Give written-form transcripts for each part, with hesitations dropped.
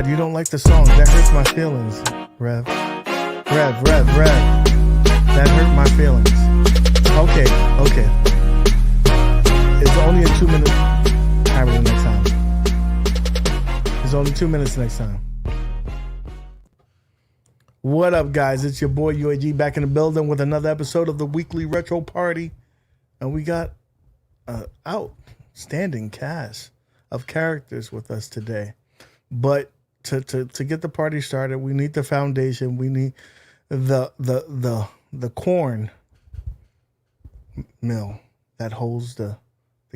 God, you don't like the song. That hurts my feelings, Rev. That hurt my feelings. Okay. It's only a 2 minute. Harry, next time. It's only 2 minutes next time. What up, guys? It's your boy UAG back in the building with another episode of the weekly retro party, and we got outstanding cast of characters with us today. But to get the party started, we need the foundation. We need the corn mill that holds the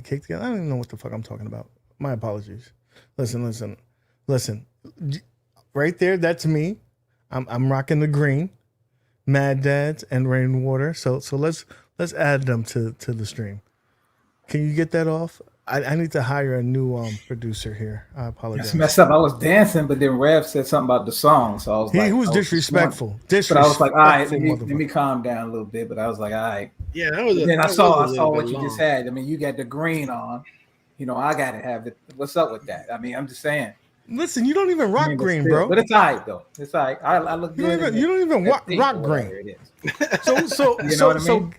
cake together. I don't even know what the fuck I'm talking about. My apologies. Listen. Right there, that's me. I'm rocking the green, Mad Dads and Rainwater. So let's add them to the stream. Can you get that off? I need to hire a new producer here. I apologize. That's messed up. I was dancing, but then Rev said something about the song, so I was he was disrespectful. But I was like, all right, let me calm down a little bit. But I was like, all right. Yeah, that was. Then I saw what you just had. I mean, you got the green on. You know, I got to have it. What's up with that? I mean, I'm just saying. Listen, you don't even rock green, bro. But it's all right, though. It's all right. I look good. You don't even rock green. So you know what I mean?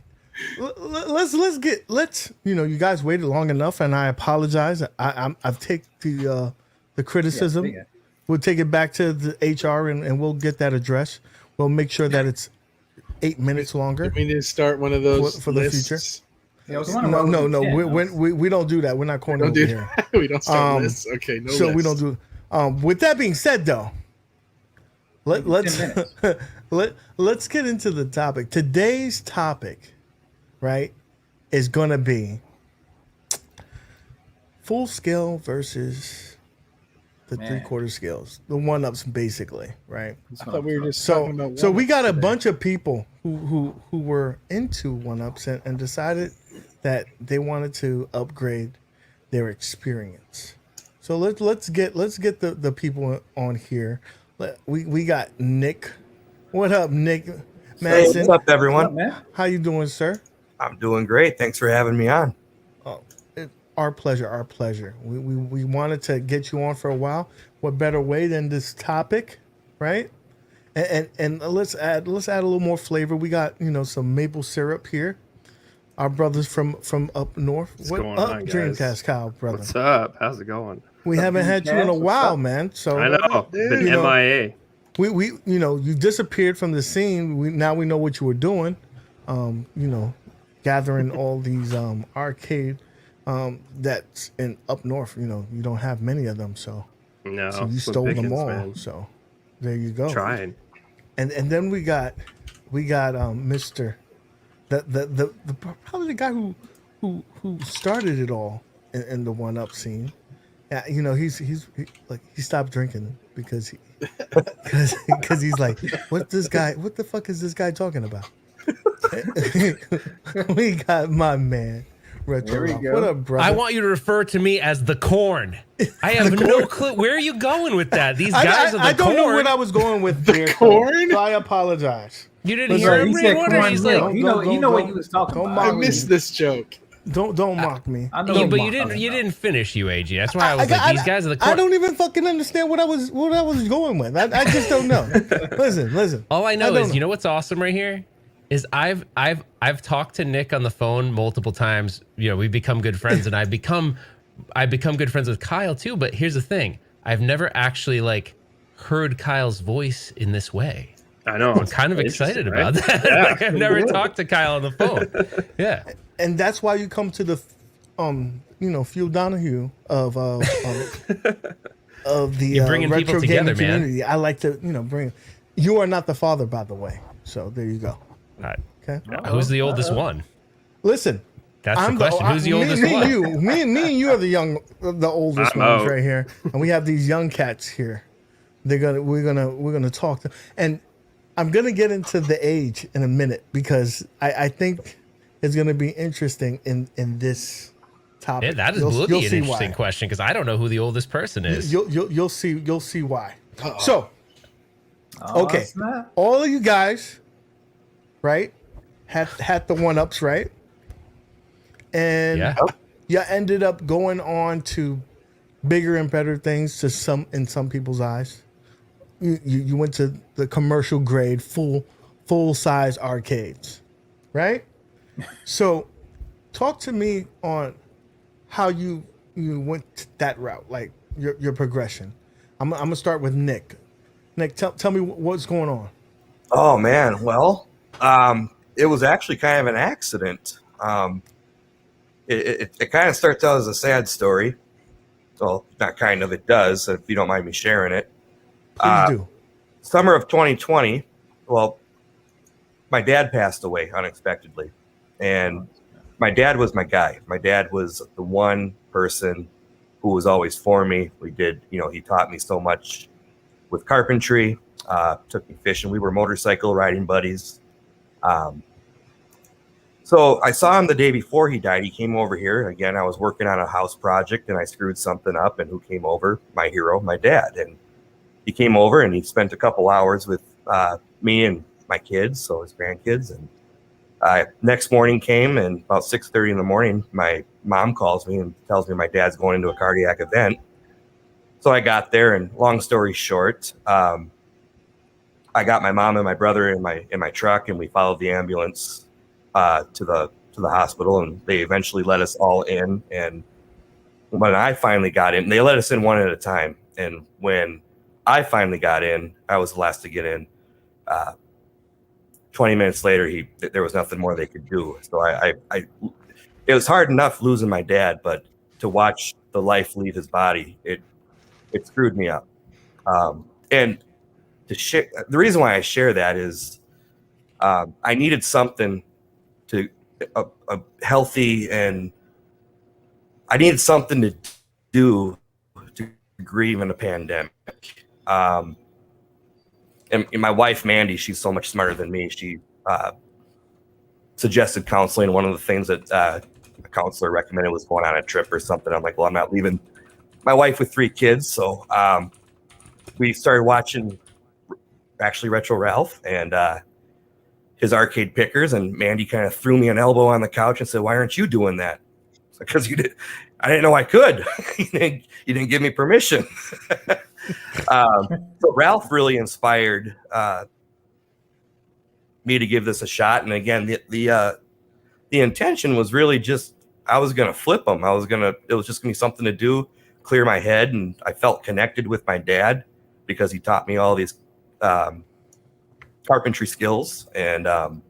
Let's you guys waited long enough, and I apologize. I've taken the criticism. Yeah, we'll take it back to the HR and we'll get that addressed. We'll make sure that it's 8 minutes longer. We need to start one of those for the future. Yeah, no. We don't do that. We're not corny over here. We don't start lists. Okay, no. So lists. We don't do. With that being said, though, let's get into the topic. Today's topic, right, is gonna be full scale versus the 3/4 scales, the 1-ups, basically, right? I thought we were just talking about. So we got a bunch of people who were into 1-ups and decided that they wanted to upgrade their experience. So let's get the people on here. We got Nick. What up, Nick? Hey, what's up, everyone? What's up, man? How you doing, sir? I'm doing great. Thanks for having me on. Oh, our pleasure. We wanted to get you on for a while. What better way than this topic, right? And let's add a little more flavor. We got some maple syrup here. Our brothers from up north. What's going on, guys? Dreamcast Kyle, brother. What's up? How's it going? We haven't had you in a while, man. So I know. Been MIA. We you disappeared from the scene. Now we know what you were doing. Gathering all these arcade that's in up north. You don't have many of them, so you stole them all. Man. So there you go. Trying. And then we got Mr. the probably the guy who started it all in the 1-up scene. Yeah, he stopped drinking because he's like, what the fuck is this guy talking about? We got my man Retro. What up, brother? I want you to refer to me as the corn. I have no clue. Where are you going with that? These guys are the corn. I don't know what I was going with the corn. So I apologize. You didn't hear him, Rainwater? He's like, you know what he was talking about. I missed this joke. Don't mock me. I know, but you didn't finish UAG. That's why I was like, these guys are the corn. I don't even fucking understand what I was going with. I just don't know. Listen. All I know is, you know what's awesome right here? Is I've talked to Nick on the phone multiple times. We've become good friends, and I've become good friends with Kyle too. But here's the thing: I've never actually heard Kyle's voice in this way. I know. I'm kind of excited about that. Yeah. I've never talked to Kyle on the phone. Yeah, and that's why you come to the Phil Donahue of the retro gaming community. Man. I like to bring. You are not the father, by the way. So there you go. Okay. Who's the oldest one? Listen, that's the question. Who's the oldest one? Me and you are the oldest ones right here, and we have these young cats here. We're gonna talk to, and I'm gonna get into the age in a minute because I think it's gonna be interesting in this topic. Yeah, that will be an interesting question because I don't know who the oldest person is. You'll see why. So, okay, all of you guys. Right, had the 1-ups, right, and you ended up going on to bigger and better things to in some people's eyes. You went to the commercial grade, full size arcades, right? So, talk to me on how you went that route, like your progression. I'm gonna start with Nick. Nick, tell me what's going on. Oh man, well, it was actually kind of an accident. It kind of starts out as a sad story. Well, not kind of, it does. If you don't mind me sharing it. Please do. Summer of 2020. Well, my dad passed away unexpectedly, and my dad was my guy. My dad was the one person who was always for me. We did, he taught me so much with carpentry, took me fishing. We were motorcycle riding buddies. So I saw him the day before he died. He came over here. Again, I was working on a house project and I screwed something up, and who came over? My hero, my dad. And he came over and he spent a couple hours with me and my kids, so his grandkids. And next morning came, and about 6:30 in the morning, my mom calls me and tells me my dad's going into a cardiac event. So I got there, and long story short, I got my mom and my brother in my truck, and we followed the ambulance to the hospital, and they eventually let us all in. And when I finally got in, they let us in one at a time. And when I finally got in, I was the last to get in. 20 minutes later, there was nothing more they could do. So it was hard enough losing my dad, but to watch the life leave his body, it screwed me up. And to share, the reason why I share that is I needed something to a healthy, and I needed something to do to grieve in a pandemic. And my wife, Mandy, she's so much smarter than me. She suggested counseling. One of the things that a counselor recommended was going on a trip or something. I'm like, well, I'm not leaving my wife with 3 kids. So we started watching actually Retro Ralph and his arcade pickers, and Mandy kind of threw me an elbow on the couch and said, why aren't you doing that? Because I didn't know I could. You didn't give me permission. So Ralph really inspired me to give this a shot. And again, the intention was really just, I was going to flip them. It was just going to be something to do, clear my head. And I felt connected with my dad because he taught me all these carpentry skills. And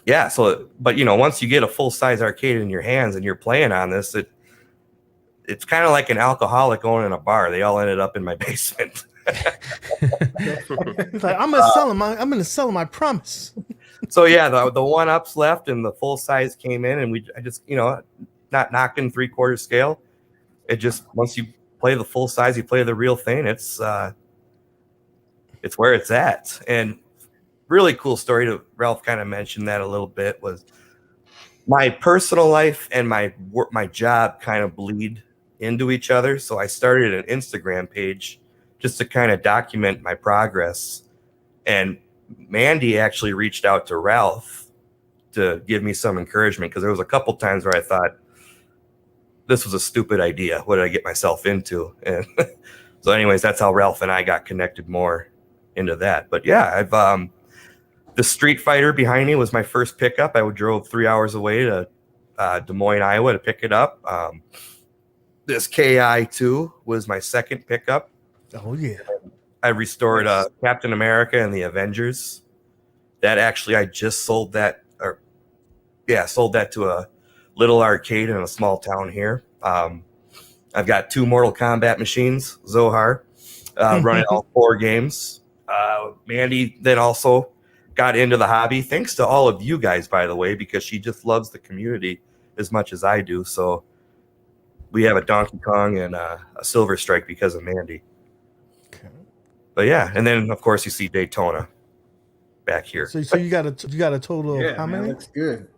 yeah, so, but once you get a full size arcade in your hands and you're playing on this, it's kind of like an alcoholic going in a bar. They all ended up in my basement. It's like, I'm gonna sell him, I promise. So yeah, the 1-ups left and the full size came in, and I just, not knocking 3/4 scale. It just, once you play the full size, you play the real thing. It's where it's at. And really cool story to Ralph kind of mentioned that a little bit, was my personal life and my job kind of bleed into each other. So I started an Instagram page just to kind of document my progress. And Mandy actually reached out to Ralph to give me some encouragement, because there was a couple times where I thought this was a stupid idea. What did I get myself into? And so anyways, that's how Ralph and I got connected more into that. But yeah, I've the Street Fighter behind me was my first pickup. I drove 3 hours away to Des Moines, Iowa to pick it up. This KI2 was my second pickup. Oh yeah. I restored Captain America and the Avengers. That actually, I just sold that to a little arcade in a small town here. I've got 2 Mortal Kombat machines, Zohar, running all 4 games. Mandy then also got into the hobby, thanks to all of you guys, by the way, because she just loves the community as much as I do. So we have a Donkey Kong and a Silver Strike because of Mandy. Okay. But yeah, and then of course you see Daytona back here. So you got a total of how many? Looks good.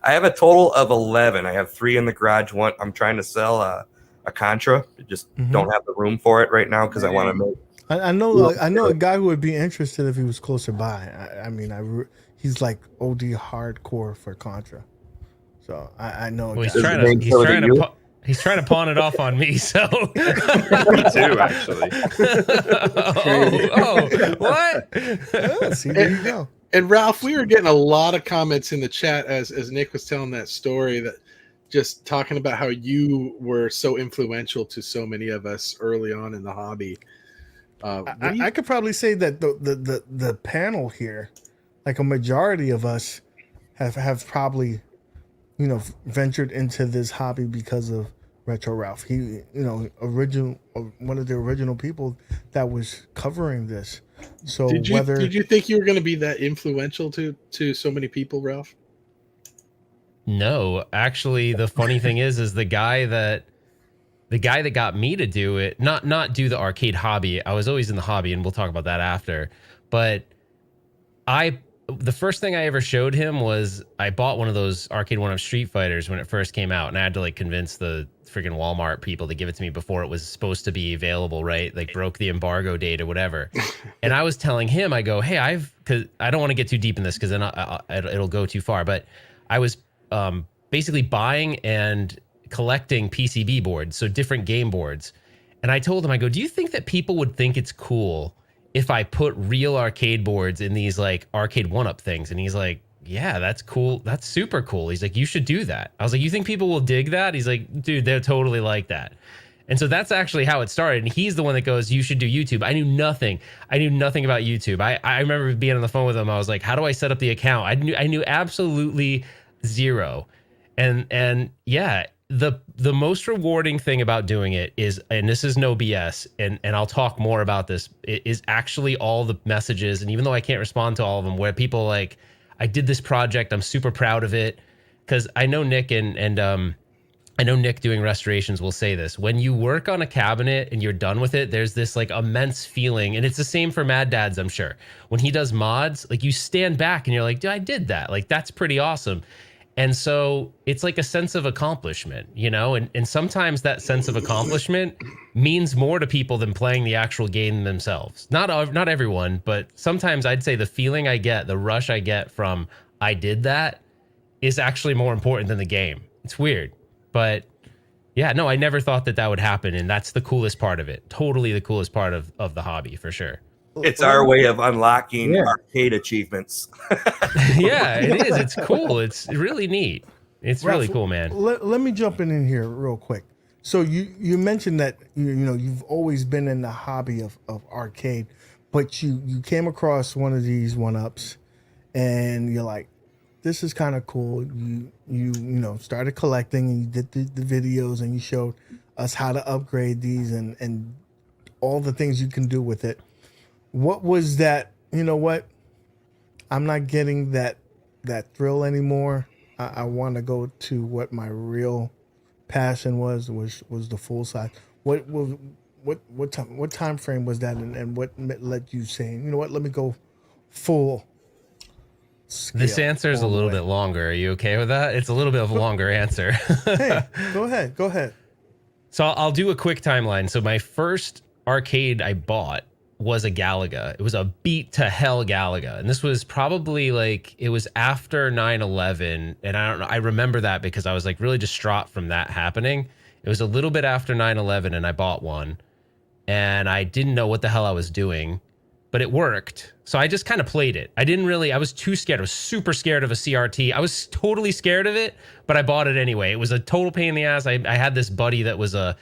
I have a total of 11. I have 3 in the garage. One I'm trying to sell a Contra. I just don't have the room for it right now because I want to make. I know a guy who would be interested if he was closer by. He's like OD hardcore for Contra. So I know. Well, He's trying to pawn it off on me, so. Me too, actually. What? Yeah, see, there you go. And Ralph, we were getting a lot of comments in the chat as Nick was telling that story, that just talking about how you were so influential to so many of us early on in the hobby. I could probably say that the panel here, like a majority of us, have probably, you know, ventured into this hobby because of Retro Ralph. He, you know, one of the original people that was covering this. So did you think you were going to be that influential to so many people, Ralph? No, actually, the funny thing is the guy that got me to do it, not do the arcade hobby. I was always in the hobby, and we'll talk about that after. But the first thing I ever showed him was I bought one of those Arcade1up Street Fighters when it first came out, and I had to like convince the freaking Walmart people to give it to me before it was supposed to be available, right? Like broke the embargo date or whatever. And I was telling him, I go, hey, because I don't want to get too deep in this because then it'll go too far. But I was basically buying and collecting PCB boards, so different game boards. And I told him, I go, do you think that people would think it's cool if I put real arcade boards in these like Arcade1up things? And he's like, yeah, that's cool. That's super cool. He's like, you should do that. I was like, you think people will dig that? He's like, dude, they're totally like that. And so that's actually how it started. And he's the one that goes, you should do YouTube. I knew nothing about YouTube. I remember being on the phone with him. I was like, how do I set up the account? I knew absolutely zero. And yeah, the most rewarding thing about doing it is, and this is no BS, and I'll talk more about this, it is actually all the messages. And even though I can't respond to all of them, where people like, I did this project, I'm super proud of it. Because I know Nick and I know Nick doing restorations will say this. When you work on a cabinet and you're done with it, there's this like immense feeling. And it's the same for Mad Dads, I'm sure. When he does mods, like you stand back and you're like, dude, I did that. Like, that's pretty awesome. And so it's like a sense of accomplishment, you know, and sometimes that sense of accomplishment means more to people than playing the actual game themselves. Not everyone, but sometimes I'd say the feeling I get, the rush I get from I did that is actually more important than the game. It's weird, but yeah, no, I never thought that would happen. And that's the coolest part of it. Totally the coolest part of the hobby for sure. It's our way of unlocking arcade achievements. Yeah, it is. It's cool. It's really neat. It's Ralph, really cool, man. Let me jump in here real quick. So you mentioned that you know you've always been in the hobby of arcade, but you came across one of these 1-ups, and you're like, this is kind of cool. You know started collecting, and you did the videos, and you showed us how to upgrade these and all the things you can do with it. What was that? You know what? I'm not getting that thrill anymore. I want to go to what my real passion was the full size. What time frame was that, and what led you saying, you know what? Let me go full scale. This answer is a little bit longer. Are you okay with that? It's a little bit of a longer answer. Hey, go ahead. So I'll do a quick timeline. So my first arcade I bought was a Galaga. It was a beat to hell Galaga. And this was probably like, it was after 9/11. And I don't know, I remember that because I was like really distraught from that happening. It was a little bit after 9/11 and I bought one. And I didn't know what the hell I was doing, but it worked. So I just kind of played it. I was too scared. I was super scared of a CRT. I was totally scared of it, but I bought it anyway. It was a total pain in the ass. I had this buddy that was a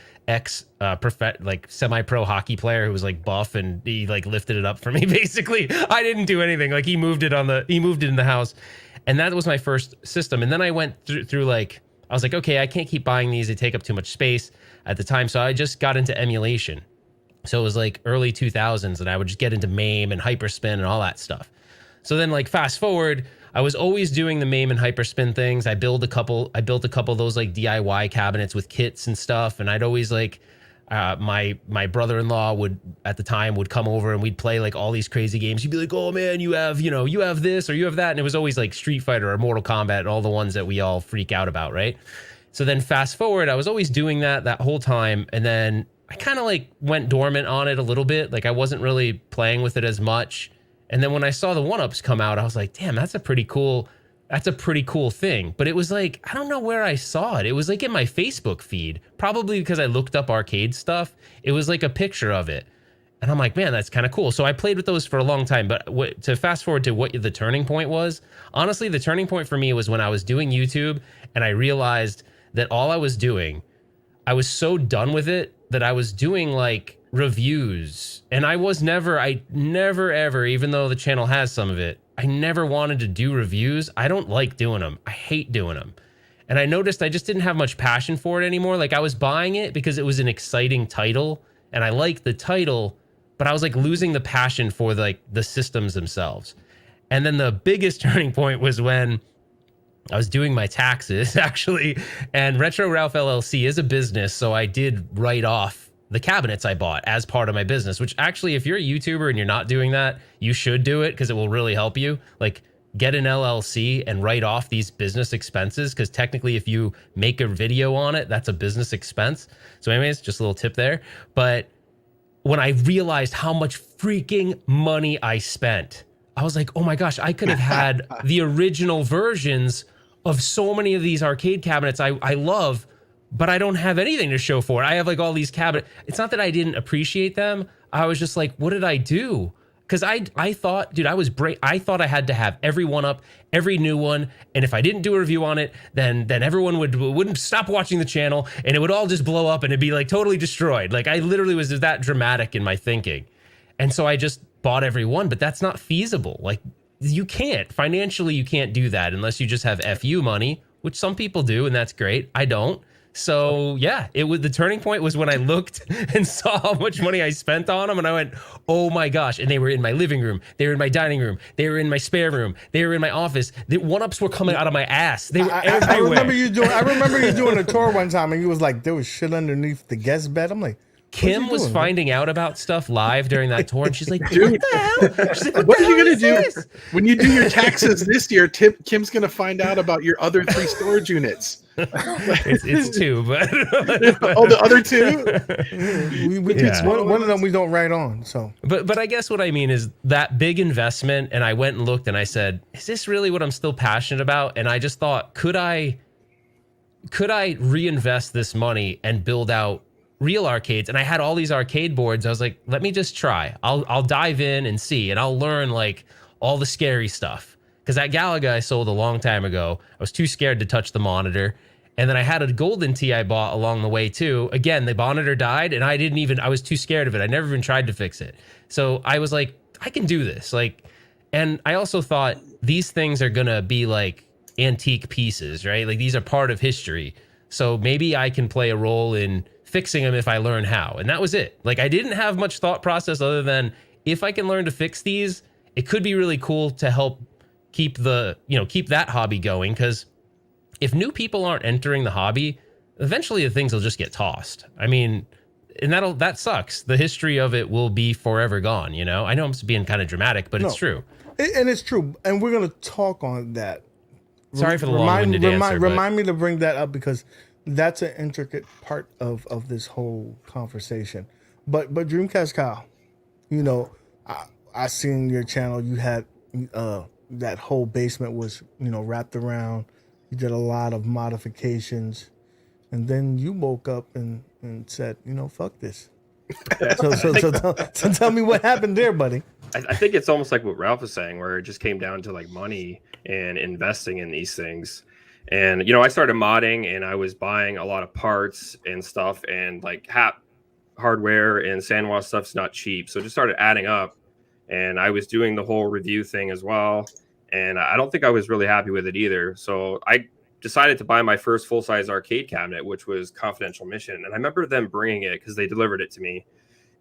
semi-pro hockey player who was like buff, and he like lifted it up for me. Basically, I didn't do anything. Like he moved it in the house, and that was my first system. And then I went through like, I was like, okay, I can't keep buying these. They take up too much space at the time. So I just got into emulation. So it was like early 2000s, and I would just get into MAME and Hyperspin and all that stuff. So then like fast forward, I was always doing the MAME and Hyperspin things. I built a couple of those like DIY cabinets with kits and stuff. And I'd always like, my brother-in-law at the time would come over and we'd play like all these crazy games. He'd be like, oh man, you have this or you have that. And it was always like Street Fighter or Mortal Kombat and all the ones that we all freak out about, right? So then fast forward, I was always doing that whole time. And then I kind of like went dormant on it a little bit. Like I wasn't really playing with it as much. And then when I saw the 1-ups come out, I was like, damn, that's a pretty cool That's a pretty cool thing. But it was like, I don't know where I saw it. It was like in my Facebook feed, probably because I looked up arcade stuff. It was like a picture of it. And I'm like, man, that's kind of cool. So I played with those for a long time. But to fast forward to what the turning point was, honestly, the turning point for me was when I was doing YouTube and I realized that all I was doing, I was so done with it that I was doing like reviews. And I never ever, even though the channel has some of it, I never wanted to do reviews. I don't like doing them. I hate doing them. And I noticed I just didn't have much passion for it anymore. Like I was buying it because it was an exciting title and I liked the title, but I was like losing the passion for like the systems themselves. And then the biggest turning point was when I was doing my taxes actually, and Retro Ralph LLC is a business. So I did write off the cabinets I bought as part of my business, which actually, if you're a YouTuber and you're not doing that, you should do it because it will really help you. Like get an LLC and write off these business expenses because technically if you make a video on it, that's a business expense. So anyways, just a little tip there. But when I realized how much freaking money I spent, I was like, oh my gosh, I could have had the original versions of so many of these arcade cabinets I love, but I don't have anything to show for it. I have like all these cabinets. It's not that I didn't appreciate them. I was just like, what did I do? Because I thought, dude, I thought I had to have every one up, every new one. And if I didn't do a review on it, then everyone wouldn't stop watching the channel and it would all just blow up and it'd be like totally destroyed. Like I literally was that dramatic in my thinking. And so I just bought every one, but that's not feasible. Like you can't, financially, you can't do that unless you just have FU money, which some people do. And that's great. I don't. So yeah, the turning point was when I looked and saw how much money I spent on them and I went, oh my gosh. And they were in my living room. They were in my dining room. They were in my spare room. They were in my office. The one-ups were coming out of my ass. They were everywhere. I remember you doing a tour one time and you was like, there was shit underneath the guest bed. I'm like, Kim was finding out about stuff live during that tour, and she's like, "Dude, what the hell? She's like, what are you gonna do when you do your taxes this year? Kim's gonna find out about your other 3 storage units. It's 2, but oh, the other 2. One of them we don't write on. So, but I guess what I mean is that big investment, and I went and looked, and I said, "Is this really what I'm still passionate about?" And I just thought, could I reinvest this money and build out real arcades? And I had all these arcade boards. I was like, let me just try. I'll dive in and see, and I'll learn like all the scary stuff. Because that Galaga I sold a long time ago, I was too scared to touch the monitor. And then I had a golden tee I bought along the way too. Again, the monitor died, and I was too scared of it. I never even tried to fix it. So I was like, I can do this. Like, and I also thought these things are gonna be like antique pieces, right? Like these are part of history. So maybe I can play a role in fixing them if I learn how. And that was it. Like I didn't have much thought process other than if I can learn to fix these, it could be really cool to help keep that hobby going. Because if new people aren't entering the hobby, eventually the things will just get tossed. I mean, and that sucks. The history of it will be forever gone. I know I'm being kind of dramatic, but it's true. And it's true. And we're going to talk on that. Sorry for the long-winded answer. Remind me to bring that up because that's an intricate part of this whole conversation. But Dreamcast Kyle, I seen your channel. You had that whole basement was wrapped around. You did a lot of modifications, and then you woke up and said, fuck this. So tell me what happened there, buddy. I think it's almost like what Ralph was saying, where it just came down to like money and investing in these things. And, I started modding and I was buying a lot of parts and stuff, and like hardware and sandwich stuff's not cheap. So it just started adding up, and I was doing the whole review thing as well. And I don't think I was really happy with it either. So I decided to buy my first full-size arcade cabinet, which was Confidential Mission. And I remember them bringing it because they delivered it to me.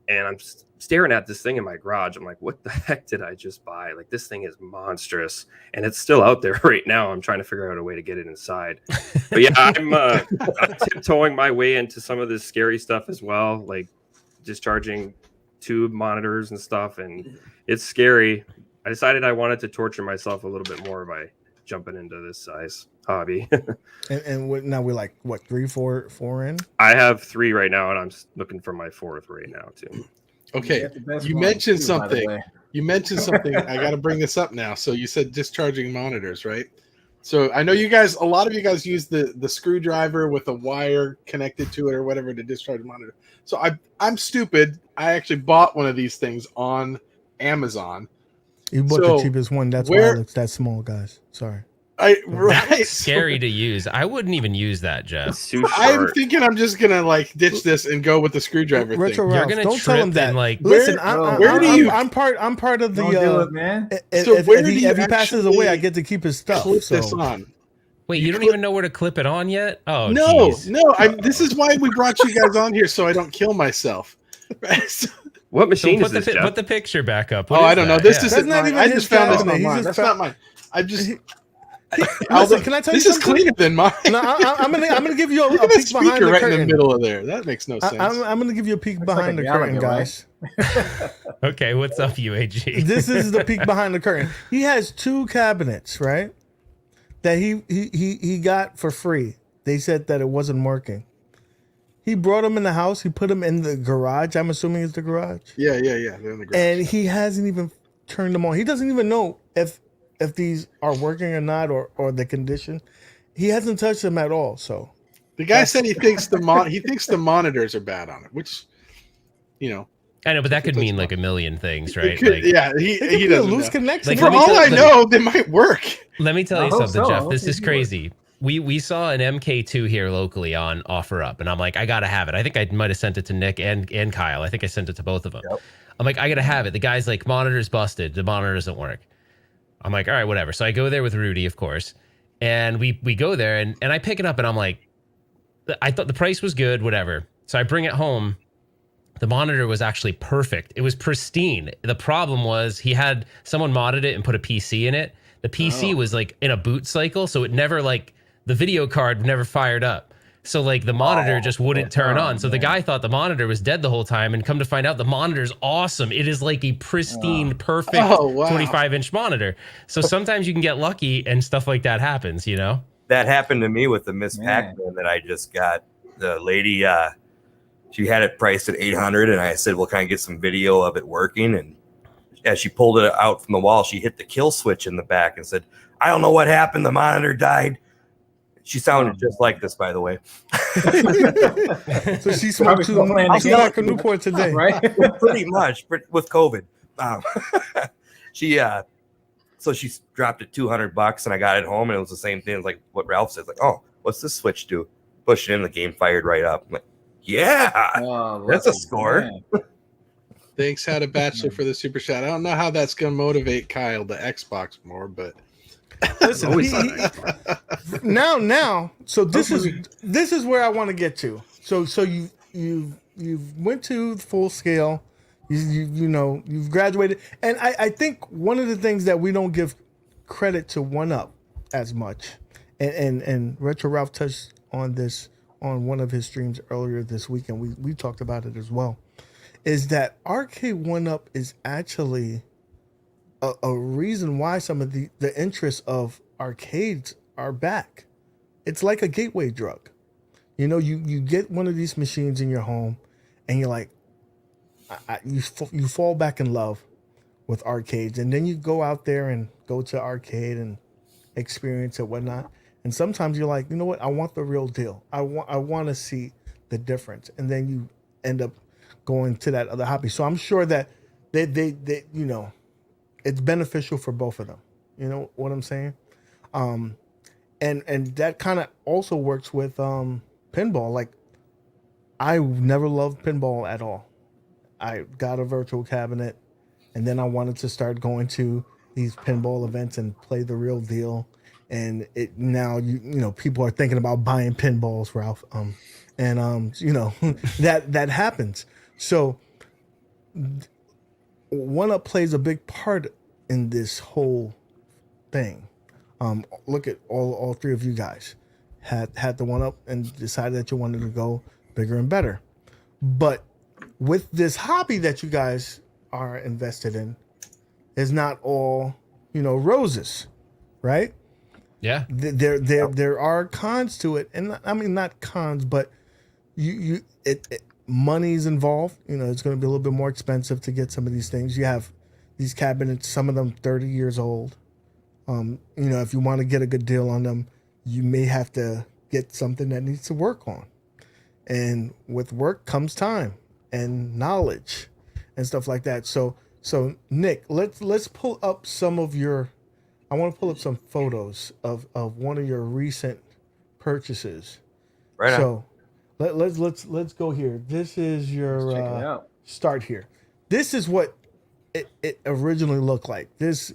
And I'm staring at this thing in my garage. I'm like, what the heck did I just buy? Like, this thing is monstrous. And it's still out there right now. I'm trying to figure out a way to get it inside. But yeah, I'm tiptoeing my way into some of this scary stuff as well, like discharging tube monitors and stuff. And it's scary. I decided I wanted to torture myself a little bit more by jumping into this size hobby. and now we're like, what, 3, 4 in? I have 3 right now, and I'm looking for my 4th right now too. Okay, you mentioned something. I got to bring this up now. So you said discharging monitors, right? So I know you guys, a lot of you guys use the screwdriver with a wire connected to it or whatever to discharge the monitor. So I'm stupid. I actually bought one of these things on Amazon. You bought the cheapest one. That's why it looks that small, guys. Sorry. That looks scary to use. I wouldn't even use that, Jeff. I'm thinking I'm just gonna like ditch this and go with the screwdriver thing. You're gonna don't tell him that. And, like, listen, I'm part of the. Don't do it, man. So where if he passes away, I get to keep his stuff. Clip this on. Wait, you don't even know where to clip it on yet? Oh, no, geez. no. This is why we brought you guys on here, so I don't kill myself. What machine is put this? Put the picture back up. I don't know. This isn't not mine. even I his just found this cabinet. online. That's not mine. I just. Listen, can I tell you this is something? cleaner than mine. No, I'm gonna give you a Look at that peek behind speaker the right curtain. in the middle of there. That makes no sense. I'm gonna give you a peek Looks behind like the a curtain, Yamaha, guys. Okay, what's up, UAG? This is the peek behind the curtain. He has 2 cabinets, right? That he got for free. They said that it wasn't working. He brought them in the house. He put them in the garage. I'm assuming it's the garage. Yeah. They're in the garage. And he hasn't even turned them on. He doesn't even know if these are working or not, or the condition. He hasn't touched them at all. So the guy said he thinks the monitors are bad on it, which, I know, but that could mean like a million things, right? Could, yeah, he a doesn't loose know. connection. Like, For all I know, they might work. Let me tell you I hope something, so. Jeff. I This hope is it crazy. We saw an MK2 here locally on OfferUp, and I'm like, I gotta have it. I think I might have sent it to Nick and Kyle. I think I sent it to both of them. Yep. I'm like, I gotta have it. The guy's like, monitor's busted. The monitor doesn't work. I'm like, all right, whatever. So I go there with Rudy, of course, and we go there, and I pick it up, and I'm like, I thought the price was good, whatever. So I bring it home. The monitor was actually perfect. It was pristine. The problem was he had someone modded it and put a PC in it. The PC was like in a boot cycle, so it never the video card never fired up. So like the monitor just wouldn't turn on. So the guy thought the monitor was dead the whole time, and come to find out the monitor's awesome. It is like a pristine, perfect 25-inch monitor. So sometimes you can get lucky and stuff like that happens, That happened to me with the Miss Pac-Man that I just got. The lady, she had it priced at $800, and I said, well, can I get some video of it working? And as she pulled it out from the wall, she hit the kill switch in the back and said, I don't know what happened. The monitor died. She sounded just like this, by the way. So she smoked 2 pack of Newport today. Right? Pretty much with COVID. So she dropped it $200, and I got it home, and it was the same thing. Like what Ralph said, like, oh, what's this switch do? Push it in, the game fired right up. I'm like, yeah, that's a score. Man. Thanks, Had a Bachelor, for the super chat. I don't know how that's going to motivate Kyle to Xbox more, but listen, now. So this is where I want to get to. So you went to full scale. You've graduated, and I think one of the things that we don't give credit to 1UP as much, and Retro Ralph touched on this on one of his streams earlier this week, and we talked about it as well, is that Arcade1up is actually a reason why some of the interests of arcades are back. It's like a gateway drug. You get one of these machines in your home, and you're like, you fall back in love with arcades, and then you go out there and go to arcade and experience it, whatnot. And sometimes you're like, you know what? I want the real deal. I want to see the difference, and then you end up going to that other hobby. So I'm sure that they it's beneficial for both of them. You know what I'm saying? And that kind of also works with pinball. Like, I never loved pinball at all. I got a virtual cabinet, and then I wanted to start going to these pinball events and play the real deal. And it now you people are thinking about buying pinballs, Ralph. That happens. So 1UP plays a big part in this whole thing. Look at all 3 of you guys had the 1UP and decided that you wanted to go bigger and better. But with this hobby that you guys are invested in, is not all roses, right? Yeah. There are cons to it, and I mean not cons, but money's involved. It's going to be a little bit more expensive to get some of these things. You have these cabinets, some of them 30 years old. If you want to get a good deal on them, you may have to get something that needs to work on. And with work comes time and knowledge and stuff like that. So Nick, let's pull up some of your. I want to pull up some photos of one of your recent purchases. Right. So let's go here. This is Let's check it your out. start here. This is what it originally looked like. This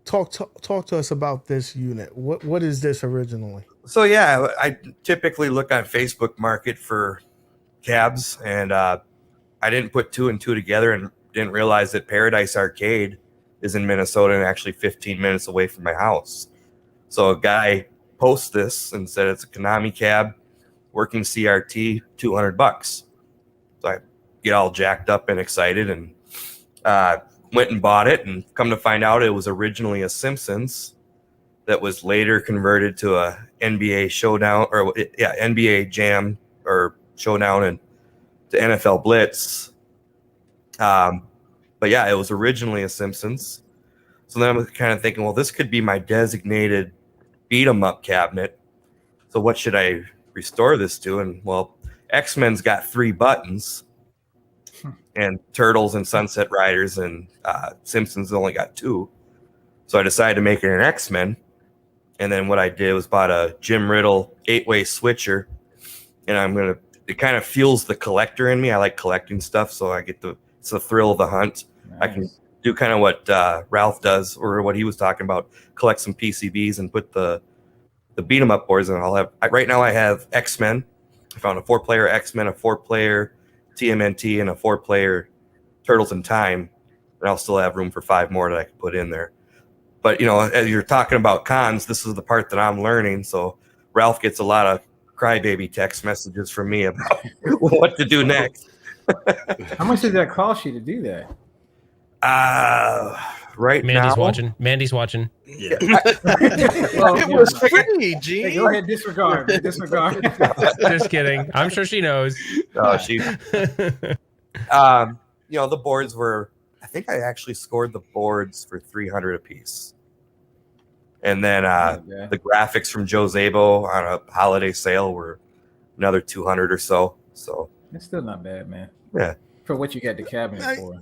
talk to us about this unit. What is this originally? So yeah, I typically look on Facebook Market for cabs, and I didn't put two and two together and didn't realize that Paradise Arcade is in Minnesota and actually 15 minutes away from my house. So a guy posts this and said it's a Konami cab, working CRT, $200. So I get all jacked up and excited and went and bought it, and come to find out it was originally a Simpsons that was later converted to a NBA showdown, or NBA Jam or showdown, and to NFL Blitz. But yeah, it was originally a Simpsons. So then I'm kind of thinking, well, this could be my designated beat 'em up cabinet. So what should I restore this to? And well, X-Men's got 3 buttons, and Turtles and Sunset Riders and Simpsons only got 2. So I decided to make it an X-Men. And then what I did was bought a Jim Riddle 8-way switcher, and it kind of fuels the collector in me. I like collecting stuff, so I get it's the thrill of the hunt. Nice. I can do kind of what Ralph does, or what he was talking about, collect some PCBs and put the beat 'em up boards. And right now I have X-Men. I found a 4-player X-Men, a 4-player TMNT, and a 4-player Turtles in Time. And I'll still have room for 5 more that I can put in there. But, as you're talking about cons, this is the part that I'm learning. So Ralph gets a lot of crybaby text messages from me about what to do next. How much did that cost you to do that? Right Mandy's now, watching. Mandy's watching. Yeah. Well, It was free, Hey, Gene. go ahead, disregard. Disregard. Just kidding. I'm sure she knows. she, the boards were, I think I actually scored the boards for $300 a piece. And then Okay. the graphics from Joe Zabo on a holiday sale were another $200 or so. So It's still not bad, man. Yeah. For what you got the cabinet for.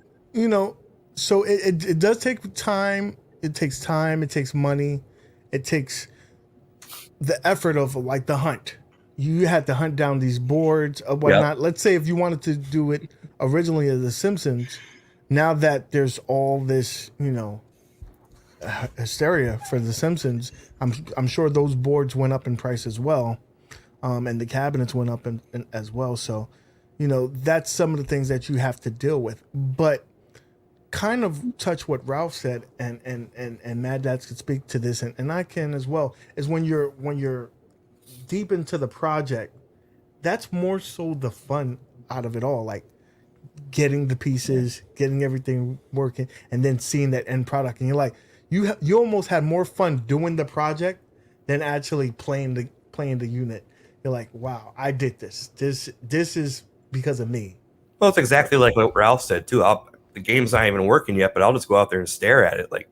So it does take time. It takes time. It takes money. It takes the effort of like the hunt. You had to hunt down these boards or whatnot. Let's say if you wanted to do it originally as The Simpsons, now that there's all this, hysteria for The Simpsons, I'm sure those boards went up in price as well, and the cabinets went up in as well. So, that's some of the things that you have to deal with. But kind of touch what Ralph said, and Mad Dads could speak to this, and I can as well, is when you're deep into the project, that's more so the fun out of it all, like getting the pieces, getting everything working, and then seeing that end product, and you're like, you almost had more fun doing the project than actually playing the unit. You're like, wow, I did this. This is because of me. Well, it's exactly like what Ralph said too. The game's not even working yet, but I'll just go out there and stare at it like,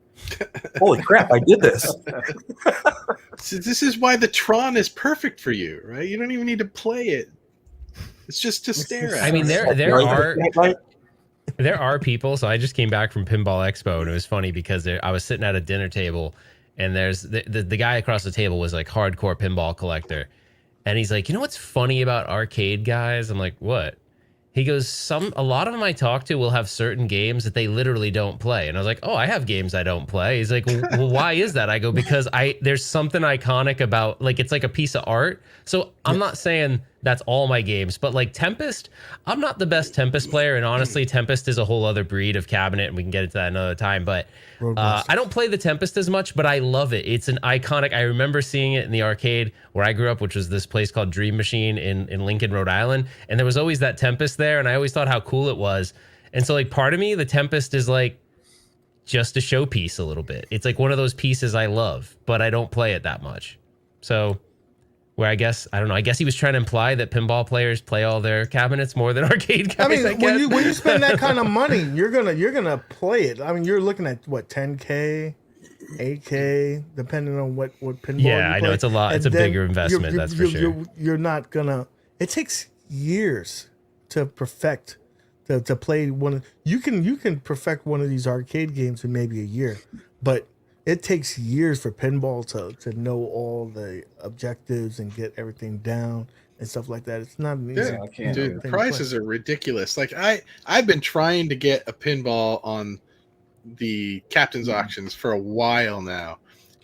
holy crap, I did this. So this is why the Tron is perfect for you, right? You don't even need to play it. It's just to stare at. I mean, there Right. are people. So I just came back from Pinball Expo, and it was funny because I was sitting at a dinner table, and there's the guy across the table was like hardcore pinball collector, and he's like, what's funny about arcade guys? I'm like, what? He goes, a lot of them I talk to will have certain games that they literally don't play. And I was like, oh, I have games I don't play. He's like, well, why is that? I go, because there's something iconic about, like, it's like a piece of art. So I'm not saying that's all my games, but like Tempest, I'm not the best Tempest player. And honestly, Tempest is a whole other breed of cabinet, and we can get into that another time. But I don't play the Tempest as much, but I love it. It's an iconic. I remember seeing it in the arcade where I grew up, which was this place called Dream Machine in Lincoln, Rhode Island. And there was always that Tempest there. And I always thought how cool it was. And so like part of me, the Tempest is like just a showpiece a little bit. It's like one of those pieces I love, but I don't play it that much. So where I guess he was trying to imply that pinball players play all their cabinets more than arcade guys. I mean, when you spend that kind of money, you're gonna play it. I mean, you're looking at what, $10K? 8K, depending on what pinball. Yeah, you I play. know it's a lot. It's And a then bigger investment, that's for sure. You're not gonna. It takes years to perfect. To play one, you can perfect one of these arcade games in maybe a year, but it takes years for pinball to know all the objectives and get everything down and stuff like that. It's not an easy. Dude, the prices are ridiculous. Like I've been trying to get a pinball on the captain's auctions for a while now,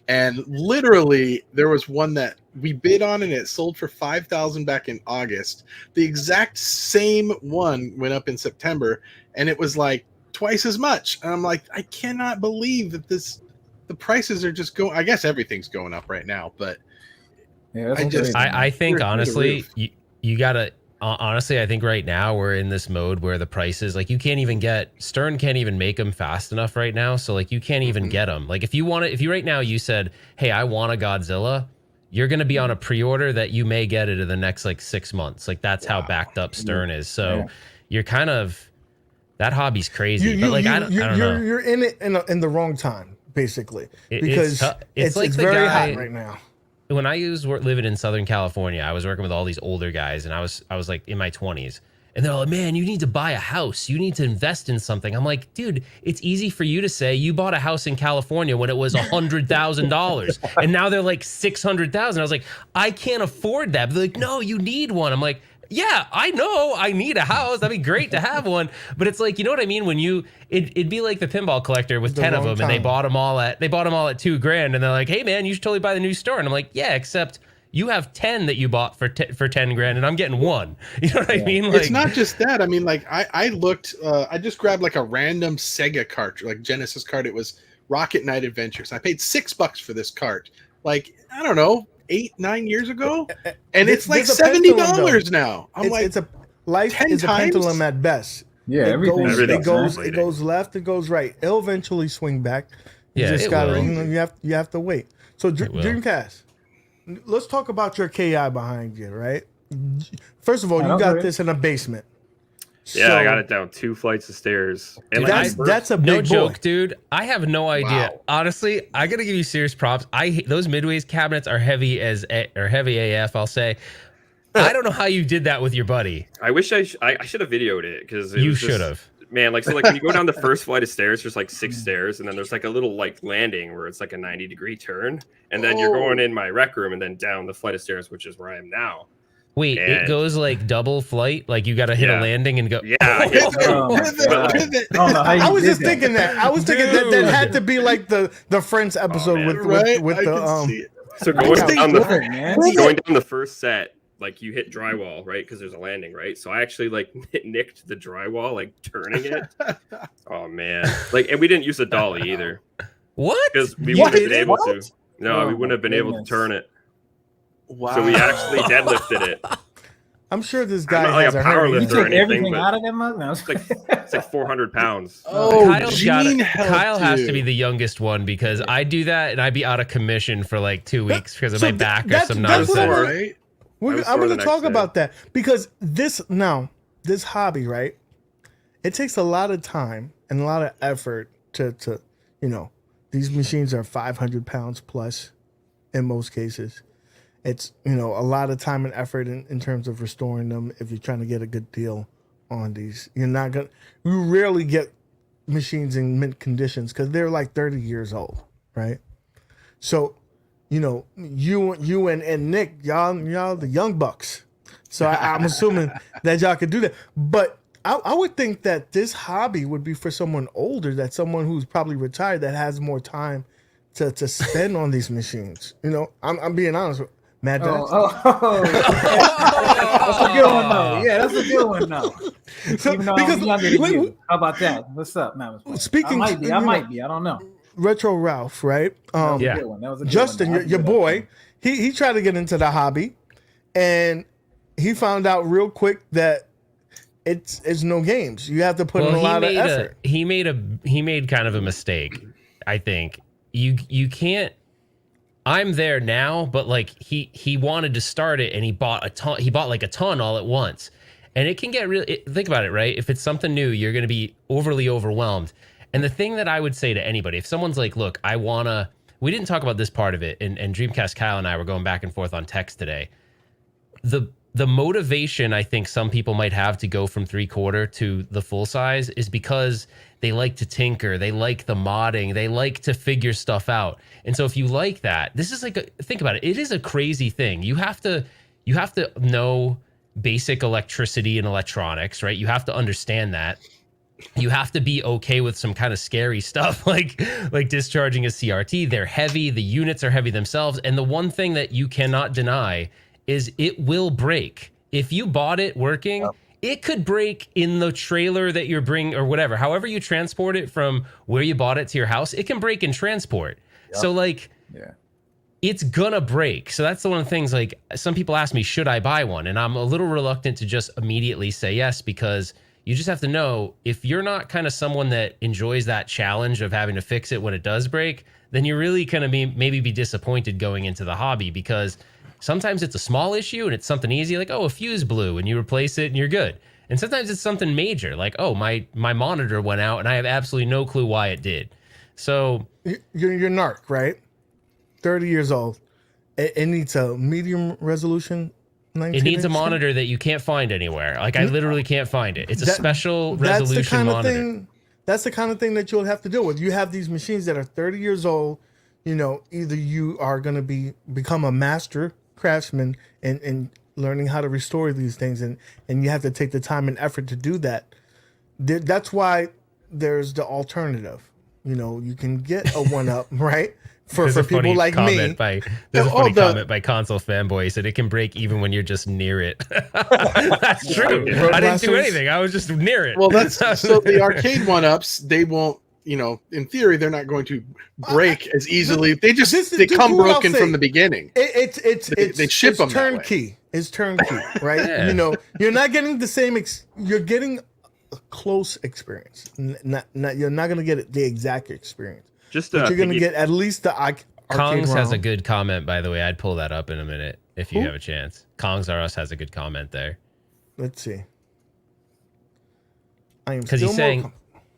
and literally there was one that we bid on and it sold for $5,000 back in August. The exact same one went up in September and it was like twice as much. And I'm like, I cannot believe that the prices are just going. I guess everything's going up right now, but Yeah, I think Through the honestly, roof. you gotta honestly. I think right now we're in this mode where the prices, like, you can't even get Stern can't even make them fast enough right now. So like you can't even get them. Like if you right now you said, hey, I want a Godzilla, you're gonna be on a pre-order that you may get it in the next like 6 months. Like that's how backed up Stern is. So you're kind of, that hobby's crazy. But like I don't know. You're in it in the wrong time, basically, because it's like it's the very guy, hot right now. when I was living in Southern California, I was working with all these older guys, and I was like in my 20s, and they're like, man, you need to buy a house. You need to invest in something. I'm like, dude, it's easy for you to say you bought a house in California when it was $100,000, and now they're like $600,000. I was like, I can't afford that. But they're like, no, you need one. I'm like, yeah, I know I need a house. That'd be great to have one. But it's like, you know what I mean? When it'd be like the pinball collector with 10 of them, and they bought them all at $2,000, and they're like, hey man, you should totally buy the new store. And I'm like, yeah, except you have 10 that you bought for $10,000, and I'm getting one. You know what I mean? Like, it's not just that. I mean, like I looked. I just grabbed like a random Sega cart, like Genesis cart. It was Rocket Knight Adventures. I paid $6 for this cart. Like, I don't know, 8-9 years ago, and it's like $70 now. I'm like, life 10 is a times? pendulum at best. Yeah, it goes left, it goes right. It'll eventually swing back. You Yeah, just it gotta, will. you have to wait. So will. Dreamcast, let's talk about your KI behind you, right? First of all, you got this in a basement. Yeah, So I got it down 2 flights of stairs. And that's a big no boy. joke, dude. I have no idea. Wow. Honestly, I gotta give you serious props. Those Midways cabinets are heavy AF. I'll say. I don't know how you did that with your buddy. I wish I should have videoed it, because You should have. Man, like, so like when you go down the first flight of stairs, there's like 6 stairs, and then there's like a little like landing where it's like a 90-degree turn, and then you're going in my rec room and then down the flight of stairs, which is where I am now. Wait, it goes like double flight? Like you got to hit a landing and go. Yeah, I hit Pivot. I was just thinking that. I was thinking that had to be like the Friends episode with the So going down the first set, like you hit drywall, right? Because there's a landing, right? So I actually like nicked the drywall, like turning it. Oh man! Like, and we didn't use a dolly either. What? Because we wouldn't have been able to. No, we wouldn't have been able to turn it. Wow. So we actually deadlifted it. I'm sure this I'm guy not like has a a power hernia. lifter or anything, everything but out of that mug? No. it's like 400 pounds. Oh, Kyle has to be the youngest one, because I do that and I'd be out of commission for like 2 weeks because of my back or some that's what nonsense. Right? I'm going to talk about that, because this hobby, right? It takes a lot of time and a lot of effort to these machines are 500 pounds plus in most cases. It's, a lot of time and effort in terms of restoring them. If you're trying to get a good deal on these, you rarely get machines in mint conditions because they're like 30 years old, right? So, you and Nick, y'all the young bucks. So I'm assuming that y'all could do that. But I would think that this hobby would be for someone older, that someone who's probably retired that has more time to spend on these machines. I'm being honest with Mad Dads. That's a good one, though. Yeah, that's a good one, though. So, Even though because I'm younger than you. How about that? What's up, man? Speaking, I might be. I don't know. Retro Ralph, right? That was a good one. That was a good Justin, one. your boy, he tried to get into the hobby, and he found out real quick that it's no games. You have to put in a lot of effort. He made kind of a mistake. I think you can't. I'm there now, but like he wanted to start it, and he bought a ton. He bought like a ton all at once, and it can get really. Think about it, right? If it's something new, you're going to be overly overwhelmed. And the thing that I would say to anybody, if someone's like, look, we didn't talk about this part of it, and Dreamcast Kyle and I were going back and forth on text today. The motivation I think some people might have to go from 3/4 to the full size is because they like to tinker, they like the modding, they like to figure stuff out. And so if you like that, this is like think about it. It is a crazy thing. You have to know basic electricity and electronics, right? You have to understand that. You have to be okay with some kind of scary stuff like discharging a CRT. They're heavy, the units are heavy themselves, and the one thing that you cannot deny is it will break. If you bought it working, it could break in the trailer that you're bringing or whatever. However you transport it from where you bought it to your house, it can break in transport. So like, it's gonna break. So that's the one of the things, like some people ask me, should I buy one? And I'm a little reluctant to just immediately say yes, because you just have to know if you're not kind of someone that enjoys that challenge of having to fix it when it does break, then you're really gonna maybe be disappointed going into the hobby, because sometimes it's a small issue and it's something easy, like, oh, a fuse blew, and you replace it and you're good. And sometimes it's something major, like, oh, my monitor went out and I have absolutely no clue why it did. So you're narc, right? 30 years old. It needs a medium resolution. It needs a monitor that you can't find anywhere. Like, I literally can't find it. It's a special resolution monitor. That's the kind of thing that you'll have to deal with. You have these machines that are 30 years old. You know, either you are going to become a master craftsman and learning how to restore these things, and you have to take the time and effort to do that. That's why there's the alternative. You know, you can get a 1-up, right? For people like me. There's a funny comment by Console Fanboy. He said it can break even when you're just near it. That's true. I didn't do anything. I was just near it. Well, that's so the arcade 1-ups, they won't, you know, in theory, they're not going to break as easily. They come broken from the beginning. They ship them turnkey. It's turnkey, right? Yeah. You know, you're not getting the same. You're getting a close experience. You're not going to get the exact experience. But you're going to get at least the arcade Kongs has a good comment, by the way. I'd pull that up in a minute if you have a chance. Kongsarus has a good comment there. Let's see. Because he's saying,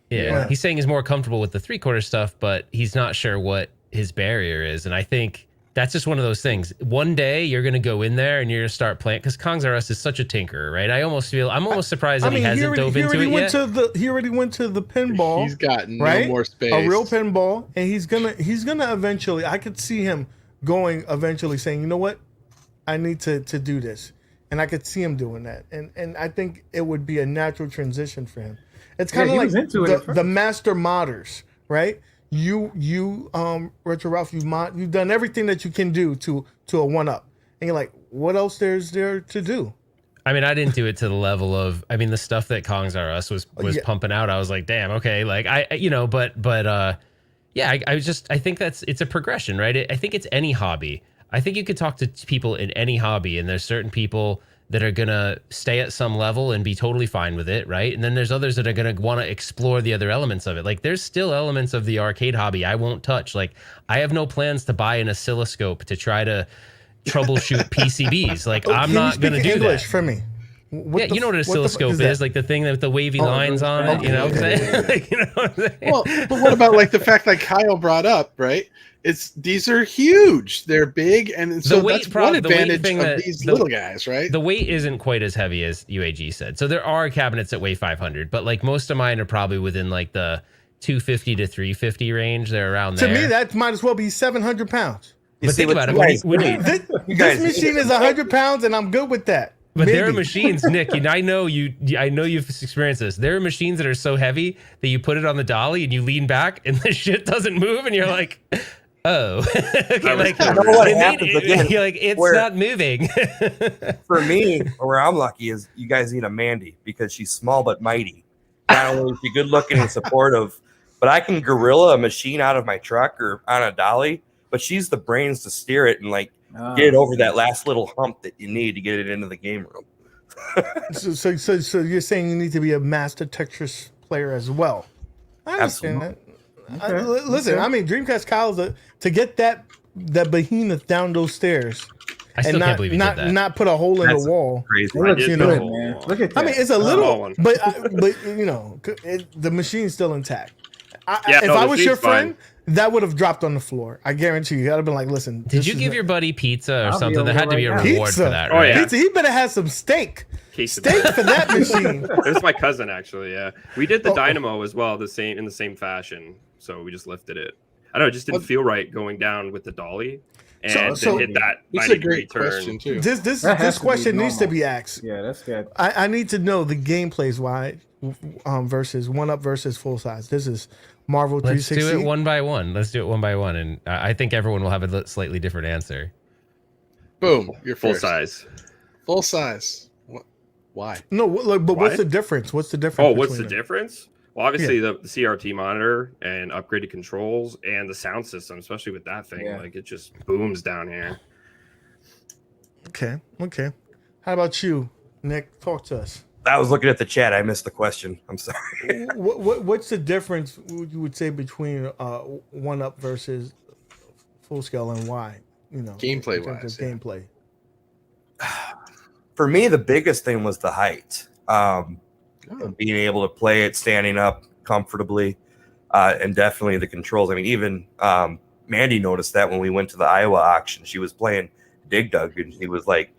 he's saying he's more comfortable with the 3/4 stuff, but he's not sure what his barrier is. And I think that's just one of those things. One day you're going to go in there and you're going to start playing, because Kongsarus is such a tinkerer, right? I'm almost surprised that he hasn't dove into it yet. He already went to the pinball. He's got no more space. A real pinball, and he's gonna eventually. I could see him going eventually, saying, you know what, I need to do this, and I could see him doing that, and I think it would be a natural transition for him. It's kind of like the master modders, right? You Retro Ralph, you've done everything that you can do to a 1-up, and you're like, what else there's there to do? I mean, I didn't do it to the level of, I mean, the stuff that Kongsarus was pumping out. I was like, damn, okay, like I think it's a progression, right? I think it's any hobby. I think you could talk to people in any hobby, and there's certain people that are gonna stay at some level and be totally fine with it, right? And then there's others that are gonna want to explore the other elements of it. Like, there's still elements of the arcade hobby I won't touch. Like, I have no plans to buy an oscilloscope to try to troubleshoot PCBs. Like, I'm not gonna do English that. For me. You know what an oscilloscope is? Like the thing with the wavy lines on it. You know what I'm saying? Like, you know what I'm saying? Well, but what about like the fact that Kyle brought up, right? These are huge. They're big, and so that's one advantage of these little guys, right? The weight isn't quite as heavy as UAG said. So there are cabinets that weigh 500, but like most of mine are probably within like the 250 to 350 range. They're around there. To me, that might as well be 700 pounds. But think about it. This machine is 100 pounds, and I'm good with that. But there are machines, Nick, and I know you've experienced this. There are machines that are so heavy that you put it on the dolly and you lean back and the shit doesn't move, and you're like, oh. Okay, like, I know what happens again. You're like, it's not moving. For me, where I'm lucky is you guys need a Mandy, because she's small but mighty. Not only is she good looking and supportive, but I can gorilla a machine out of my truck or on a dolly, but she's the brains to steer it and like get it over that last little hump that you need to get it into the game room. So you're saying you need to be a master Tetris player as well? I understand that. Okay. Listen, I mean, Dreamcast Kyle's to get that behemoth down those stairs. I still can't believe he did that. Not put a hole in the wall. Crazy. Look at that. I mean, it's a little, but you know, the machine's still intact. If I was your machine's fine. friend, that would have dropped on the floor. I guarantee you. I'd have been like, listen. Did you give your buddy pizza or I'll be something? over There had to be a right now. reward Pizza. for that, Oh, right? yeah. Pizza, he better have some steak. Case of Steak for that machine. It was my cousin actually. Yeah, we did the Oh. dynamo as well, in the same fashion. So we just lifted it. I don't know, it just didn't feel right going down with the dolly and So- to hit that It's 90 a great degree turn. question too. This That has to be question needs to normal. be asked. Yeah, that's good. I need to know the gameplays why versus 1UP versus full size. This is Marvel Let's 360. do it one by one. Let's do it one by one, and I think everyone will have a slightly different answer. Boom, you're Full first. size. Full size. What? Why? No, but Why? what's the difference? What's the difference? Oh, what's the between them? difference? Well, obviously the CRT monitor and upgraded controls and the sound system, especially with that thing, Yeah. like it just booms down here. Okay. How about you, Nick? Talk to us. I was looking at the chat. I missed the question. I'm sorry. What's the difference you would say between 1UP versus full scale and why? You know, Gameplay in terms wise, of yeah. gameplay. For me, the biggest thing was the height. And being able to play it standing up comfortably, and definitely the controls. I mean, even Mandy noticed that when we went to the Iowa auction, she was playing Dig Dug, and she was like,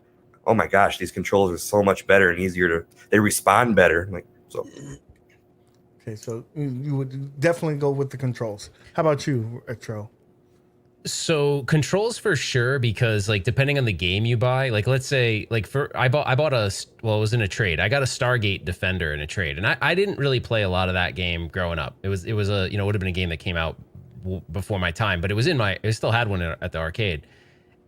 "Oh my gosh, these controls are so much better and easier to. They respond better." Like so. Okay, so you would definitely go with the controls. How about you, Retro? So controls for sure, because like depending on the game you buy, like let's say like I bought it was in a trade. I got a Stargate Defender in a trade, and I didn't really play a lot of that game growing up. It was a it would have been a game that came out before my time, but I still had one at the arcade,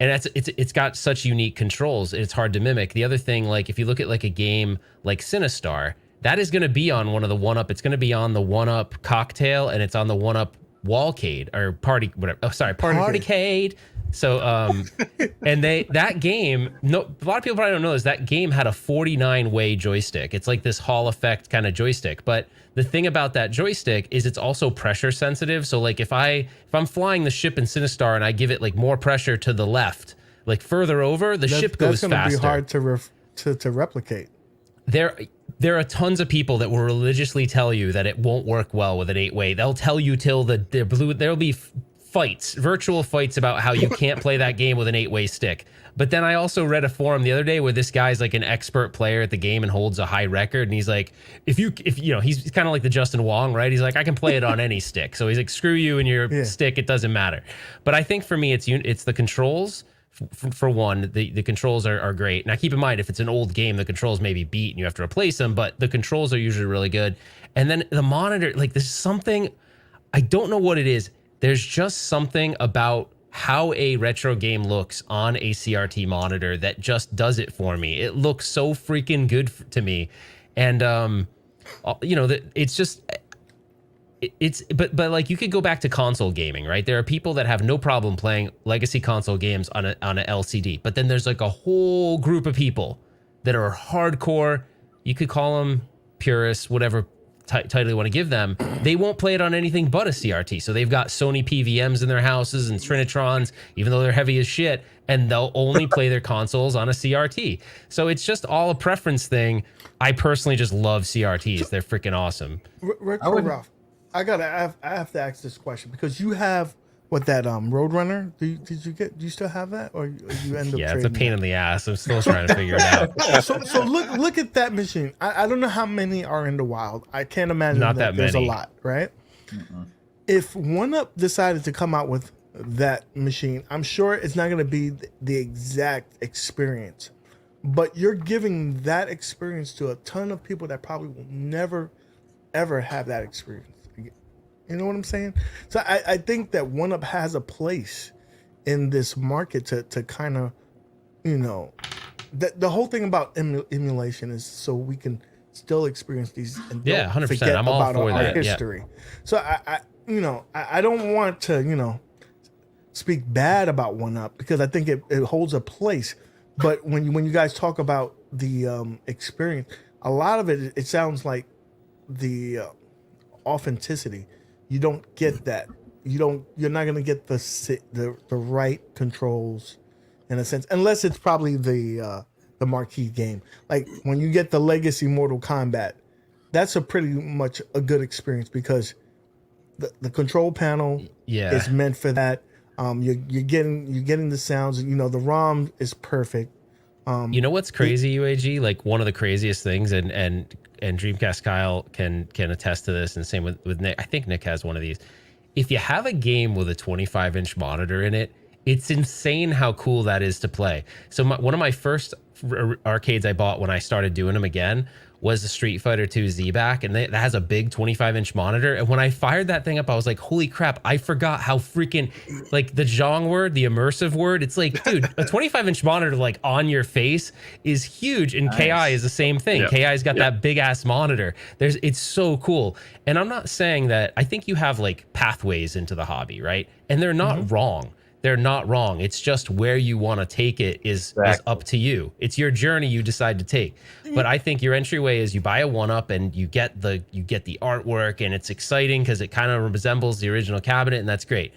and it's got such unique controls. It's hard to mimic. The other thing, like if you look at like a game like Sinistar, that is going to be on one of the 1UP. It's going to be on the 1UP Cocktail, and it's on the 1UP Wallcade or Party, whatever. Oh, sorry, Partycade. So, and that game, no, a lot of people probably don't know this. That game had a 49-way joystick. It's like this Hall effect kind of joystick. But the thing about that joystick is it's also pressure sensitive. So, like if I'm flying the ship in Sinistar and I give it like more pressure to the left, like further over, the ship goes faster. That's going to be hard to replicate. There are tons of people that will religiously tell you that it won't work well with an 8-way. They'll tell you till there'll be fights, virtual fights about how you can't play that game with an 8-way stick. But then I also read a forum the other day where this guy's like an expert player at the game and holds a high record, and he's like, if he's kind of like the Justin Wong, right? He's like, I can play it on any stick. So he's like, screw you and your stick, it doesn't matter. But I think for me, it's the controls. For one, the controls are great. Now, keep in mind, if it's an old game, the controls may be beat and you have to replace them, but the controls are usually really good. And then the monitor, like there's something, I don't know what it is. There's just something about how a retro game looks on a CRT monitor that just does it for me. It looks so freaking good to me. And, it's just... But like you could go back to console gaming, right? There are people that have no problem playing legacy console games on a LCD, but then there's like a whole group of people that are hardcore. You could call them purists, whatever title you want to give them. They won't play it on anything but a CRT. So they've got Sony PVMs in their houses and Trinitrons, even though they're heavy as shit, and they'll only play their consoles on a CRT. So it's just all a preference thing. I personally just love CRTs. They're freaking awesome. Retro Ralph, I have to ask this question because you have that Roadrunner. Do you still have that, or you end up? Yeah, it's a trading pain that? in the ass. I'm still trying to figure it out. So look at that machine. I don't know how many are in the wild. I can't imagine Not that that there's many. a lot, right? If 1UP decided to come out with that machine, I'm sure it's not going to be the exact experience, but you're giving that experience to a ton of people that probably will never, ever have that experience. You know what I'm saying? So I think that 1UP has a place in this market to kind of, the whole thing about emulation is so we can still experience these and don't 100%. forget I'm all about for our that. history. So I don't want to, speak bad about 1UP because I think it holds a place. But when you guys talk about the experience, a lot of it sounds like the authenticity. You don't get that. You're not gonna get the right controls, in a sense, unless it's probably the marquee game. Like when you get the Legacy Mortal Kombat, that's a pretty much a good experience because the control panel Yeah. is meant for that. You're getting the sounds. You know, the ROM is perfect. You know what's crazy, UAG? Like one of the craziest things, and Dreamcast Kyle can attest to this, and same with Nick. I think Nick has one of these. If you have a game with a 25-inch monitor in it, it's insane how cool that is to play. So one of my first arcades I bought when I started doing them again was the Street Fighter 2 Z-Back, and that has a big 25-inch monitor. And when I fired that thing up, I was like, holy crap, I forgot how freaking, like, the Zhong word, the immersive word, it's like, dude, a 25-inch monitor, like, on your face is huge, and KI is the same thing. Yep. KI's got that big-ass monitor. It's so cool. And I'm not saying that, I think you have, like, pathways into the hobby, right? And they're not wrong. They're not wrong. It's just where you want to take it is up to you. It's your journey you decide to take. But I think your entryway is you buy a 1-up and you get the artwork, and it's exciting because it kind of resembles the original cabinet, and that's great.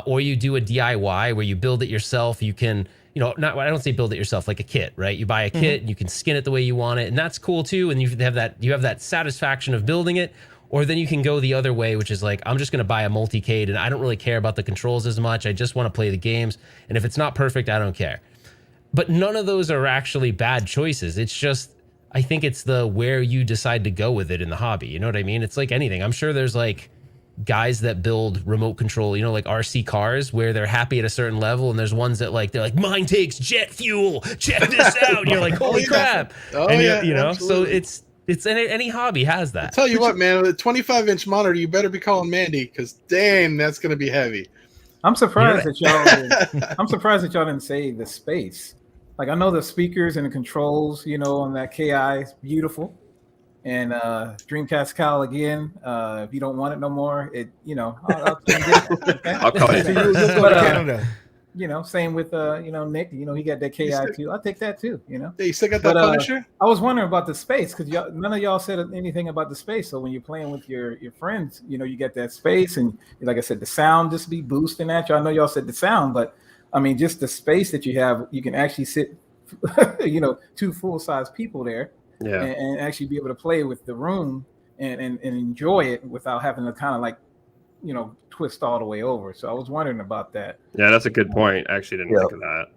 Or you do a DIY where you build it yourself. You can, I don't say build it yourself, like a kit, right? You buy a kit and you can skin it the way you want it, and that's cool too. And you have that satisfaction of building it. Or then you can go the other way, which is like, I'm just going to buy a multicade and I don't really care about the controls as much. I just want to play the games. And if it's not perfect, I don't care. But none of those are actually bad choices. It's just, I think it's the where you decide to go with it in the hobby. You know what I mean? It's like anything. I'm sure there's like guys that build remote control, like RC cars where they're happy at a certain level. And there's ones that they're like, mine takes jet fuel. Check this out. And you're like, holy crap. Oh, and yeah, so it's any hobby has that. I'll tell you what, man, with a 25-inch monitor, you better be calling Mandy, because damn, that's going to be heavy. I'm surprised that y'all didn't say the space. Like, I know the speakers and the controls, on that KI is beautiful. And Dreamcast Kyle again, if you don't want it no more, I'll get it. Okay? I'll call you. You'll go to Canada. Same with Nick. He got that KI too. I'll take that too. Yeah, you still got that Punisher? I was wondering about the space because none of y'all said anything about the space. So when you're playing with your friends, you get that space, and like I said, the sound just be boosting at you. I know y'all said the sound, but I mean just the space that you have, you can actually sit, 2 full-size people there, and actually be able to play with the room and enjoy it without having to kind of like, twist all the way over. So I was wondering about that. Yeah, that's a good point. I actually didn't think of that.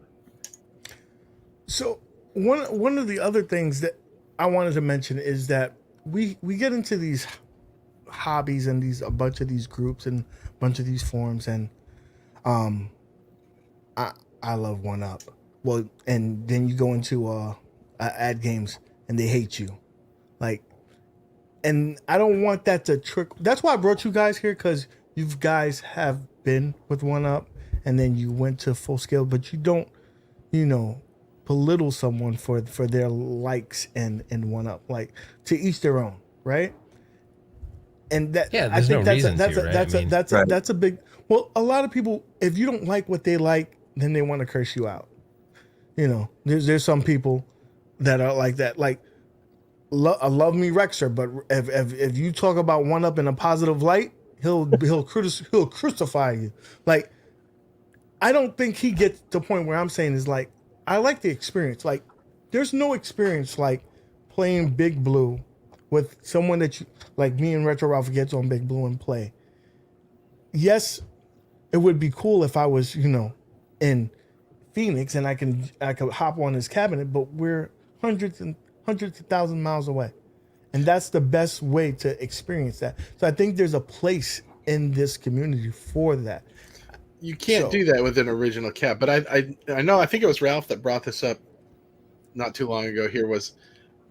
So one of the other things that I wanted to mention is that we get into these hobbies and a bunch of these groups and a bunch of these forums, and I love 1-up. Well, and then you go into ad games and they hate you, and I don't want that to trick. That's why I brought you guys here, because you guys have been with 1-up and then you went to full scale, but you don't, belittle someone for their likes and 1-up. Like, to each their own, right? And that, I think that's a big. Well, a lot of people, if you don't like what they like, then they want to curse you out. There's some people that are like that. Like, love me Rexer, but if you talk about 1-up in a positive light, he'll crucify you. Like, I don't think he gets to the point where I'm saying is like, I like the experience. Like, there's no experience like playing Big Blue with someone that you like. Me and Retro Ralph gets on Big Blue and play. Yes, it would be cool if I was, in Phoenix and I could hop on his cabinet, but we're hundreds of thousands of miles away. And that's the best way to experience that. So I think there's a place in this community for that. You can't do that with an original cap. But I know, I think it was Ralph that brought this up not too long ago here, was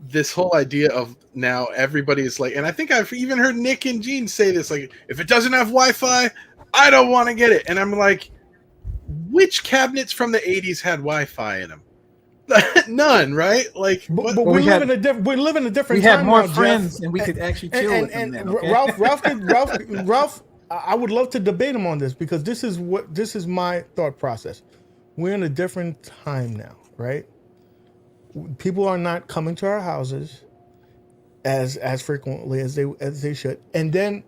this whole idea of now everybody's like, and I think I've even heard Nick and Gene say this, like, if it doesn't have Wi-Fi, I don't want to get it. And I'm like, which cabinets from the 80s had Wi-Fi in them? None, right? Like, but we live in a different. We had more now, friends, Jeff. And we could actually chill with them. Then, okay? Ralph, I would love to debate him on this, because this is my thought process. We're in a different time now, right? People are not coming to our houses as frequently as they should, and then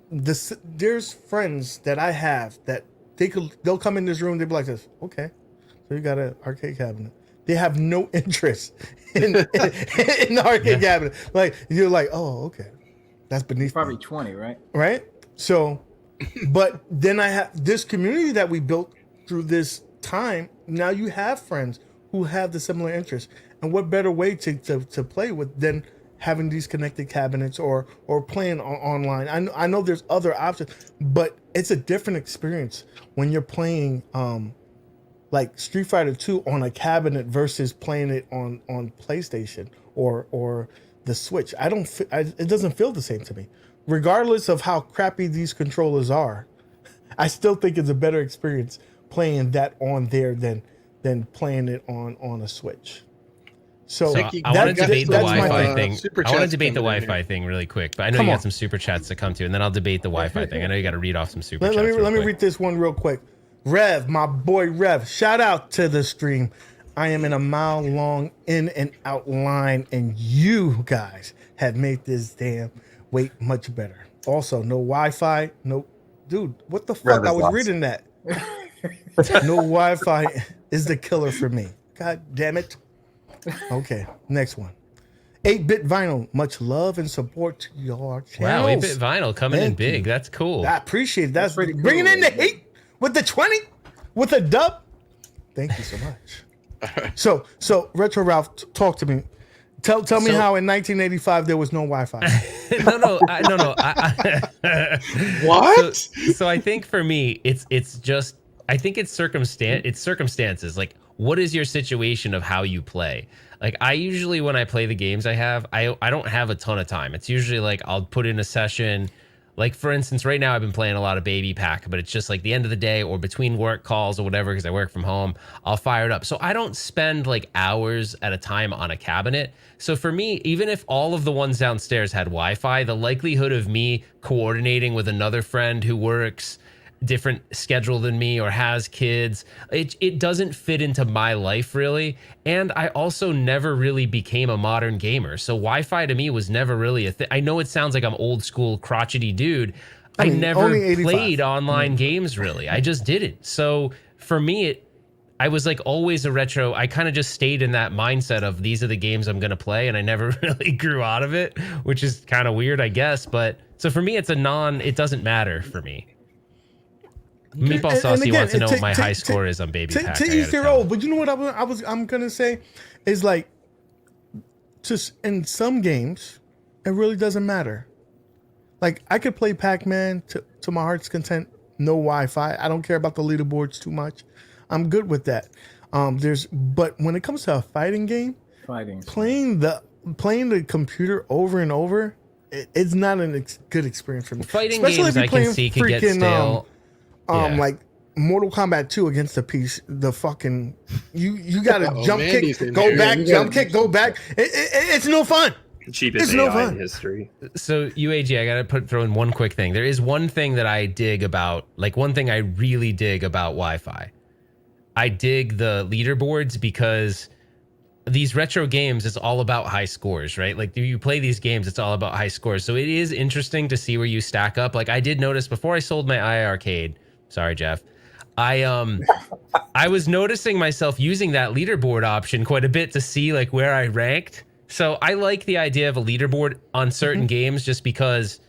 there's friends that I have that they'll come in this room, they'll be like this, okay, so you got an arcade cabinet. They have no interest in the arcade cabinet. Like, you're like, oh, okay, that's beneath probably me. 20, right? Right? So, but then I have this community that we built through this time. Now you have friends who have the similar interests, and what better way to play with than having these connected cabinets or playing online. I know there's other options, but it's a different experience when you're playing like Street Fighter 2 on a cabinet versus playing it on PlayStation or the Switch. It doesn't feel the same to me. Regardless of how crappy these controllers are, I still think it's a better experience playing that on there than playing it on a Switch. So I want to debate the Wi-Fi thing. I want to debate the coming in Wi-Fi thing really quick, but I know Come you on. got some super chats to come to, and then I'll debate the Wi-Fi thing. I know you got to read off some super chats. let me real read this one real quick. Rev, my boy Rev, shout out to the stream. I am in a mile-long in and out line, and you guys have made this damn wait much better. Also, no Wi-Fi, no, dude, what the fuck? Rev is I was awesome. reading that. No Wi-Fi is the killer for me. God damn it. Okay, next one. 8-Bit Vinyl, much love and support to your channel. Wow, 8-Bit Vinyl coming in Thank you. big. That's cool. I appreciate it. That's pretty cool, bringing in the man. heat with the 20 with a dub. Thank you so much. So Retro Ralph, talk to me. Tell me So- how in 1985 there was no Wi-Fi. no. What? So I think for me, it's just I think it's circumstances. Like, what is your situation of how you play? Like, I usually when I play the games I don't have a ton of time. It's usually like I'll put in a session. Like, for instance, right now I've been playing a lot of Baby Pack, but it's just like the end of the day or between work calls or whatever, because I work from home, I'll fire it up. So I don't spend like hours at a time on a cabinet. So for me, even if all of the ones downstairs had Wi-Fi, the likelihood of me coordinating with another friend who works different schedule than me or has kids, it doesn't fit into my life really. And I also never really became a modern gamer, so Wi-Fi to me was never really a thing. I know it sounds like I'm old school crotchety dude. I mean, never only 85. played online games really. I just didn't. So for me, I was like always a retro. I kind of just stayed in that mindset of these are the games I'm going to play, and I never really grew out of it, which is kind of weird, I guess. But so for me, it doesn't matter for me. Meatball And Saucy again, wants to know what my to- high to- score is on Baby Pack. To I each gotta their tell own. him. But you know what I'm gonna say is like, just in some games, it really doesn't matter. Like I could play Pac-Man to my heart's content, no Wi-Fi. I don't care about the leaderboards too much. I'm good with that. But when it comes to a fighting game, playing the computer over and over, it's not a good experience for me. Fighting Especially games if you're I can playing see could get stale. Yeah. like Mortal Kombat 2 against the fucking you gotta jump Mandy's kick, in go here. back, You jump gotta- kick, go back. It's no fun. Cheapest It's no AI fun. in history. So UAG, I gotta throw in one quick thing. There is one thing that I dig about, like one thing I really dig about Wi-Fi. I dig the leaderboards because these retro games, it's all about high scores, right? Like you play these games, it's all about high scores. So it is interesting to see where you stack up. Like I did notice before I sold my iArcade, sorry, Jeff, I was noticing myself using that leaderboard option quite a bit to see like where I ranked. So I like the idea of a leaderboard on certain games just because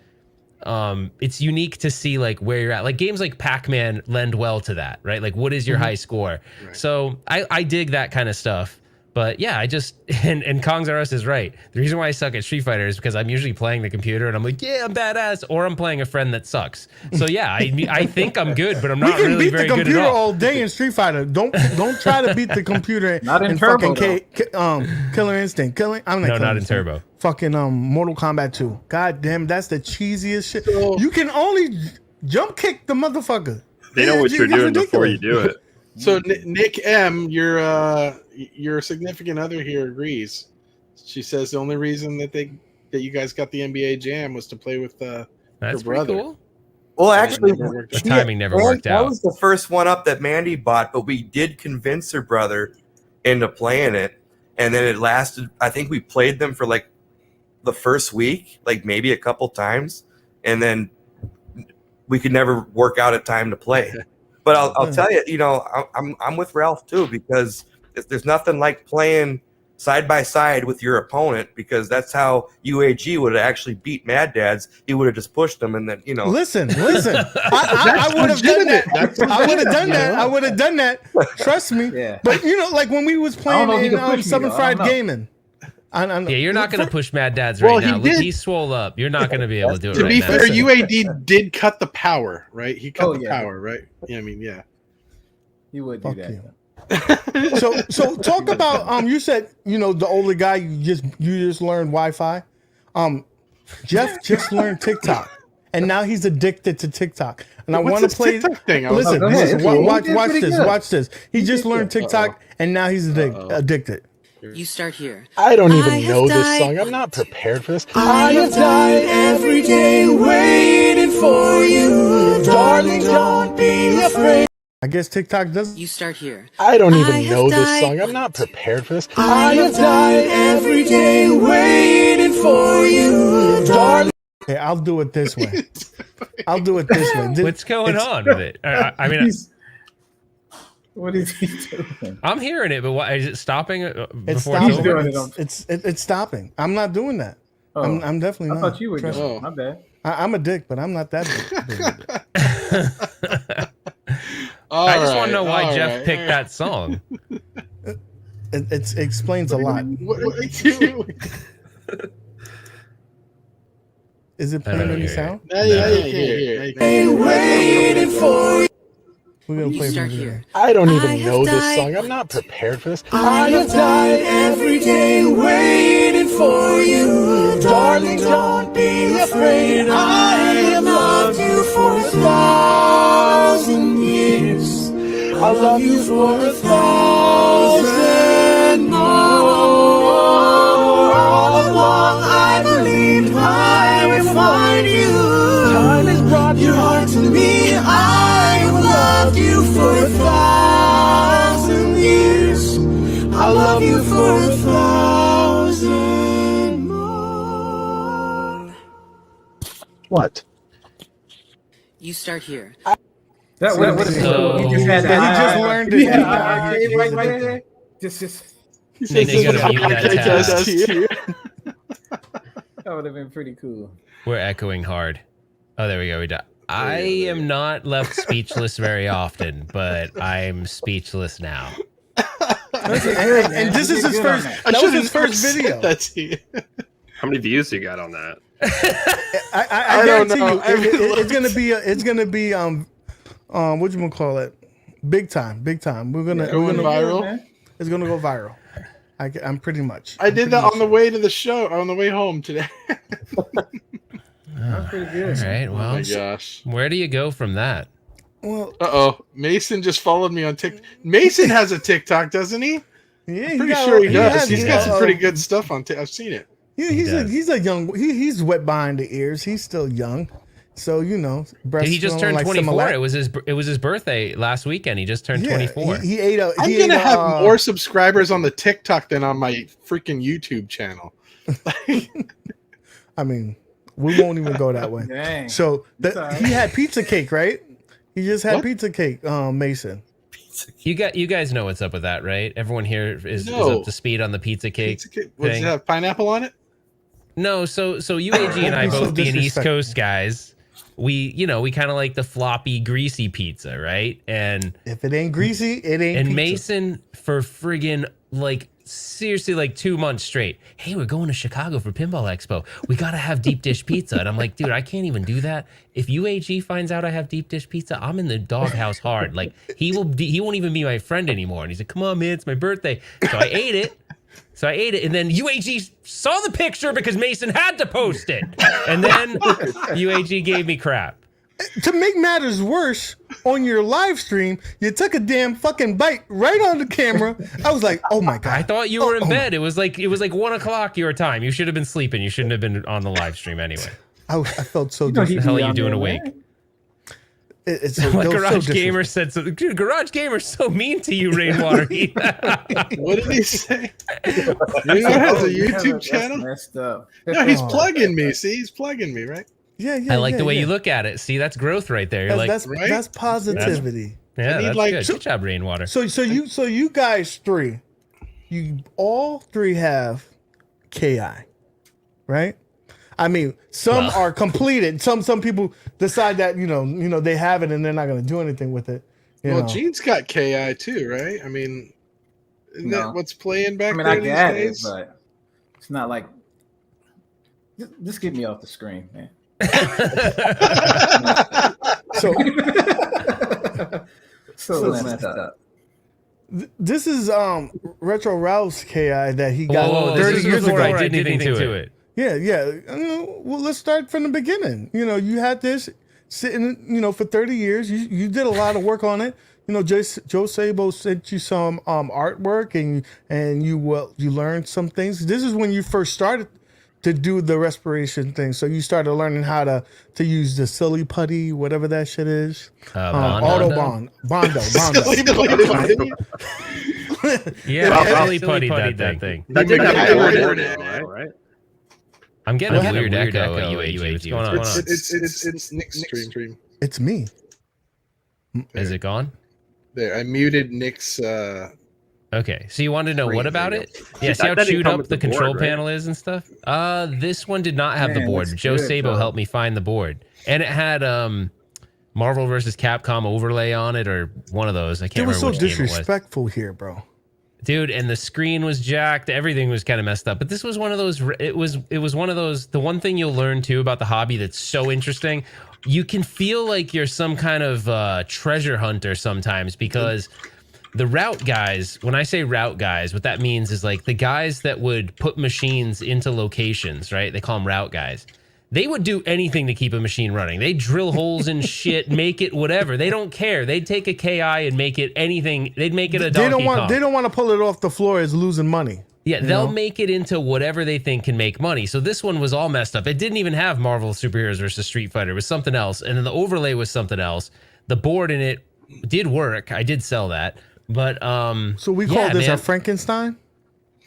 it's unique to see like where you're at. Like games like Pac-Man lend well to that, right? Like what is your high score? Right. So I dig that kind of stuff. But yeah, I just and Kongsarus is right. The reason why I suck at Street Fighter is because I'm usually playing the computer and I'm like, yeah, I'm badass, or I'm playing a friend that sucks. So yeah, I think I'm good, but I'm We not can really beat the very good computer at all. all day in Street Fighter. Don't try to beat the computer Not in in Turbo, fucking Killer Instinct. I'm No, Killer not in Instinct. Turbo. Fucking Mortal Kombat 2. God damn, that's the cheesiest shit. So- You can only jump kick the motherfucker. They know what It's you're doing before ridiculous. you do it. So Nick M, your significant other here agrees. She says the only reason that you guys got the NBA Jam was to play with That's her pretty brother. cool. Well, And it actually, never worked The out. timing never worked that out. was the first one up that Mandy bought, but we did convince her brother into playing it, and then it lasted. I think we played them for like the first week, like maybe a couple times, and then we could never work out a time to play. But I'll tell you, I'm with Ralph too, because there's nothing like playing side by side with your opponent, because that's how UAG would have actually beat Mad Dads. He would have just pushed them, and then Listen. I would have done that. I would have done that. I would have done that. Trust me. Yeah. But like when we was playing in Southern Fried Gaming. Yeah, you're not going to push Mad Dads right now. Look, he's swole up. You're not going to be able to do it. To be now. fair, UAD did cut the power, right? He cut the power, right? Yeah, I mean, yeah. He would do that. So talk about you said the older guy you just learned Wi-Fi. Jeff just learned TikTok, and now he's addicted to TikTok. And I want to play. Thing? Listen, watch this. He just learned TikTok, and now he's addicted. You start here. I don't even know this song. I'm not prepared for this. I have died every day waiting for you. Darling, don't be afraid. I guess TikTok doesn't. You start here. I don't even know this song. I'm not prepared for this. I have died every day waiting for you. Darling. Okay, I'll do it this way. What's going on with it? I mean, what is he doing? I'm hearing it, but what is it stopping? It's Before stopping. It's stopping. I'm not doing that. Oh, I'm definitely not. I thought you were doing. My bad. I'm a dick, but I'm not that big. I just want to know why Jeff picked that song. It explains a lot. Is it playing any sound? Waiting for you. We're gonna play Start here. I don't even know this song. I'm not prepared for this. I have died every day waiting for you. Darling, don't be afraid. I have loved you for 1,000 years. I love you for 1,000 more. All along I believed I would find you. Time has brought your heart to me. I have loved you for 1,000 years. I love you for 1,000 more. What? You start here. That what is So- he just had He just learned it. Yeah, right there. Just. Then you gotta mute that tab. That would have been pretty cool. We're echoing hard. Oh, there we go. I am not left speechless very often, but I'm speechless now. And this is his first. That was his first video. How many views you got on that? I guarantee you, it's gonna be what you gonna call it? Big time. We're gonna viral. It's gonna go viral. I'm pretty much. I did that on the way to the show, on the way home today. That's pretty good. All right. Oh Well, my gosh. where do you go from that? Well, Mason just followed me on TikTok. Mason has a TikTok, doesn't he? yeah, I'm pretty sure he does. He's got some some pretty good stuff on TikTok. I've seen it. He's a young. He's wet behind the ears. He's still young, so breast. He just turned 24. It was his birthday last weekend. He just turned 24. He ate a. I'm gonna have more subscribers on the TikTok than on my freaking YouTube channel. I mean, we won't even go that way. Dang. So he had pizza cake, right? He just had What? pizza cake, Mason. You guys know what's up with that, right? Everyone here is up to speed on the pizza cake. Pizza cake. Does it thing. have pineapple on it? No, so UAG and I Don't be so both being East disrespectful. Coast guys, we kind of like the floppy, greasy pizza, right? And If it ain't greasy, it ain't. and pizza. Mason for friggin' seriously 2 months straight. Hey, we're going to Chicago for Pinball Expo. We gotta have deep dish pizza. And I'm like, dude, I can't even do that. If UAG finds out I have deep dish pizza, I'm in the doghouse hard. Like he won't even be my friend anymore. And he's like, come on, man, it's my birthday. So I ate it. And then UAG saw the picture because Mason had to post it. And then UAG gave me crap. To make matters worse, on your live stream, you took a damn fucking bite right on the camera. I was like, "Oh my god!" I thought you were in bed. It was like 1 o'clock your time. You should have been sleeping. You shouldn't have been on the live stream anyway. I felt so. You know What the hell are you on doing there, awake? man. It's so, Like they were so Garage different. Gamer said so. Dude, Garage Gamer's so mean to you, Rainwater. What did he say? You know, has a YouTube That's channel. messed up. No, he's Oh. plugging me. See, he's plugging me, right? Yeah. I like the way you look at it. See, that's growth right there. You're That's like, right? that's positivity. yeah, I need, that's like, good. Good job, Rainwater. So you guys three, you all three have KI, right? I mean, some are completed. Some people decide that you know they have it and they're not going to do anything with it. Well, know. Gene's got KI too, right? I mean, isn't that what's playing back there I these get days? it, but it's not like. Just get me off the screen, man. So messed up. This is Retro Ralph's KI that he got 30 years ago. I did anything to it. Yeah. Well, let's start from the beginning. You had this sitting, for 30 years. You did a lot of work on it. Joe Sabo sent you some artwork and you learned some things. This is when you first started to do the respiration thing. So you started learning how to use the silly putty, whatever that shit is. Bondo. Silly putty. Yeah, silly putty that thing. That did have a word in it, right? I'm getting a weird echo at UAG. What's going on? It's Nick's stream. It's me. Is it gone? There, I muted Nick's. Okay, so you wanted to know what about it? Yeah, see how chewed up the control panel is and stuff? This one did not have the board. Joe Sabo helped me find the board. And it had Marvel vs. Capcom overlay on it, or one of those. I can't remember which game it was. It was so disrespectful here, bro. Dude, and the screen was jacked. Everything was kind of messed up. But this was one of those. It was one of those. The one thing you'll learn too about the hobby that's so interesting, you can feel like you're some kind of treasure hunter sometimes, because the route guys. When I say route guys, what that means is like the guys that would put machines into locations, right? They call them route guys. They would do anything to keep a machine running. They drill holes and shit, make it whatever. They don't care. They'd take a KI and make it anything. They'd make it a Donkey Kong. They don't want to pull it off the floor as losing money. Yeah, they'll make it into whatever they think can make money. So this one was all messed up. It didn't even have Marvel Superheroes versus Street Fighter. It was something else. And then the overlay was something else. The board in it did work. I did sell that. But so we call this a Frankenstein?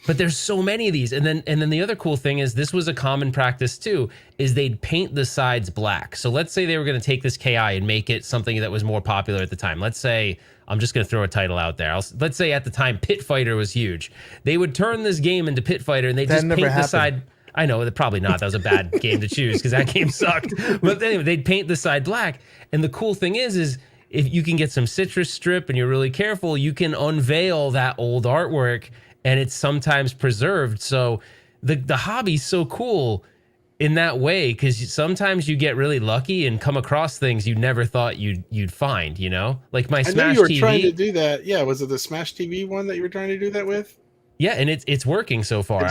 But there's so many of these. And then the other cool thing is this was a common practice too, is they'd paint the sides black. So let's say they were going to take this KI and make it something that was more popular at the time. Let's say, I'm just going to throw a title out there. Let's say at the time Pit Fighter was huge. They would turn this game into Pit Fighter and they just paint the side. I know, probably not. That was a bad game to choose because that game sucked. But anyway, they'd paint the side black. And the cool thing is if you can get some citrus strip and you're really careful, you can unveil that old artwork and it's sometimes preserved. So the hobby's so cool in that way, because sometimes you get really lucky and come across things you never thought you'd find, like my Smash TV. I know you were trying to do that. Yeah, was it the Smash TV one that you were trying to do that with? Yeah, and it's working so far.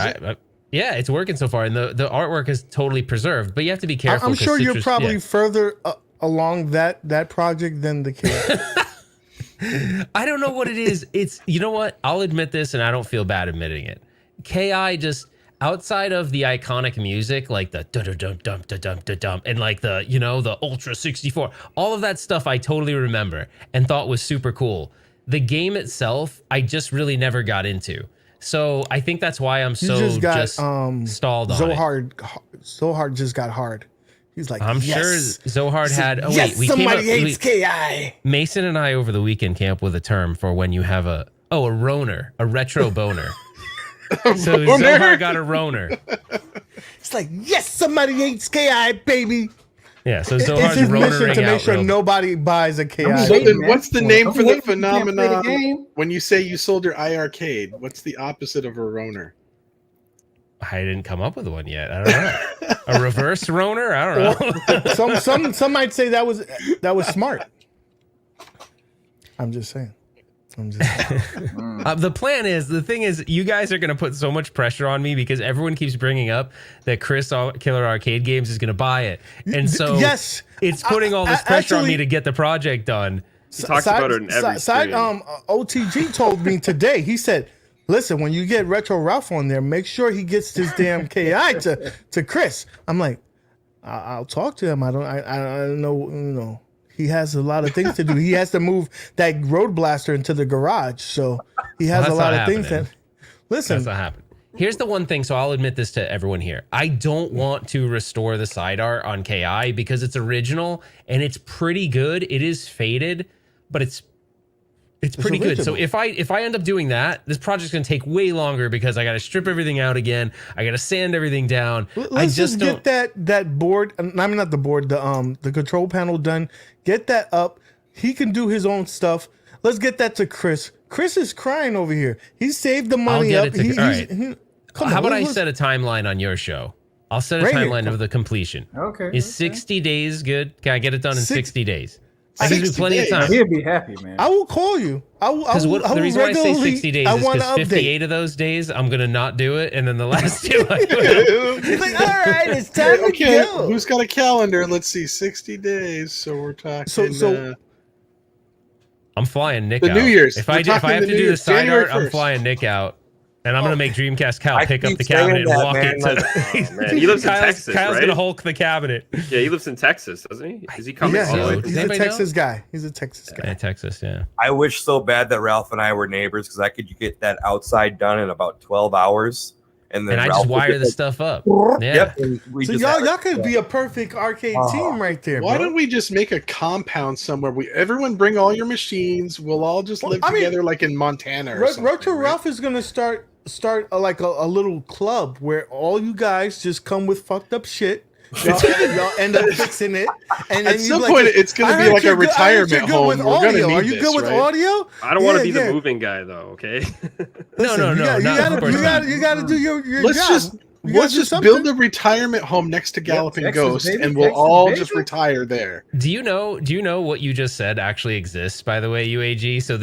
Yeah, it's working so far, and the artwork is totally preserved. But you have to be careful. I'm sure you're probably further along that project than the kid. I don't know what it is. It's, you know what? I'll admit this, and I don't feel bad admitting it. KI just, outside of the iconic music, like the dum-dum-dum-dum-dum-dum, and like the, the Ultra 64, all of that stuff I totally remember and thought was super cool. The game itself, I just really never got into. So I think that's why I'm so just stalled on it. Zohar just got hard. He's like, I'm sure Zohar had. Oh wait, somebody hates KI. Mason and I over the weekend came up with a term for when you have a roner, a retro boner. So Zohar got a roner. It's like, yes, somebody hates KI, baby. Yeah, so Zohar's it's his mission ronering to make sure nobody buys a KI. So then what's the name for the phenomenon when you say you sold your iArcade? What's the opposite of a roner? I didn't come up with one yet. I don't know. A reverse roner? I don't know. Some might say that was smart. I'm just saying. The plan is, the thing is, you guys are going to put so much pressure on me because everyone keeps bringing up that Chris Killer Arcade Games is going to buy it. And so yes, it's putting all this pressure on me to get the project done. He talks about it in every stream. OTG told me today, he said, listen, when you get Retro Ralph on there, make sure he gets this damn KI to Chris. I'm like, I'll talk to him. I don't know, he has a lot of things to do. He has to move that Road Blaster into the garage. So he has a lot of things that, listen. That's not happening. Here's the one thing, so I'll admit this to everyone here. I don't want to restore the side art on KI because it's original and it's pretty good. It is faded, but it's It's pretty good. So if I end up doing that, this project's gonna take way longer because I got to strip everything out again. I got to sand everything down. Let's just get that board. I mean, not the board. The control panel done. Get that up. He can do his own stuff. Let's get that to Chris. Chris is crying over here. He saved the money up. How about I set a timeline on your show? I'll set a timeline of the completion. Okay. Is 60 days good? Can I get it done in 60 days? That gives me plenty of time. He'll be happy, man. I will call you. The reason why I say 60 days is because 58 of those days I'm gonna not do it, and then the last 2 I will. He's like, all right, it's time to go. Who's got a calendar? Let's see, 60 days. So we're talking. So I'm flying Nick out. New Year's. If I have to do the side art, I'm flying Nick out. And I'm going to make Dreamcast Cal pick up the cabinet and walk into man. He lives in Texas, Kyle's right? going to Hulk the cabinet. Yeah, he lives in Texas, doesn't he? Is he coming? Yeah, he's a Texas guy. He's a Texas guy. Yeah, Texas, yeah. I wish so bad that Ralph and I were neighbors because I could get that outside done in about 12 hours. And then I just wire the stuff up. Yeah. Yep. So y'all could be a perfect arcade team right there. Why bro. don't we just make a compound somewhere? Everyone bring all your machines. We'll all just live together like in Montana or something. Retro Ralph is gonna start a little club where all you guys just come with fucked up shit. Y'all end up fixing it, and at some point it's going to be like a retirement home. We're going to need Are you good with audio? I don't want to be the moving guy, though. Okay. No. You got to do your job. Let's just build a retirement home next to Galloping Ghost, and we'll all just retire there. Do you know what you just said actually exists, by the way, UAG? So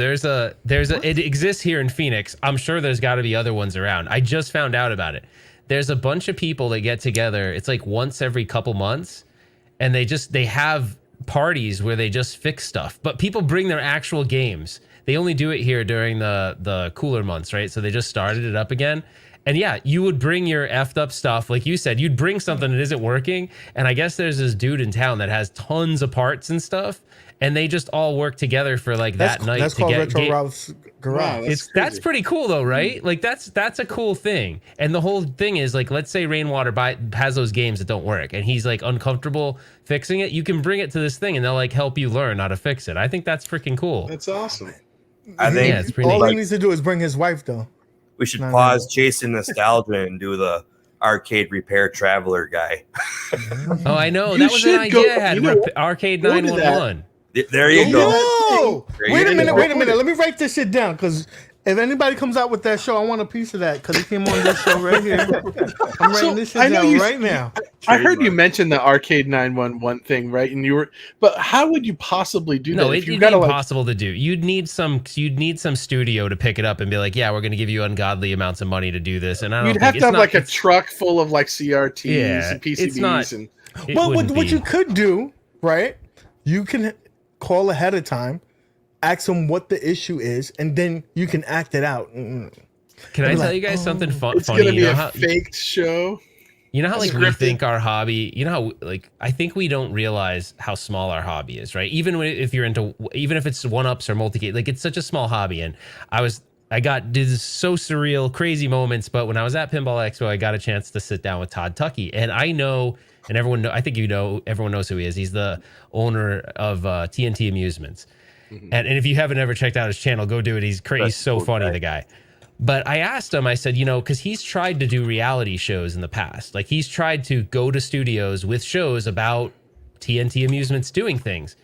it exists here in Phoenix. I'm sure there's got to be other ones around. I just found out about it. There's a bunch of people that get together. It's like once every couple months, and they have parties where they just fix stuff. But people bring their actual games. They only do it here during the cooler months, right? So they just started it up again. And yeah, you would bring your effed up stuff. Like you said, you'd bring something that isn't working. And I guess there's this dude in town that has tons of parts and stuff. And they just all work together for like that night. That's called Retro Ralph's Garage. Wow, that's pretty cool though, right? Like that's a cool thing. And the whole thing is like, let's say Rainwater has those games that don't work and he's like uncomfortable fixing it. You can bring it to this thing and they'll like help you learn how to fix it. I think that's freaking cool. That's awesome. I think it's pretty all neat. he needs to do is bring his wife though. We should pause chasing nostalgia and do the arcade repair traveler guy. Oh, I know. That was an idea I had. Arcade 911. There you go. Yo! Wait a minute. Let me write this shit down because if anybody comes out with that show, I want a piece of that because he came on this show right here. I'm writing this shit down right now. I heard you mention the Arcade 911 thing, right? And but how would you possibly do that? No, it'd be impossible to do. You'd need some studio to pick it up and be like, yeah, we're going to give you ungodly amounts of money to do this. And you'd have to have like a truck full of like CRTs and PCBs. Well, what you could do, right? You can call ahead of time, ask them what the issue is, and then you can act it out. Can I tell you guys something funny? It's gonna be a faked show. You know how like we think our hobby, you know how like I think we don't realize how small our hobby is, right? Even if it's one-ups or multi-game, like it's such a small hobby. And I got this so surreal, crazy moments. But when I was at Pinball Expo, I got a chance to sit down with Todd Tuckey, and I know. And everyone knows who he is. He's the owner of TNT Amusements. Mm-hmm. And if you haven't ever checked out his channel, go do it. He's crazy. He's so funny, the guy. But I asked him, I said, because he's tried to do reality shows in the past. Like he's tried to go to studios with shows about TNT Amusements doing things.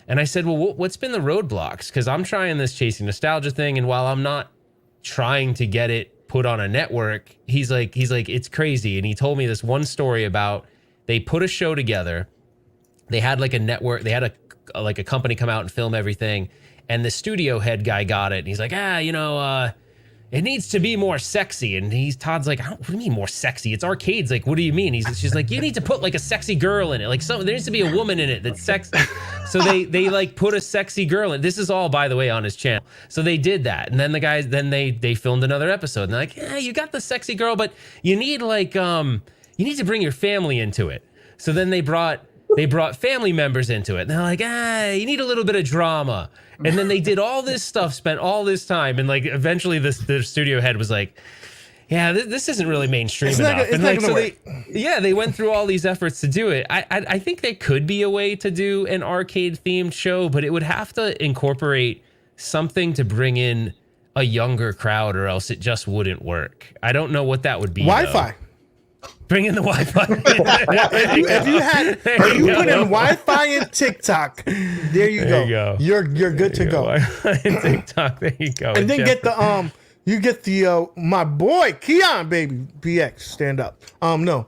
And I said, well, what's been the roadblocks? Because I'm trying this Chasing Nostalgia thing. And while I'm not trying to get it put on a network, he's like, it's crazy. And he told me this one story about they put a show together. They had like a network. They had a company come out and film everything. And the studio head guy got it. And he's like, it needs to be more sexy. And Todd's like, what do you mean more sexy? It's arcades. Like, what do you mean? She's like, you need to put like a sexy girl in it. Like there needs to be a woman in it that's sexy. So they like put a sexy girl in. This is all, by the way, on his channel. So they did that. And then the guys, they filmed another episode. And they're like, yeah, you got the sexy girl, but you need like, you need to bring your family into it. So then they brought family members into it. And they're like, you need a little bit of drama. And then they did all this stuff, spent all this time. And like eventually the studio head was like, yeah, this isn't really mainstream enough. And like, so they went through all these efforts to do it. I think there could be a way to do an arcade themed show, but it would have to incorporate something to bring in a younger crowd, or else it just wouldn't work. I don't know what that would be. Wi-Fi. Bring in the Wi-Fi. if you put in Wi-Fi and TikTok, there you go. You're good to go. Wi-Fi and TikTok. There you go. And then get the you get the my boy Keon baby BX stand up. No,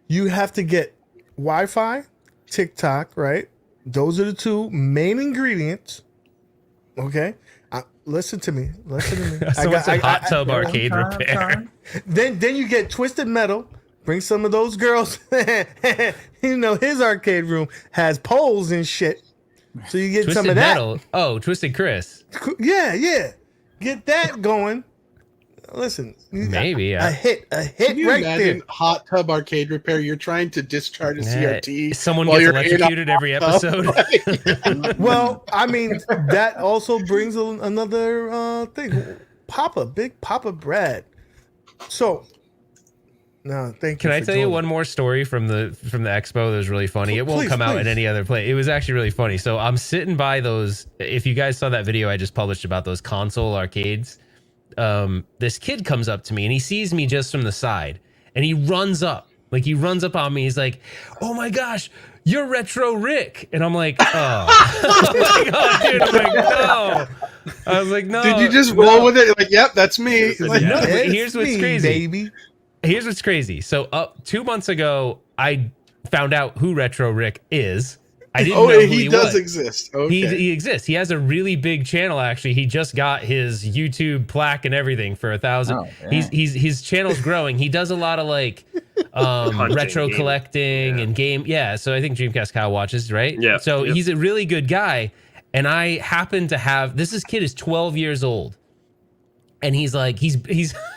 you have to get Wi-Fi, TikTok, right? Those are the two main ingredients. Okay. Listen to me. Someone said hot tub arcade repair. Then you get Twisted Metal. Bring some of those girls. His arcade room has poles and shit. So you get Twisted some of Metal. that. Oh, Twisted Chris. Yeah. Get that going. Listen, maybe a hit Can you right imagine there. hot tub arcade repair? You're trying to discharge a CRT. Someone while gets you're in a electrocuted every hot episode. Well, I mean, that also brings another thing. Big Papa Brad. So, no, thank you. Can I tell you one more story from the expo that was really funny? It won't come out in any other play. It was actually really funny. So I'm sitting by those. If you guys saw that video I just published about those console arcades, this kid comes up to me and he sees me just from the side and he runs up on me. He's like, "Oh my gosh, you're Retro Rick." And I'm like, "Oh, oh my God, dude." I'm like, "No." I was like, "No." Did you just roll with it? You're like, yep, that's me. Like, No, but here's what's crazy, baby. Here's what's crazy. So 2 months ago, I found out who Retro Rick is. I didn't know who he does was. exist. Okay. He exists. He has a really big channel. Actually, he just got his YouTube plaque and everything for 1,000. Oh, His channel's growing. He does a lot of like retro collecting and game. Yeah. So I think Dreamcast Kyle watches, right? Yeah. So he's a really good guy. And I happen to have this kid is 12 years old. And he's like, he's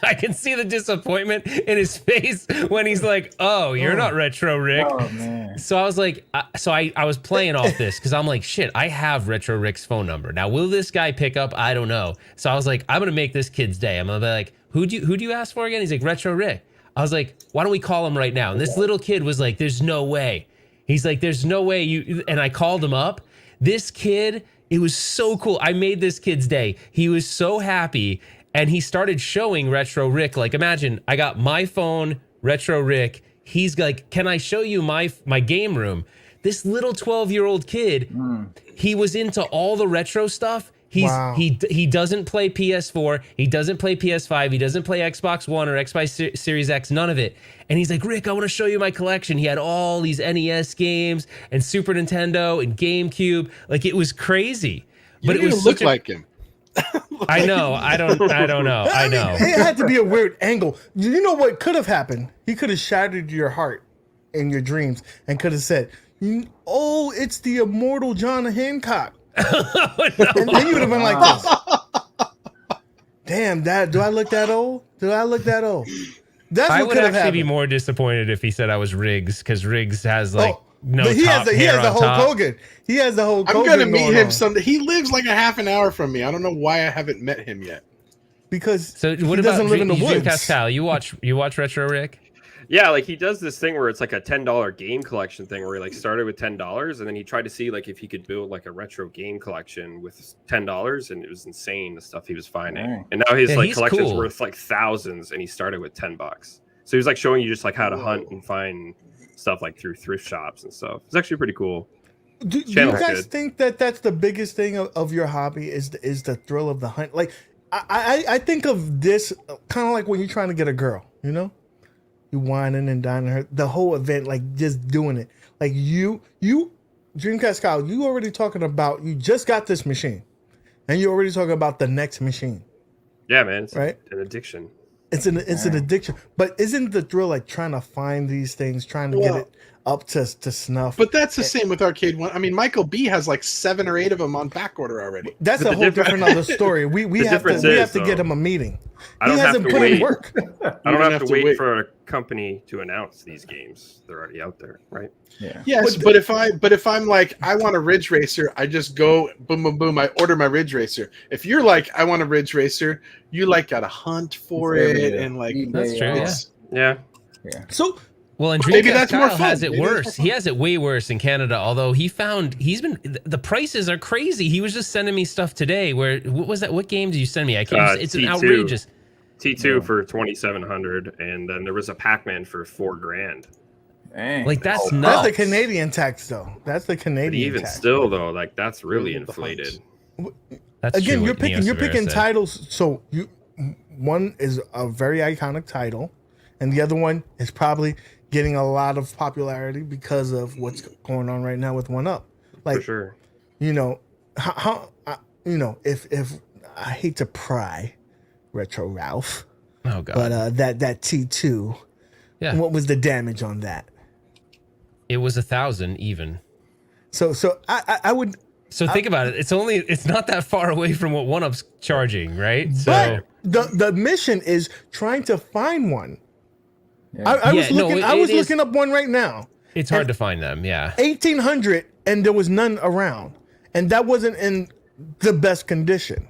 I can see the disappointment in his face when he's like, "Oh, you're not Retro Rick." Oh man. So I was like, I was playing off this because I'm like, shit, I have Retro Rick's phone number. Now, will this guy pick up? I don't know. So I was like, I'm gonna make this kid's day. I'm gonna be like, who do you ask for again? He's like, Retro Rick. I was like, why don't we call him right now? And this little kid was like, there's no way. He's like, there's no way you. And I called him up. This kid, it was so cool. I made this kid's day. He was so happy. And he started showing Retro Rick. Like, imagine, I got my phone, Retro Rick. He's like, "Can I show you my game room?" This little 12-year-old kid, he was into all the retro stuff. He doesn't play PS4. He doesn't play PS5. He doesn't play Xbox One or Xbox Series X. None of it. And he's like, "Rick, I want to show you my collection." He had all these NES games and Super Nintendo and GameCube. Like, it was crazy. But it was look like him. I know. I don't know. I know. It had to be a weird angle. You know what could have happened? He could have shattered your heart in your dreams and could have said, "Oh, it's the immortal John Hancock." And then you would have been like this. Damn, Dad, do I look that old? That's I what would could have actually happened. be more disappointed if he said I was Riggs, because Riggs has like no but he top has hair the on Hulk top. Hogan. He has the Hulk I'm Hogan. gonna meet going him on. someday. He lives like a half an hour from me. I don't know why I haven't met him yet. Because So he what about doesn't live in the Dreamcast woods. Kyle? You watch Retro Rick? Yeah, like he does this thing where it's like a $10 game collection thing where he like started with $10 and then he tried to see like if he could build like a retro game collection with $10, and it was insane the stuff he was finding. Dang. And now his Yeah, like he's collection's cool. worth like thousands, and he started with $10. So he was like showing you just like how to hunt and find stuff like through thrift shops and stuff. It's actually pretty cool. Do you Channel's guys good. think that that's the biggest thing of your hobby is the thrill of the hunt? Like, I think of this kind of like when you're trying to get a girl, you know, you whining and dining her, the whole event, like just doing it. Like you Dreamcast Kyle, you already talking about, you just got this machine and you're already talking about the next machine. Yeah, man, it's Right? an addiction. It's an addiction, but isn't the thrill like trying to find these things, trying to get it up to snuff? But that's the same with Arcade1up. I mean, Michael B has like 7 or 8 of them on back order already. That's But a the whole difference- different other story. We have to get him a meeting. I don't he have hasn't to put in wait. work. I don't have to wait for a company to announce these games. They're already out there, right? Yeah. Yes, but if I'm like, I want a Ridge Racer, I just go boom boom boom, I order my Ridge Racer. If you're like, I want a Ridge Racer, you like gotta hunt for It's it everywhere. and like eBay, That's true, it's- Yeah. So Well, and Maybe Dreamcast that's more Kyle fun. has it Maybe that's worse. more He fun. has it way worse in Canada. Although the prices are crazy. He was just sending me stuff today. What was that? What game did you send me? I can't. It's an T2. outrageous. T2 for 2,700, and then there was a Pac-Man for $4,000. Dang. Like that's That's nuts. the Canadian tax, though. That's the But Canadian even tax. still, though, like that's really inflated. That's Again, true you're what Neo picking Severa said. titles. So one is a very iconic title, and the other one is probably getting a lot of popularity because of what's going on right now with 1UP. Like, For sure. you know, if I hate to pry Retro Ralph, Oh god. but that T2, Yeah. what was the damage on that? It was 1,000 even. So I would. So think about it. It's not that far away from what 1UP's charging, right? So But the mission is trying to find one. Yeah. I was Yeah, no, looking. it I was is- looking up one right now. it's hard to find them. Yeah. 1800, and there was none around, and that wasn't in the best condition.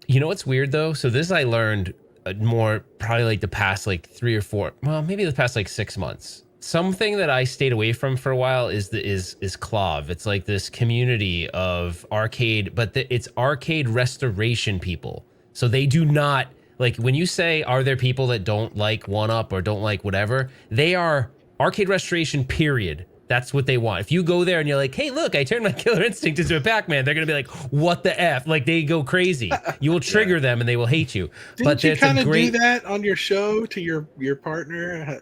You know what's weird though? So this I learned more probably like the past like 3 or 4, well maybe the past like 6 months. Something that I stayed away from for a while is Clov. It's like this community of arcade, but it's arcade restoration people. So they do not like when you say are there people that don't like 1UP or don't like whatever, they are arcade restoration period. That's what they want. If you go there and you're like, hey, look, I turned my Killer Instinct into a Pac-Man, they're going to be like, what the F? Like, they go crazy. You will trigger them and they will hate you. Didn't you it's a kind of great... do that on your show to your partner?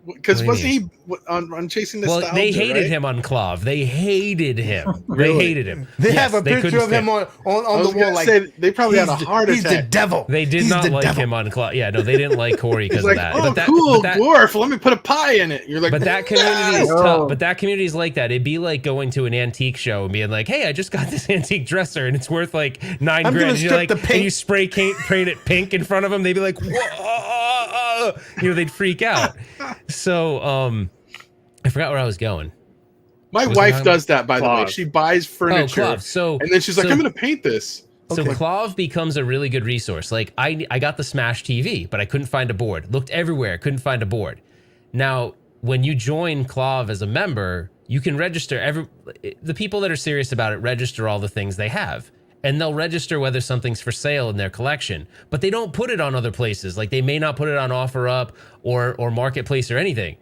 Because What do you wasn't he on Chasing Well, Nostalgia? they hated right? him on Clov. They hated him. Really? They hated him. They Yes, have a they picture couldn't of him stand- on I was the wall. gonna Like say, they probably had a heart he's attack. the devil. They did He's not the like devil. him on Clov. Yeah, no, they didn't like Corey because He's like, of that. oh, but that, cool, but that, Gorf. Let me put a pie in it. You're like, But that community is No. tough. But that community is like that. It'd be like going to an antique show and being like, "Hey, I just got this antique dresser and it's worth like $9 I'm grand." gonna And you're strip like, the paint. and you spray paint it pink in front of them. They'd be like, "Whoa!" You know, they'd freak out. So, I forgot where I was going. my was wife talking does that, by the way. Clov. She buys furniture, Clov. So, and then she's like, so- I'm going to paint this. So Okay. Clov becomes a really good resource. Like I got the Smash TV, but I couldn't find a board. Looked everywhere, couldn't find a board. Now, when you join Clov as a member, you can register the people that are serious about it register all the things they have. And they'll register whether something's for sale in their collection, but they don't put it on other places. Like they may not put it on OfferUp or Marketplace or anything.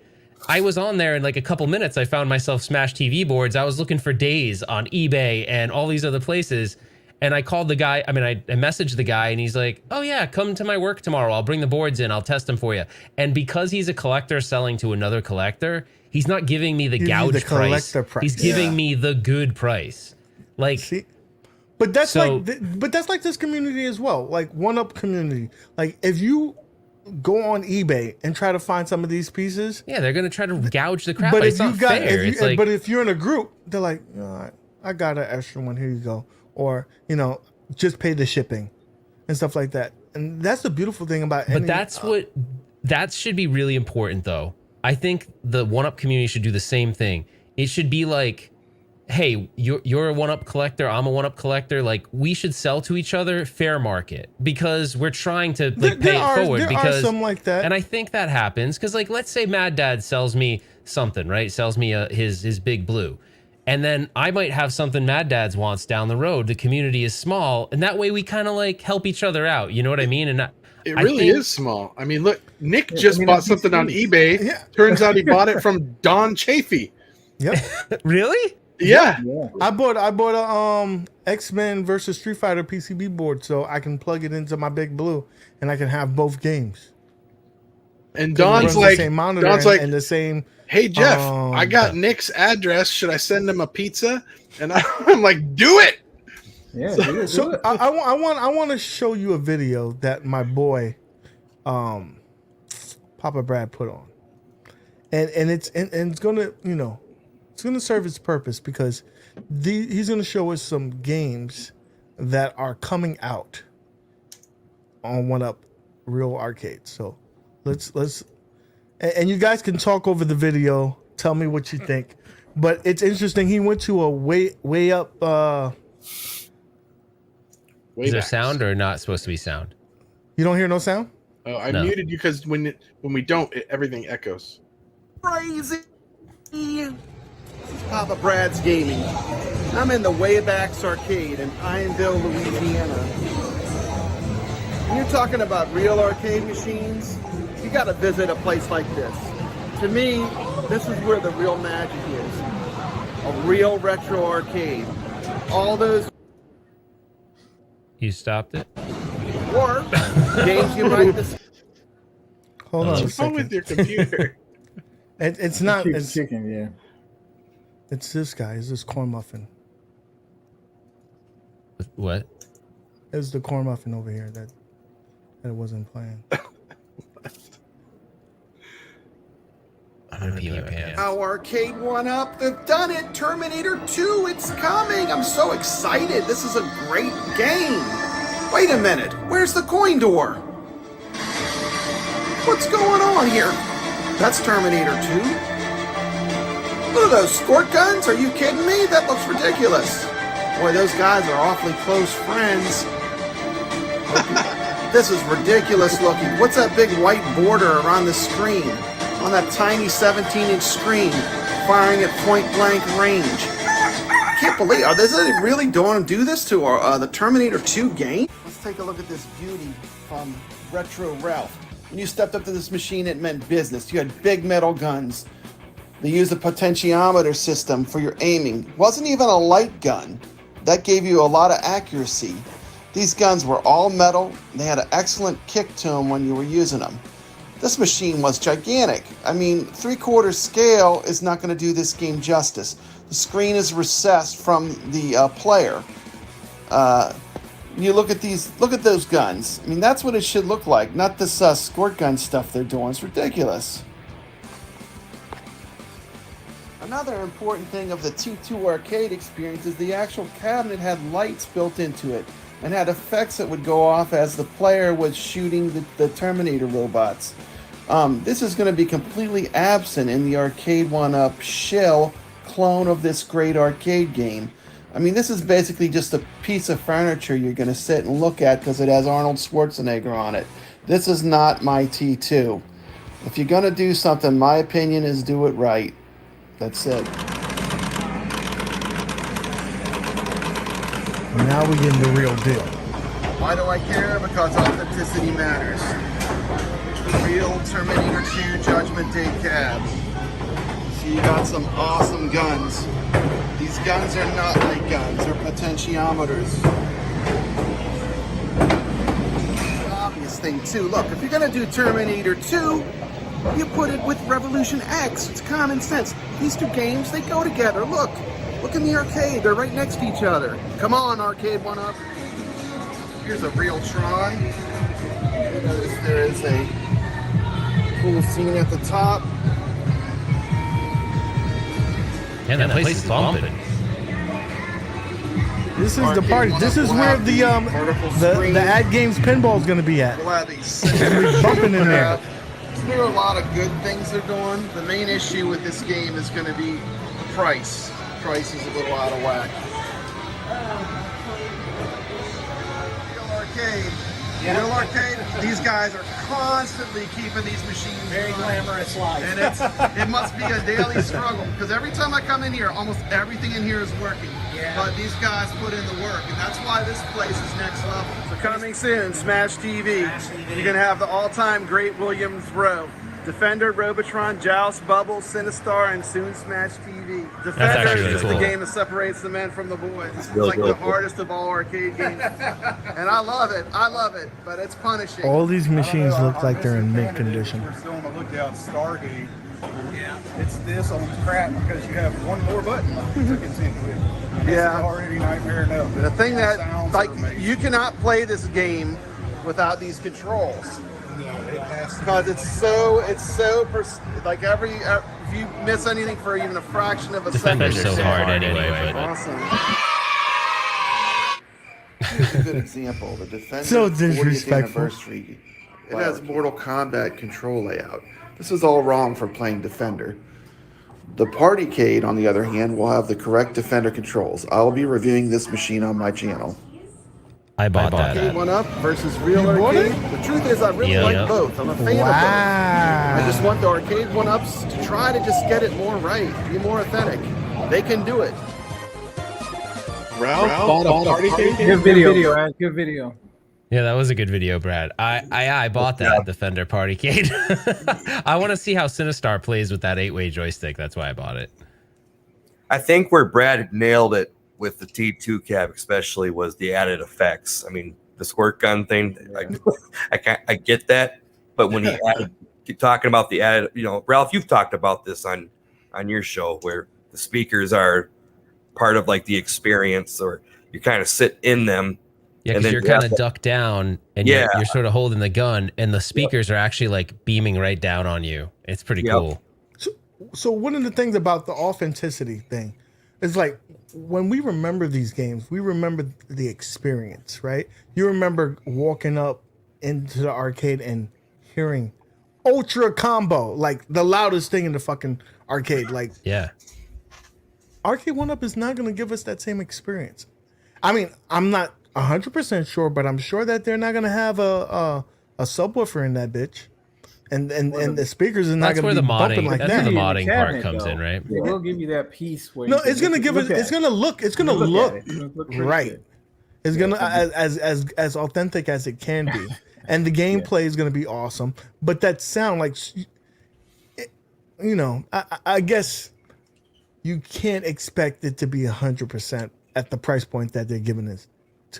I was on there in like a couple minutes. I found myself Smash TV boards. I was looking for days on eBay and all these other places. And I called the guy. I mean, I messaged the guy and he's like, oh yeah, come to my work tomorrow. I'll bring the boards in. I'll test them for you. And because he's a collector selling to another collector, he's not giving me the Gives you the gouge price. collector price. He's giving Yeah. me the good price. Like, See, but that's So- but that's like this community as well. Like 1UP community. Like if you go on eBay and try to find some of these pieces, yeah, they're going to try to gouge the crap. but But if it's you not got, fair. It's like, but if you're in a group, they're like, I got an extra one. Here you go, or just pay the shipping and stuff like that. And that's the beautiful thing about. But that should be really important, though. I think the 1UP community should do the same thing. It should be like, hey, you're a 1UP collector, I'm a 1UP collector. Like, we should sell to each other fair market because we're trying to like pay it forward. There Because are some like that. and I think that happens because, like, let's say Mad Dad sells me something, right? Sells me his Big Blue. And then I might have something Mad Dad's wants down the road. The community is small. And that way we kind of like help each other out. You know what I mean? And It I really think- is small. I mean, look, Nick just bought it's something on easy. eBay. Yeah. Turns out he bought it from Don Chafee. Yep. Really? Yeah. Yeah. I bought a X-Men versus Street Fighter PCB board so I can plug it into my Big Blue and I can have both games. And It Don's runs like, the same monitor Don's and, like, and the same. hey Jeff, I got Nick's address. Should I send him a pizza? And I'm like, do it. Yeah. do it. So I want to show you a video that my boy, Papa Brad put on, and it's gonna it's gonna serve its purpose because he's gonna show us some games that are coming out on 1UP Real Arcade. So let's and you guys can talk over the video. Tell me what you think. But it's interesting. He went to a way up. Way Is there back. sound or not supposed to be sound? You don't hear no sound? Oh, I No. muted you because when we don't, everything echoes. crazy. This is Papa Brad's Gaming. I'm in the Waybacks Arcade in Pineville, Louisiana. When you're talking about real arcade machines, you got to visit a place like this. To me, this is where the real magic is. A real retro arcade. All those You stopped it? or games you might just Hold on a What's wrong with second. your computer? It's not. Keeps It's, kicking, yeah. it's this guy. It's this corn muffin. What? It's the corn muffin over here that it wasn't playing. I'm gonna pee my pants. Now Arcade1up, they've done it. Terminator 2, it's coming. I'm so excited. This is a great game. Wait a minute, where's the coin door? What's going on here? That's Terminator 2. What are those, squirt guns? Are you kidding me? That looks ridiculous. Boy, those guys are awfully close friends. This is ridiculous looking. What's that big white border around the screen? On that tiny 17-inch screen, firing at point-blank range. I can't believe, are they really going to do this to the Terminator 2 game? Let's take a look at this beauty from Retro Ralph. When you stepped up to this machine, it meant business. You had big metal guns. They used a potentiometer system for your aiming. It wasn't even a light gun. That gave you a lot of accuracy. These guns were all metal. They had an excellent kick to them when you were using them. This machine was gigantic. I mean, 3/4 scale is not going to do this game justice. The screen is recessed from the player. You look at those guns. I mean, that's what it should look like, not this squirt gun stuff they're doing. It's ridiculous. Another important thing of the T2 arcade experience is the actual cabinet had lights built into it and had effects that would go off as the player was shooting the Terminator robots. This is going to be completely absent in the Arcade1up shell clone of this great arcade game. I mean, this is basically just a piece of furniture you're going to sit and look at because it has Arnold Schwarzenegger on it. This is not my T2. If you're going to do something, my opinion is do it right. That's it. Now we get the real deal. Why do I care? Because authenticity matters. Real Terminator 2 Judgment Day cab. So you got some awesome guns. These guns are not light guns, they're potentiometers. Obvious thing too, look, if you're gonna do Terminator 2, you put it with Revolution X. It's common sense. These two games, they go together. Look in the arcade, they're right next to each other. Come on, Arcade1up. Here's a real Tron. Notice there is a cool scene at the top. Yeah, that place is bumping. This is the party. This is where the Ad Games Pinball is going to be at. We'll have these Bumping in there. There are a lot of good things they're doing. The main issue with this game is going to be the price. The price is a little out of whack. Real arcade. Yeah. Real arcade. These guys are constantly keeping these machines Very running. glamorous life. And it must be a daily struggle because every time I come in here, almost everything in here is working. Yeah. But these guys put in the work, and that's why this place is next level. So coming soon, Smash TV. You're gonna have the all-time great Williams row. Defender, Robotron, Joust, Bubble, Sinistar, and soon Smash TV. Defender actually is cool. the game that separates the men from the boys. It's really like cool. the hardest of all arcade games. And I love it, but it's punishing. All these machines look like they're in mint condition. We're still on the lookout Stargate. Yeah. It's this on crap because you have one more button to continue it. Yeah. It's already nightmare enough. The thing that, Sounds like, are amazing. you cannot play this game without these controls. No, it has to Because like if you miss anything for even a fraction of a Defender's second. so hard anyway, but Awesome. Here's a good example. The Defender So 40th disrespectful. anniversary. It has Mortal Kombat control layout. This is all wrong for playing Defender. The Partycade, on the other hand, will have the correct Defender controls. I'll be reviewing this machine on my channel. I bought that. Arcade1up versus Real You bought Arcade. it? The truth is, I really like both. I'm a fan of both. I just want the Arcade1ups to try to just get it more right, be more authentic. They can do it. Ralph bought a party game? Good video, man. Good video. Yeah, that was a good video, Brad. I bought that Defender Partycade. I want to see how Sinistar plays with that 8-way joystick. That's why I bought it. I think where Brad nailed it with the T2 cab, especially, was the added effects. I mean, the squirt gun thing, I get that, but when he keep talking about the added, Ralph, you've talked about this on your show where the speakers are part of like the experience, or you kind of sit in them. Yeah, because you're kind of ducked down and you're sort of holding the gun, and the speakers are actually like beaming right down on you. It's pretty cool. So one of the things about the authenticity thing is like when we remember these games, we remember the experience, right? You remember walking up into the arcade and hearing Ultra Combo, like the loudest thing in the fucking arcade. Like, yeah, Arcade1up is not going to give us that same experience. I mean, I'm not 100% sure, but I'm sure that they're not going to have a subwoofer in that bitch. And the speakers are not going to be bumping like that. That's where the modding part comes in, right? They will give you that piece where it's going to give it. It's going to look right. It's going to as authentic as it can be, and the gameplay is going to be awesome. But that sound, like, I guess you can't expect it to be 100% at the price point that they're giving us.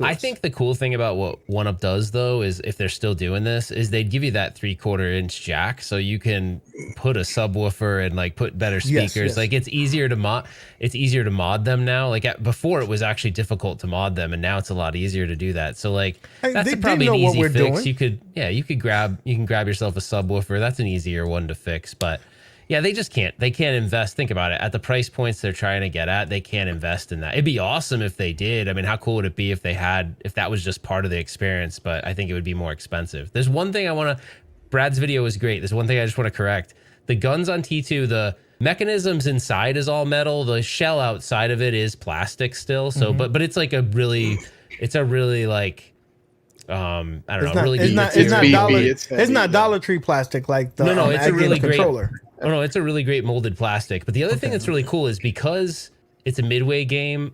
I think the cool thing about what 1UP does, though, is if they're still doing this, is they'd give you that 3/4 inch jack, so you can put a subwoofer and like put better speakers. Yes. Like it's easier to mod. It's easier to mod them now. Like before, it was actually difficult to mod them, and now it's a lot easier to do that. So like that's probably an easy fix. You can grab yourself a subwoofer. That's an easier one to fix, but. Yeah, they just can't. They can't invest. Think about it. At the price points they're trying to get at, they can't invest in that. It'd be awesome if they did. I mean, how cool would it be if that was just part of the experience? But I think it would be more expensive. There's one thing Brad's video was great. There's one thing I just want to correct. The guns on T2, the mechanisms inside is all metal. The shell outside of it is plastic still. So, but it's like it's a really like, I don't know, really good material. It's not Dollar Tree plastic like the it's a really great controller. Oh no, it's a really great molded plastic. But the other thing that's really cool is because it's a midway game,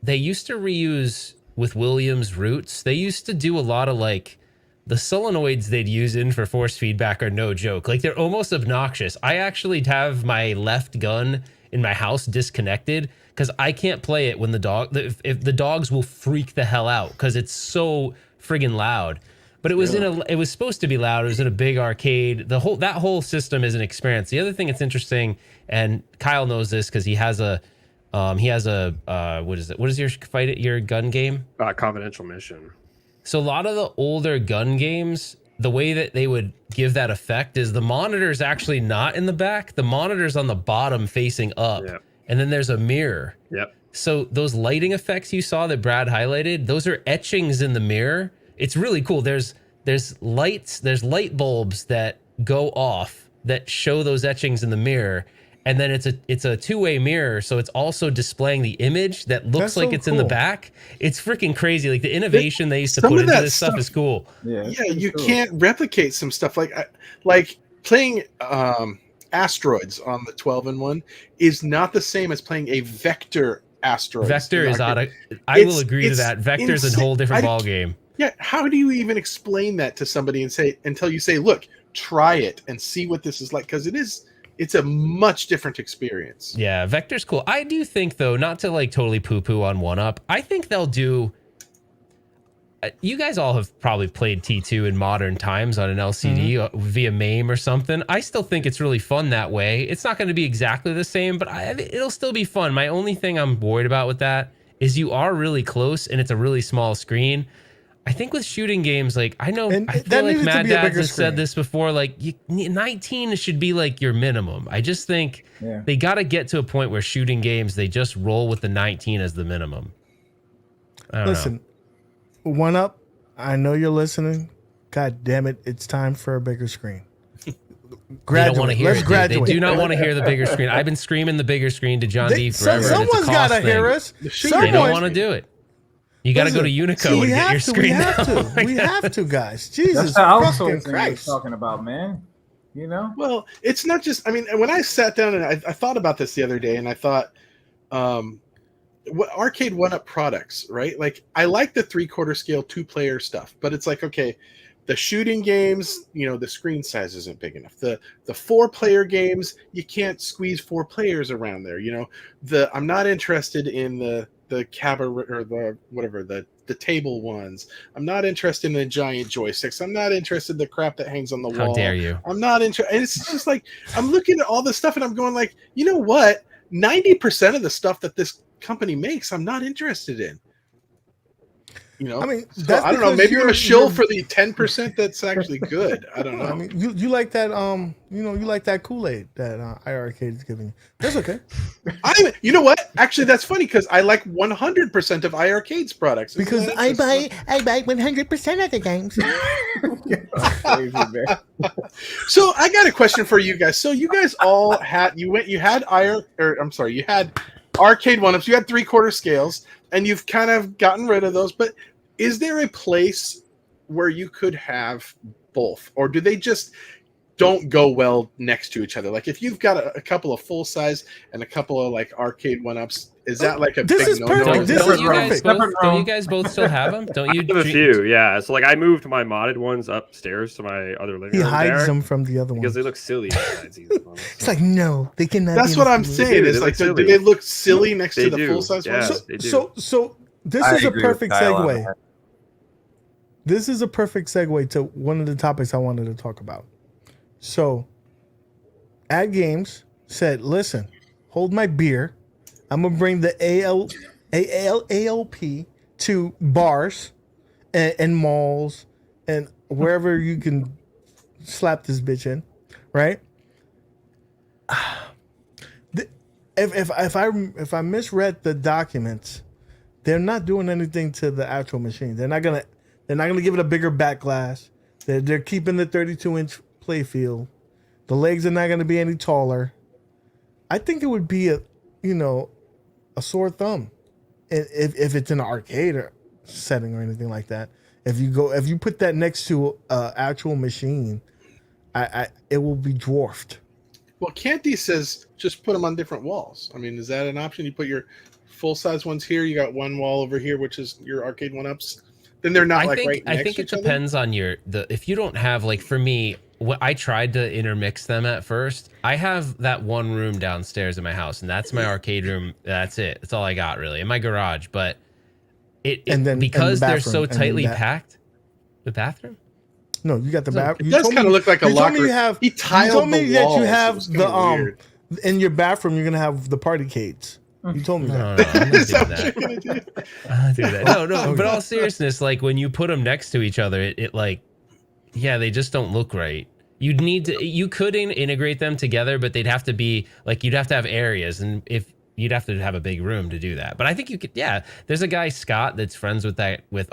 they used to reuse with Williams roots. They used to do a lot of like the solenoids they'd use in for force feedback are no joke. Like they're almost obnoxious. I actually have my left gun in my house disconnected because I can't play it when if the dogs will freak the hell out because it's so friggin' loud. But it was it was supposed to be loud. It was in a big arcade. That whole system is an experience. The other thing that's interesting, and Kyle knows this because he has a what is it? What is your gun game? Confidential Mission. So a lot of the older gun games, the way that they would give that effect is the monitor's actually not in the back. The monitor's on the bottom facing up. Yep. And then there's a mirror. Yep. So those lighting effects you saw that Brad highlighted, those are etchings in the mirror. It's really cool. There's lights, there's light bulbs that go off that show those etchings in the mirror. And then it's a two-way mirror, so it's also displaying the image that looks like it's in the back. It's freaking crazy. Like the innovation they used to put into this stuff is cool. Yeah, you can't replicate some stuff like playing asteroids on the 12-in-1 is not the same as playing a vector asteroid. Vector is I will agree to that. Vector's a whole different ball game. Yeah, how do you even explain that to somebody until you say, look, try it and see what this is like? Because it's a much different experience. Yeah, Vector's cool. I do think, though, not to like totally poo-poo on 1UP, I think they'll do... you guys all have probably played T2 in modern times on an LCD via MAME or something. I still think it's really fun that way. It's not going to be exactly the same, but it'll still be fun. My only thing I'm worried about with that is you are really close and it's a really small screen. I think with shooting games, like I feel like Maddads has said this before, like 19 should be like your minimum. I just think they got to get to a point where shooting games, they just roll with the 19 as the minimum. Listen, 1UP, I know you're listening. God damn it, it's time for a bigger screen. Graduate. Let's graduate. They do not want to hear the bigger screen. I've been screaming the bigger screen to John D forever. Someone's got to hear us. They don't want to do it. You got to go to Unico and get your screen. We have to, guys. Jesus That's the fucking outsourcing I was Christ. talking about, man. You know? Well, it's not just. I mean, when I sat down and I thought about this the other day, and I thought, what Arcade1up products, right? Like, I like the 3/4 scale 2-player stuff, but it's like, okay, the shooting games, the screen size isn't big enough. The 4-player games, you can't squeeze 4 players around there. I'm not interested in the cabaret or the table ones. I'm not interested in the giant joysticks. I'm not interested in the crap that hangs on the wall. How dare you? I'm not interested. And it's just like, I'm looking at all this stuff and I'm going like, you know what? 90% of the stuff that this company makes, I'm not interested in. I mean, so, I don't know. Maybe I'm a shill for the 10% that's actually good. I don't know. I mean, you like that, you like that Kool-Aid that iArcade is giving you. That's okay. You know what? Actually, that's funny because I like 100% of iArcade's products. Because I buy 100% of the games. So I got a question for you guys. So you guys all had Arcade1ups. You had 3/4 scales, and you've kind of gotten rid of those. But is there a place where you could have both, or do they just don't go well next to each other? Like if you've got a couple of full size and a couple of like Arcade1ups, is that like a big no-no? Don't you guys both still have them? Don't you? I have a few, yeah. So like I moved my modded ones upstairs to my other living room. He hides them from the other ones because they look silly. It's like, no, they cannot. That's what I'm saying. Is like, do they look silly next to the full size ones? So this is a perfect segue. This is a perfect segue to one of the topics I wanted to talk about. So, Ad Games said, "Listen, hold my beer. I'm gonna bring the ALP to bars and malls and wherever you can slap this bitch in, right? If I misread the documents, they're not doing anything to the actual machine. They're not gonna give it a bigger back glass. They're keeping the 32-inch playfield. The legs are not going to be any taller. I think it would be a sore thumb if it's in an arcade or setting or anything like that. If you put that next to an actual machine, it will be dwarfed. Well, Canty says just put them on different walls. I mean, is that an option? You put your full size ones here. You got one wall over here, which is your Arcade1ups. Then they're not right next to each other. I think it depends on if you don't have, like, for me, I tried to intermix them at first. I have that one room downstairs in my house, and that's my arcade room. That's it. That's all I got, really, in my garage. But because they're so tightly packed, the bathroom. No, you got the bathroom. It does kind of look like a locker. You told me that you have the in your bathroom. You're gonna have the party cades. You told me that. No, I'm not doing that. I'll do that. No. Okay. But all seriousness, like when you put them next to each other, they just don't look right. You could integrate them together, but they'd have to be like, you'd have to have areas, and if you'd have to have a big room to do that. But I think you could. Yeah, there's a guy, Scott, that's friends with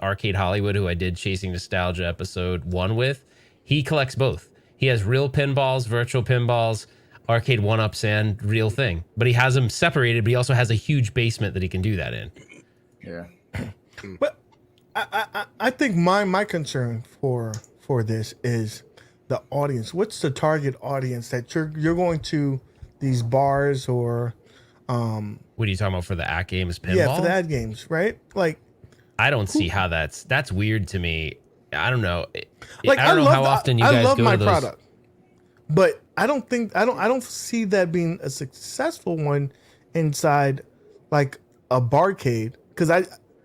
Arcade Hollywood, who I did Chasing Nostalgia episode 1 with. He collects both. He has real pinballs, virtual pinballs, Arcade1ups, and real thing. But he has them separated, but he also has a huge basement that he can do that in. Yeah. But I think my concern for this is the audience. What's the target audience that you're going to these bars or what are you talking about for the Ad Games pinball? Yeah, for the Ad Games, right? Like, I don't see how that's weird to me. I don't know. Like, I don't know how often you guys go to those. I love my product, but I don't see that being a successful one inside like a barcade, because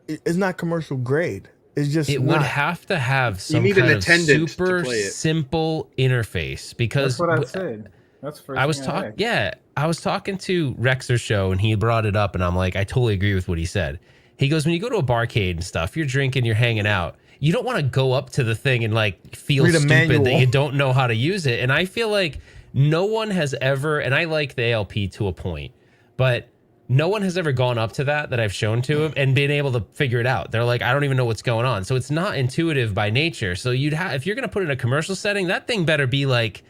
it's not commercial grade. It's just would have to have some kind of super simple interface, because that's what I said. That's first I was talking. Yeah, I was talking to Rexer's show, and he brought it up, and I'm like, I totally agree with what he said. He goes, when you go to a barcade and stuff, you're drinking, you're hanging out. You don't want to go up to the thing and like feel stupid that you don't know how to use it. And I feel like no one has ever, and I like the ALP to a point, but no one has ever gone up to that I've shown to him and been able to figure it out. They're like, I don't even know what's going on. So it's not intuitive by nature. So if you're going to put it in a commercial setting, that thing better be like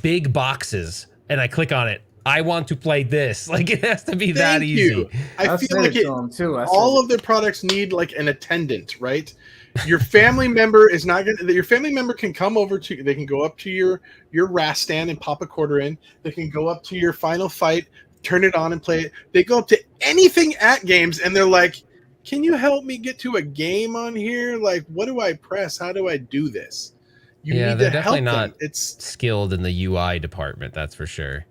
big boxes, and I click on it I want to play this. Like it has to be that Thank easy. you. I feel like to him too. all of their products need like an attendant, right? Your family member is not going to, your family member can come over to, they can go up to your RAS stand and pop a quarter in. They can go up to your Final Fight, turn it on and play it. They go up to anything at games and they're like, can you help me get to a game on here? Like, what do I press? How do I do this? You need they're to definitely help not them. It's skilled in the UI department, that's for sure.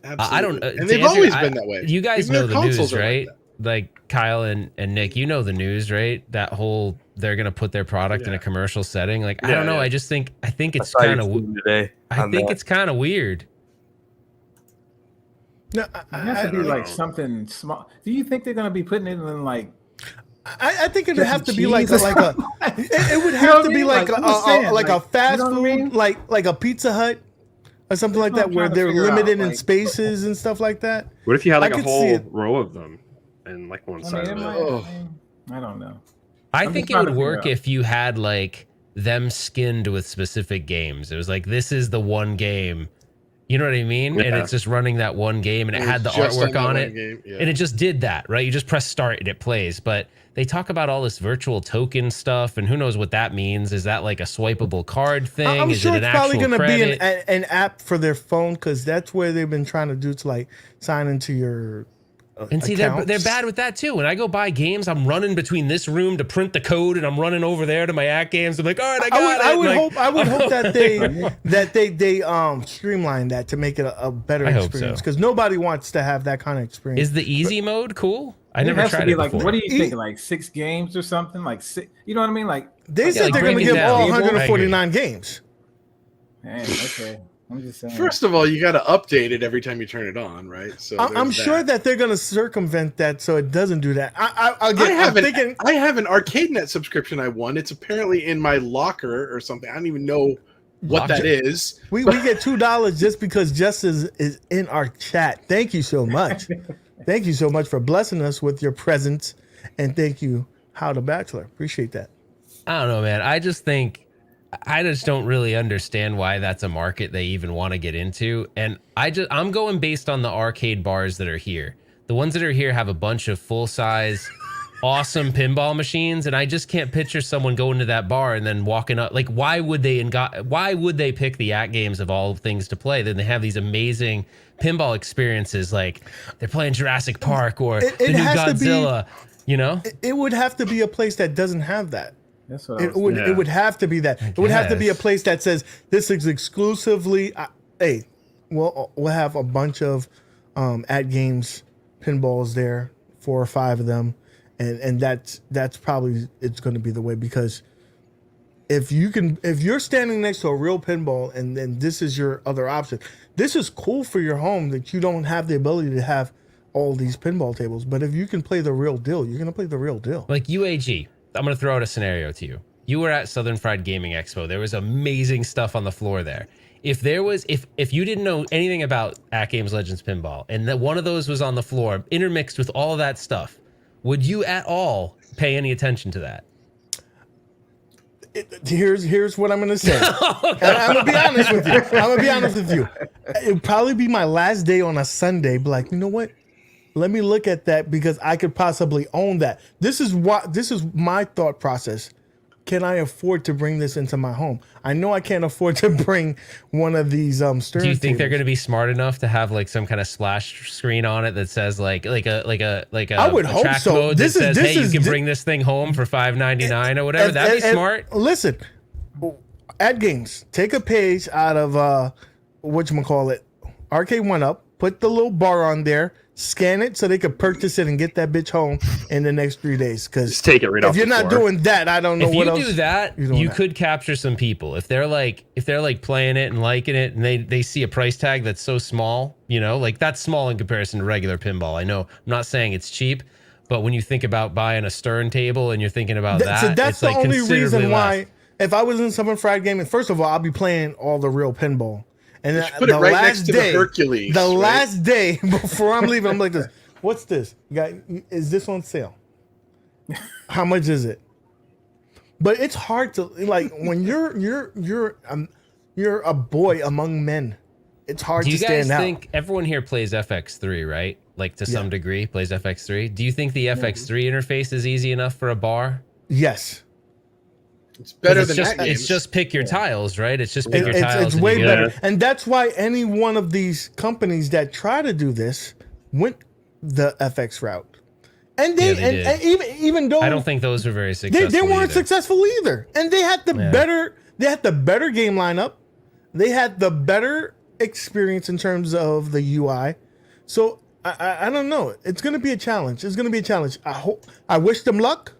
absolutely. I don't and they've always been that way. You guys Even know their the consoles news, are right? Like Kyle and Nick, you know the news, right? That whole they're gonna put their product in a commercial setting. Like I don't know. I just think it's kind of it's kind of weird. No, It has to be like something small. Do you think they're gonna be putting it in like? I think it would have to be cheese like or a it would have to be like a fast you know food, what I mean? like a Pizza Hut or something like That's that, what where I'm trying to they're figure out, limited in like- spaces and stuff like that. What if you had like I a could see whole it. row of them and like one side of it? I don't know. I I'm think just it trying would to figure work out. if you had like them skinned with specific games. It was like this is the one game. You know what I mean? And Yeah. it's just running that one game and it It had the was just artwork that on one it. game, yeah. And it just did that, right? You just press start and it plays. But they talk about all this virtual token stuff and who knows what that means. Is that like a swipeable card thing? I'm Is sure it an it's probably actual going to be credit? an app for their phone because that's where they've been trying to do to like sign into your. And see, they're bad with that too. When I go buy games, I'm running between this room to print the code, and I'm running over there to my at games. I'm like, all right, I got it. I would hope that they streamline that to make it a better I hope experience so. because nobody wants to have that kind of experience. Is the easy mode cool? I It never has tried to be it like, before. what do you think? Like 6 games or something? Like 6? You know what I mean? Like They said like they're going to break it give down. all I agree. 149 games. Man, okay. I'm just saying. First of all, you got to update it every time you turn it on, right? So I'm there's sure that they're going to circumvent that so it doesn't do that. I'm thinking I have an Arcade1up subscription I won. It's apparently in my locker or something. I don't even know what that is. we get $2 just because Justice is in our chat. Thank you so much. Thank you so much for blessing us with your presence, and thank you, How the Bachelor. Appreciate that. I don't know, man. I just don't really understand why that's a market they even want to get into. And I'm going based on the arcade bars that are here. The ones that are here have a bunch of full size, awesome pinball machines, and I just can't picture someone going to that bar and then walking up. Like, why would they pick the at games of all things to play? Then they have these amazing pinball experiences, like they're playing Jurassic Park or the new Godzilla. You know, it would have to be a place that doesn't have that. That's what I It was would. thinking. It would have to be that. It would have to be a place that says this is exclusively. Hey, we'll have a bunch of at games pinballs there, 4 or 5 of them, and that's probably it's going to be the way because if you're standing next to a real pinball and then this is your other option, this is cool for your home that you don't have the ability to have all these pinball tables. But if you can play the real deal, you're going to play the real deal. like UAG. I'm going to throw out a scenario to you. You were at Southern Fried Gaming Expo. There was amazing stuff on the floor there. If you didn't know anything about At Games Legends Pinball and that one of those was on the floor intermixed with all of that stuff, would you at all pay any attention to that? Here's what I'm going to say. And I'm going to be honest with you. It would probably be my last day on a Sunday. Be like, you know what? Let me look at that because I could possibly own that. This is my thought process. Can I afford to bring this into my home? I know I can't afford to bring one of these Stern Do you think they're tables. going to be smart enough to have like some kind of splash screen on it that says like a I would hope track so. mode This that is- says, this hey, is- you can bring this thing home for $5.99 or whatever? That'd be smart. Listen, at games, take a page out of whatchamacallit, Arcade1up, put the little bar on there, scan it so they could purchase it and get that bitch home in the next 3 days. Because Just take it right if off you're the not floor. doing that, I don't know If what you else. do that, you're doing you that. could capture some people. If they're like playing it and liking it, and they see a price tag that's so small, you know, like that's small in comparison to regular pinball. I know I'm not saying it's cheap, but when you think about buying a Stern table and you're thinking about So that, that's it's the like only considerably reason why. less. If I was in Southern Fried Gaming, first of all, I'll be playing all the real pinball. And You should put it right next to the Hercules, the right? last day before I'm leaving, I'm like this. What's this? Is this on sale? How much is it? But it's hard to like when you're a boy among men. it's hard Do to you guys stand out. think everyone here plays FX3, right? Like to some degree plays FX3. Do you think the FX3 interface is easy enough for a bar? Yes. It's better It's than just that game. it's just pick your tiles, right? It's just pick your tiles. It's and way you better. And that's why any one of these companies that try to do this went the FX route. And they, Yeah, they and even though I don't think those are very successful. they weren't either. successful either. And they had the better game lineup. They had the better experience in terms of the UI. So I don't know. It's going to be a challenge. It's going to be a challenge. I wish them luck,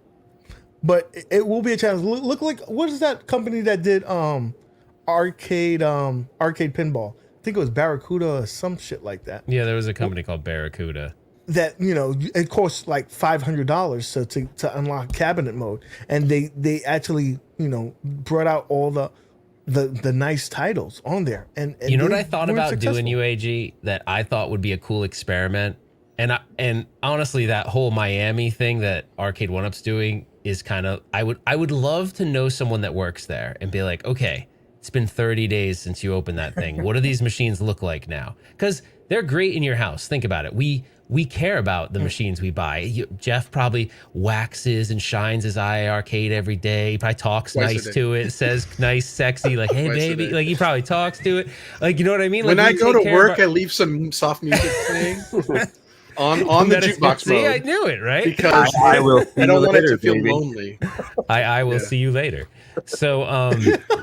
but it will be a challenge. Look like, what is that company that did arcade pinball? I think it was Barracuda or some shit like that. Yeah, there was a company called Barracuda. That, you know, it costs like $500 so to unlock cabinet mode, and they actually, you know, brought out all the nice titles on there. And you know what they I thought weren't about successful. doing, UAG, that I thought would be a cool experiment, and honestly, that whole Miami thing that Arcade1up's doing is kind of, I would love to know someone that works there and be like, okay, it's been 30 days since you opened that thing. What do these machines look like now? Because they're great in your house. Think about it. We care about the machines we buy. Jeff probably waxes and shines his eye arcade every day. He probably talks nice to it, says nice, sexy, like, hey, baby. Like, he probably talks to it. Like, you know what I mean? Like, when I go to work, I leave some soft music playing on the jukebox see, mode. I knew it, right? Because I don't want it to feel lonely. I will see you later. So,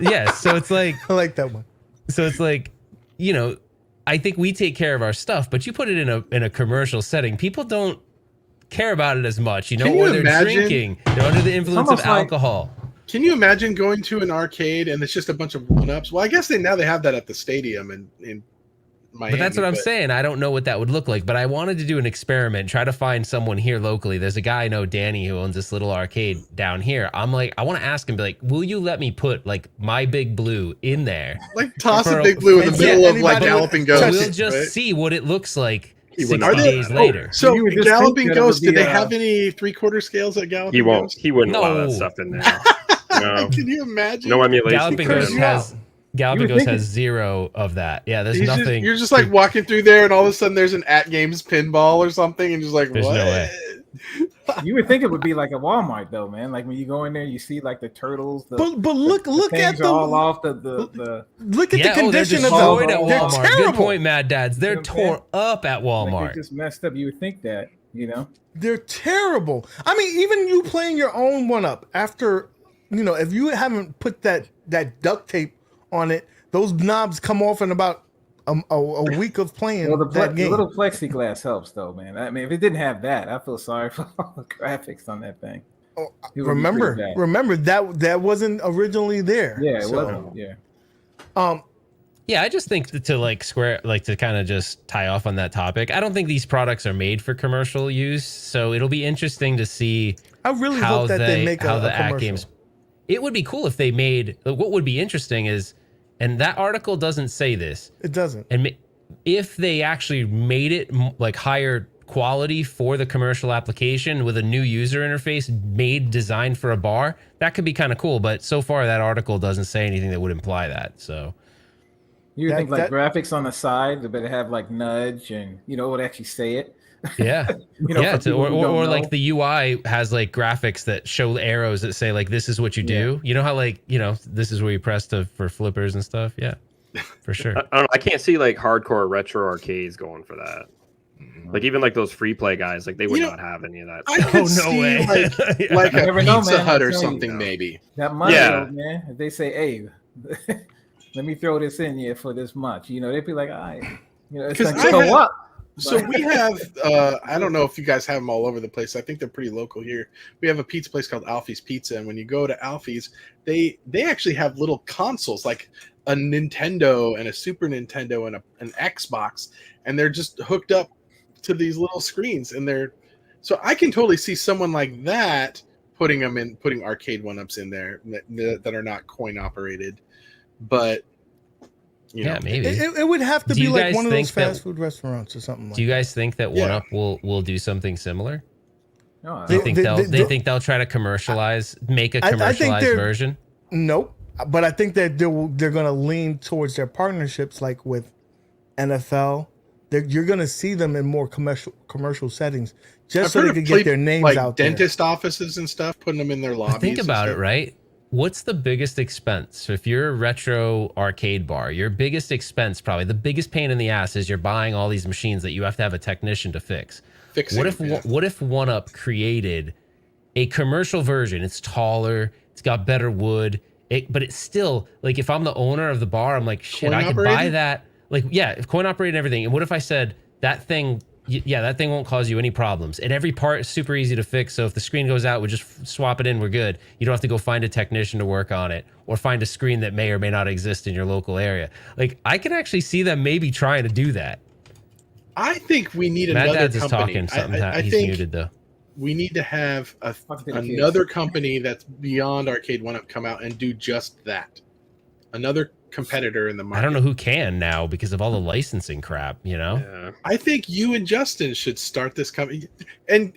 yeah, so it's like... I like that one. So it's like, you know, I think we take care of our stuff, but you put it in a commercial setting, people don't care about it as much, you know, or they're drinking, they're under the influence of alcohol. Can you imagine going to an arcade and it's just a bunch of one-ups? Well, I guess they have that at the stadium in Miami. But that's what I'm saying. I don't know what that would look like, but I wanted to do an experiment, try to find someone here locally. There's a guy I know, Danny, who owns this little arcade down here. I'm like, I want to ask him, be like, will you let me put like my Big Blue in there? Like toss a Big Blue in the middle of like Galloping Ghost. We'll just see what it looks like 60 Are they, days later. So Galloping Ghost, did they have any 3/4 scales at Galloping Ghost? He wouldn't allow that stuff in there. No. Can you imagine? No emulation. Galloping Ghost has zero of that. Yeah, there's nothing. You're just like walking through there, and all of a sudden there's an At Games pinball or something, and just like, there's what? no way. You would think it would be like a Walmart though, man. Like when you go in there, you see like the turtles. But look at the all off the look at the condition of destroyed the. at They're Walmart. terrible. Good point, Mad Dads. They're tore up at Walmart. Like they're just messed up. You would think that, you know. They're terrible. I mean, even you playing your own one-up after, you know, if you haven't put that duct tape on it, those knobs come off in about a week of playing that game. The little plexiglass helps, though, man. I mean, if it didn't have that, I feel sorry for all the graphics on that thing. Oh, remember that wasn't originally there. Yeah, it wasn't. Yeah. Yeah, I just think to kind of just tie off on that topic. I don't think these products are made for commercial use, so it'll be interesting to see. I really hope that they make how a the At commercial. Games. It would be cool if they made. What would be interesting is, and that article doesn't say this. It doesn't. And if they actually made it like higher quality for the commercial application with a new user interface designed for a bar, that could be kind of cool. But so far, that article doesn't say anything that would imply that. So you would think like graphics on the side, they better have like nudge and, you know, would actually say it. Yeah. You know, yeah. Or like the UI has like graphics that show arrows that say like, this is what you do. You know how like, you know, this is where you press for flippers and stuff. Yeah, for sure. I don't know. I can't see like hardcore retro arcades going for that. Like even like those free play guys, like they would not have any of that. I could see like a Pizza Hut or something, maybe. That money, man. If they say, hey, let me throw this in here for this much, you know, they'd be like, all right. You know, it's like, so what? So we have, I don't know if you guys have them all over the place. I think they're pretty local here. We have a pizza place called Alfie's Pizza. And when you go to Alfie's, they actually have little consoles like a Nintendo and a Super Nintendo and an Xbox. And they're just hooked up to these little screens. And so I can totally see someone like that putting Arcade1ups in there that are not coin operated. But yeah, maybe it would have to be like one of those fast food restaurants or something. Do you guys think that One Up will do something similar? No, they think they'll try to make a commercialized version? Nope. But I think that they're going to lean towards their partnerships, like with NFL. You're going to see them in more commercial settings, just I've so heard they of can get their names like out dentist offices and stuff, putting them in their lobbies. Think about and it, stuff. right? What's the biggest expense? So if you're a retro arcade bar, your biggest expense, probably the biggest pain in the ass, is you're buying all these machines that you have to have a technician to fix. Fixing What if them, yeah. what if 1UP created a commercial version? It's taller, it's got better wood, but it's still like, if I'm the owner of the bar, I'm like, shit, I could buy Coin-operated? that. Like, yeah, if coin operated and everything. And what if I said that thing? Yeah, that thing won't cause you any problems. And every part is super easy to fix. So if the screen goes out, we just swap it in. We're good. You don't have to go find a technician to work on it, or find a screen that may or may not exist in your local area. Like, I can actually see them maybe trying to do that. I think we need Mad another Dad's is company. talking something. I He's think muted though. we need to have Fuck the kids. another company that's beyond Arcade1up come out and do just that. Another competitor in the market. I don't know who can now because of all the licensing crap, you know? Yeah. I think you and Justin should start this company, and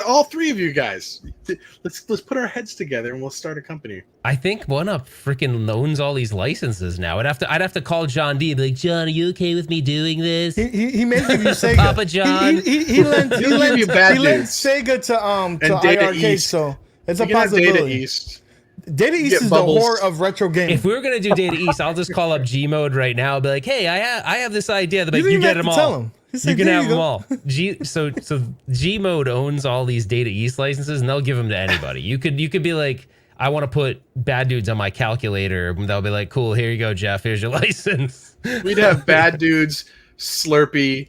all three of you guys. Let's put our heads together and we'll start a company. I think 1UP freaking owns all these licenses now. I'd have to call John D and be like, John, are you okay with me doing this? He may give you Sega. Papa John. He lent He'll give you Bad lent Dudes. Sega to Data iArcade, East. so it's You a can have Data possibility. East. Data East get is Bubbles. the whore of retro gaming. If we were gonna do Data East, I'll just call up G Mode right now and be like, hey, I have this idea. They're like, didn't you even get have them to all. tell him. He said, You can "There have you them go." all. So G Mode owns all these Data East licenses, and they'll give them to anybody. You could be like, I want to put Bad Dudes on my calculator. And they'll be like, cool, here you go, Jeff. Here's your license. We'd have Bad Dudes, Slurpee,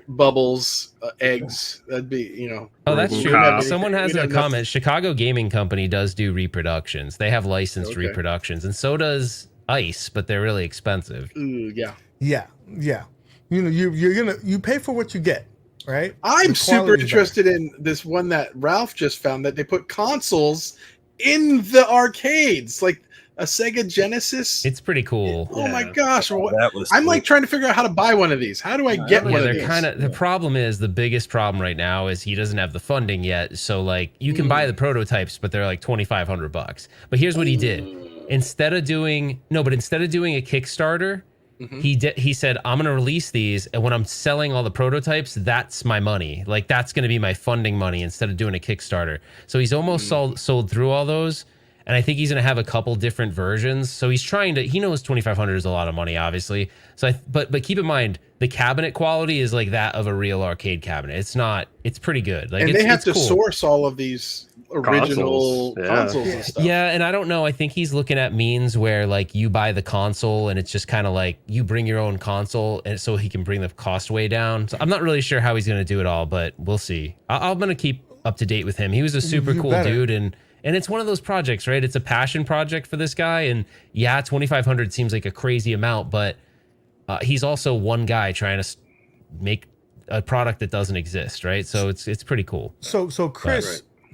Bubbles, eggs. That'd be, Oh, that's We'd true. have Someone has we'd a have comment. Chicago Gaming Company does do reproductions. They have licensed Okay. reproductions, and so does Ice, but they're really expensive. Ooh, yeah. Yeah. You pay for what you get, right? I'm The super quality's interested in this one that Ralph just found, that they put consoles in the arcades, like a Sega Genesis. It's pretty cool. Oh my Yeah. gosh. That was I'm like sweet. trying to figure out how to buy one of these. How do I get Yeah, one of They're these? kind of, the problem is, the biggest problem right now is he doesn't have the funding yet. So like, you can buy the prototypes, but they're like $2,500. But here's what he did. Instead of doing a Kickstarter, he said, I'm going to release these, and when I'm selling all the prototypes, that's my money. Like, that's going to be my funding money instead of doing a Kickstarter. So he's almost sold through all those. And I think he's going to have a couple different versions. So he's trying to, he knows 2,500 is a lot of money, obviously. So but keep in mind, the cabinet quality is like that of a real arcade cabinet. It's pretty good. Like, And it's, they have it's to cool. source all of these original Consoles, yeah. consoles and stuff. Yeah, and I don't know. I think he's looking at means where like you buy the console and it's just kind of like you bring your own console, and so he can bring the cost way down. So I'm not really sure how he's going to do it all, but we'll see. I'm going to keep up to date with him. He was a super You cool better. dude, and it's one of those projects, right? It's a passion project for this guy, and yeah, 2,500 seems like a crazy amount, but he's also one guy trying to make a product that doesn't exist, right? So it's pretty cool. So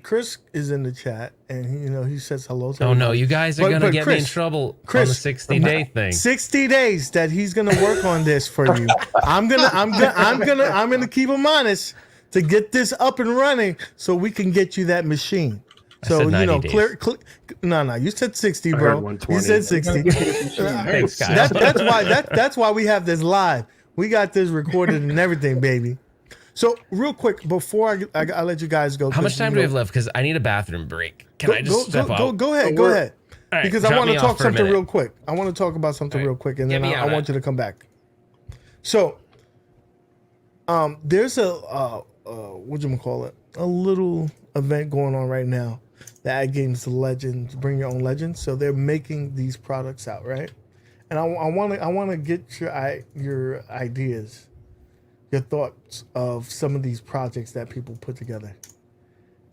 Chris is in the chat, and he says hello to Oh no, everybody. you guys are But gonna get me in Chris, trouble on the Chris, 60-day thing. 60 days that he's gonna work on this for you. I'm gonna keep him honest to get this up and running so we can get you that machine. So said 90 days. No, you said 60, I heard bro. 120. You said 60. Thanks, guys. That's why we have this live. We got this recorded and everything, baby. So real quick before I let you guys go. How much time do we have left? Because I need a bathroom break. Can I just step out? Go ahead. All right, Because I drop want to me talk off for a something minute. real quick. I want to talk about something real quick, and Get then me I on want it. you to come back. So, there's a whatchamacallit, a little event going on right now. The Ad Games Legends, bring your own legends. So they're making these products out, right? And I want to get your ideas, your thoughts of some of these projects that people put together.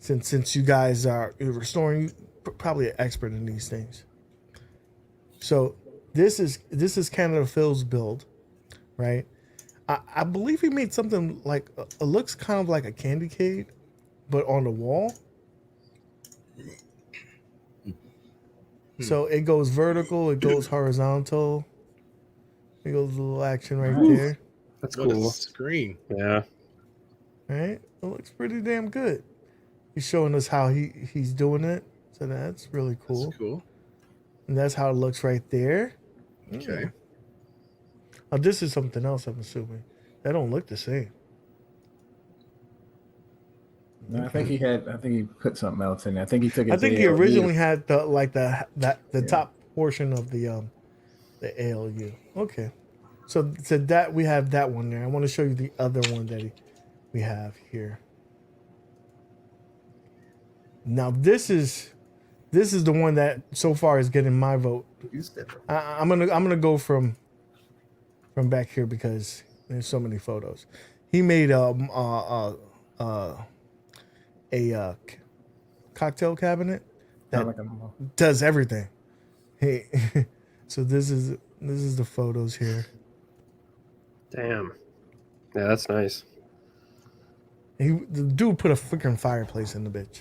Since you guys are restoring, probably an expert in these things. So this is Canada Phil's build, right? I believe he made something like it looks kind of like a candy cane, but on the wall. So it goes vertical, it goes horizontal. It goes a little action right there. That's What a cool. screen. Yeah. Right? It looks pretty damn good. He's showing us how he's doing it. So that's really cool. That's cool. And that's how it looks right there. Okay. Oh, this is something else. I'm assuming they don't look the same. No, I think he put something else in there. I think he took it. I think he ALU. originally had the top portion of the ALU. Okay, so that we have that one there. I want to show you the other one that we have here. Now this is the one that so far is getting my vote. I'm gonna go from back here because there's so many photos. He made a cocktail cabinet that does everything. Hey, so this is the photos here. Damn. Yeah, that's nice. The dude put a freaking fireplace in the bitch.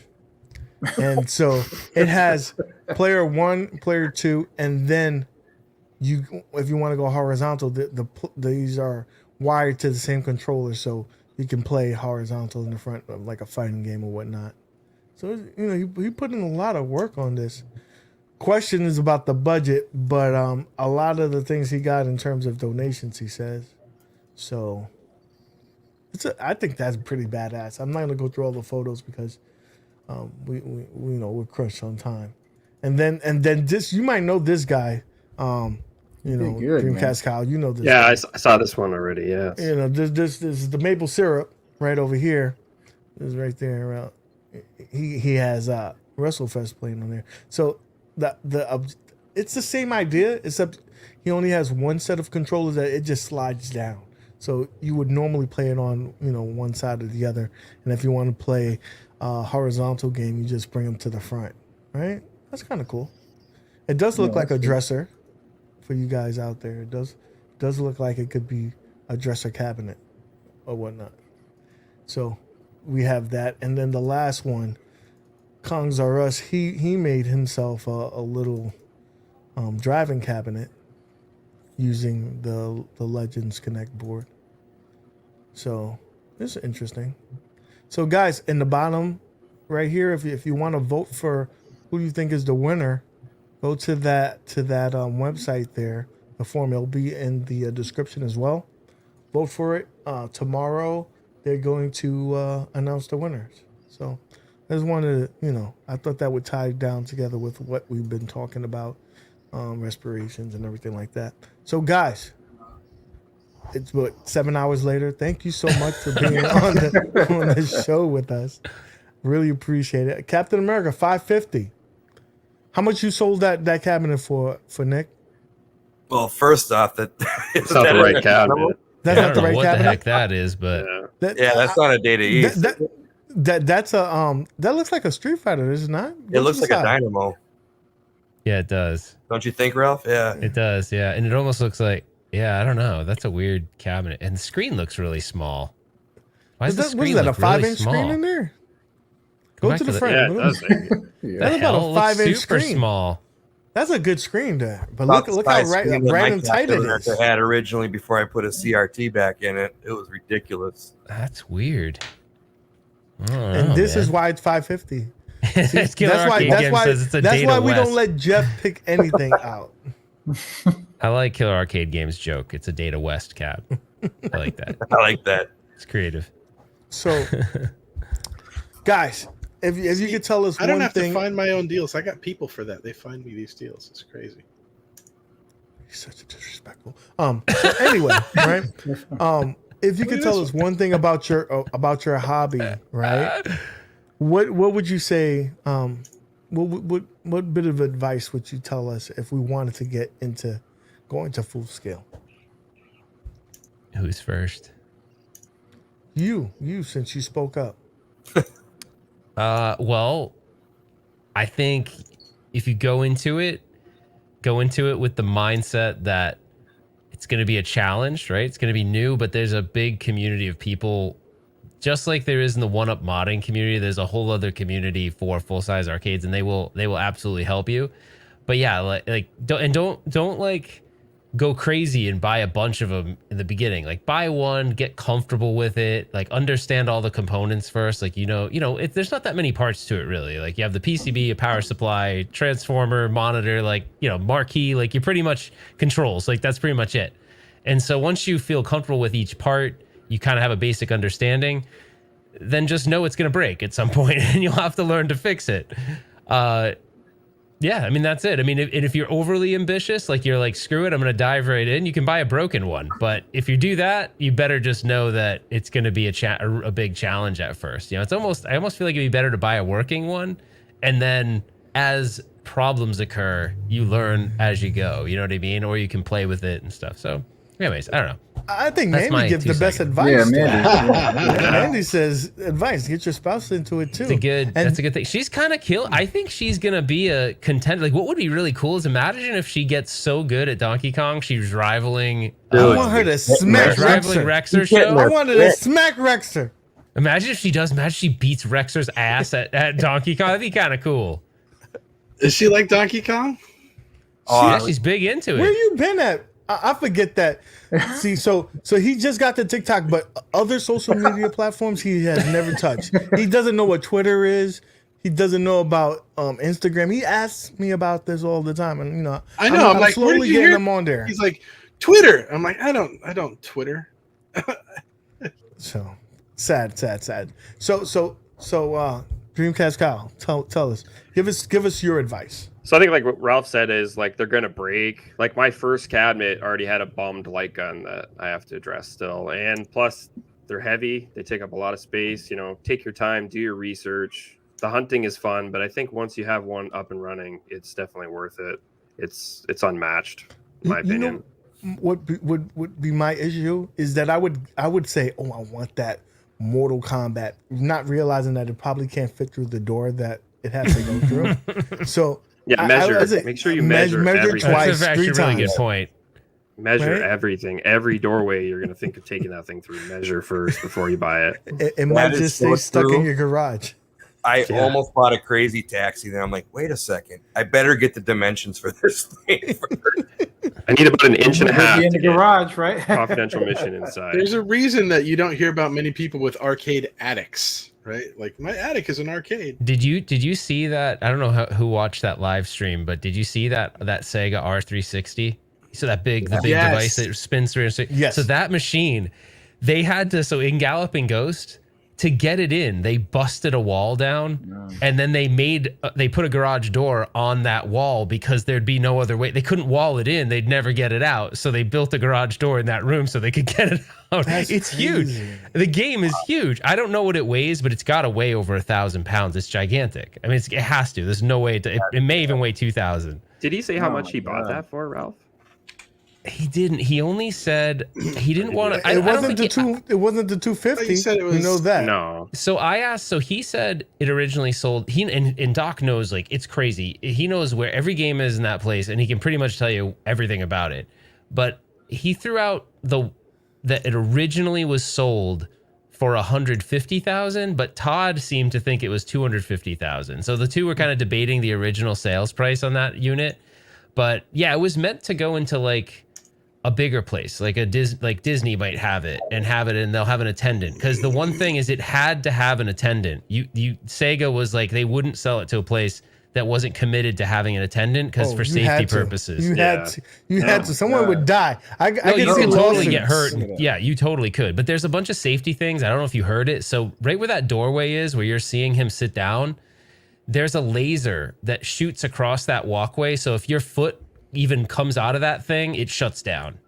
And so it has player 1, player 2, and then if you want to go horizontal, these are wired to the same controller, so you can play horizontal in the front of like a fighting game or whatnot. So he put in a lot of work on this. Question is about the budget, but a lot of the things he got in terms of donations, he says. So I think that's pretty badass. I'm not gonna go through all the photos because we're crushed on time. And then this, you might know this guy. Good, Dreamcast Kyle, you know this. Yeah, guy. I saw this one already. Yeah. This is the maple syrup right over here. This is right there. He has WrestleFest playing on there. So it's the same idea, except he only has one set of controllers that it just slides down. So you would normally play it on one side or the other, and if you want to play a horizontal game, you just bring them to the front. Right? That's kind of cool. It does look like a dresser. For you guys out there, it does look like it could be a dresser cabinet or whatnot. So we have that, and then the last one, Kongsarus, he made himself a little driving cabinet using the Legends Connect board. So this is interesting. So guys, in the bottom right here, if you want to vote for who you think is the winner, go to that website there. The form will be in the description as well. Vote for it. Tomorrow they're going to announce the winners. So I just wanted to, I thought that would tie down together with what we've been talking about, respirations and everything like that. So guys, it's 7 hours later. Thank you so much for being on the show with us. Really appreciate it. Captain America 550. How much you sold that cabinet for Nick? Well, first off, it's not the right cabinet. That's not the right what cabinet. The heck that is, but that's not a Data East. That's that looks like a Street Fighter, is it not? It looks like a Dynamo. Yeah, it does. Don't you think, Ralph? Yeah, it does. Yeah, and it almost looks like I don't know. That's a weird cabinet, and the screen looks really small. Why does the screen look really 5-inch small? screen in there? Go to the front. Yeah, it does. That's about a 5-inch super screen. Small. That's a good screen there. But look how bright and tight it is. I had originally before I put a CRT back in it. It was ridiculous. That's weird. And this is why it's 550. See, that's why we don't let Jeff pick anything out. I like Killer Arcade Games joke. It's a Data West cab. I like that. I like that. It's creative. So, guys, if you could tell us I don't one have thing, to find my own deals. I got people for that. They find me these deals. It's crazy. You're such a disrespectful. So anyway, right? If you could tell us one thing about your hobby, right? What would you say? What bit of advice would you tell us if we wanted to get into going to full scale? Who's first? You, since you spoke up. Well, I think if you go into it with the mindset that it's going to be a challenge, right? It's going to be new, but there's a big community of people, just like there is in the 1UP modding community. There's a whole other community for full-size arcades, and they will absolutely help you. But yeah, don't like go crazy and buy a bunch of them in the beginning. Like buy one, get comfortable with it, like understand all the components first. Like, there's not that many parts to it really. Like you have the PCB, a power supply, transformer, monitor, marquee, like you pretty much controls, like that's pretty much it. And so once you feel comfortable with each part, you kind of have a basic understanding, then just know it's going to break at some point and you'll have to learn to fix it. Yeah, I mean, that's it. I mean, if you're overly ambitious, like you're like, screw it, I'm going to dive right in, you can buy a broken one. But if you do that, you better just know that it's going to be a big challenge at first. You know, I almost feel like it'd be better to buy a working one. And then as problems occur, you learn as you go, you know what I mean? Or you can play with it and stuff. So anyways, I don't know. I think That's Mandy my gives the 2 best seconds. advice. Yeah, Mandy. Mandy. Mandy says advice. Get your spouse into it too. That's a good thing. She's kind of kill. I think she's gonna be a contender. Like, what would be really cool is imagine if she gets so good at Donkey Kong, she's rivaling. I want her to smack rivaling Rexer. Rexer show. I wanted to smack Rexer. Imagine if she does. Imagine she beats Rexer's ass at Donkey Kong. That'd be kind of cool. Is she like Donkey Kong? Yeah, she's big into it. Where you been at? I forget that. See, so he just got to TikTok, but other social media platforms he has never touched. He doesn't know what Twitter is. He doesn't know about Instagram. He asks me about this all the time, and you know, I know. I'm like, slowly where did you getting hear? him on there. He's like, Twitter. I'm like, I don't Twitter. So sad. So Dreamcast Kyle, tell us, give us your advice. So I think like what Ralph said is like they're gonna break. Like my first cabinet already had a bummed light gun that I have to address still, and plus they're heavy. They take up a lot of space. You know, take your time, do your research. The hunting is fun, but I think once you have one up and running, it's definitely worth it. It's unmatched, in my opinion. What would be my issue is that I would say, oh, I want that Mortal Kombat, not realizing that it probably can't fit through the door that it has to go through. So. Yeah, measure. Make sure you measure everything. Twice, That's actually 3 a really times. good point. Measure Right? everything. Every doorway you're going to think of taking that thing through. Measure first before you buy it. It might is just so stay stuck true. in your garage. I almost bought a crazy taxi. Then I'm like, wait a second. I better get the dimensions for this thing. I need about an inch and a half in to the get garage, right? confidential mission inside. There's a reason that you don't hear about many people with arcade attics, right? Like my attic is an arcade. Did you see that? I don't know who watched that live stream, but did you see that Sega R360? So the big Yes. device that spins through. Yes. So that machine, they had to. So in Galloping Ghost, to get it in, they busted a wall down, and then they put a garage door on that wall because there'd be no other way. They couldn't wall it in; they'd never get it out. So they built a garage door in that room so they could get it out. It's huge. The game is huge. I don't know what it weighs, but it's got to weigh over 1,000 pounds. It's gigantic. I mean, it has to. There's no way it may even weigh 2,000. Did he say how much he bought that for, Ralph? He didn't. He only said he didn't want to. It wasn't the 250. He said it was- You know that. No. So I asked. So he said it originally sold. And Doc knows, like, it's crazy. He knows where every game is in that place, and he can pretty much tell you everything about it. But he threw out that it originally was sold for 150,000, but Todd seemed to think it was 250,000. So the two were kind of debating the original sales price on that unit. But yeah, it was meant to go into like a bigger place, like Disney might have it, and they'll have an attendant. Because the one thing is, it had to have an attendant. Sega was like, they wouldn't sell it to a place that wasn't committed to having an attendant because for safety purposes. You had to. Someone would die. I No, can you see could totally lawsuits. get hurt. Yeah, you totally could. But there's a bunch of safety things. I don't know if you heard it. So right where that doorway is, where you're seeing him sit down, there's a laser that shoots across that walkway. So if your foot even comes out of that thing, it shuts down.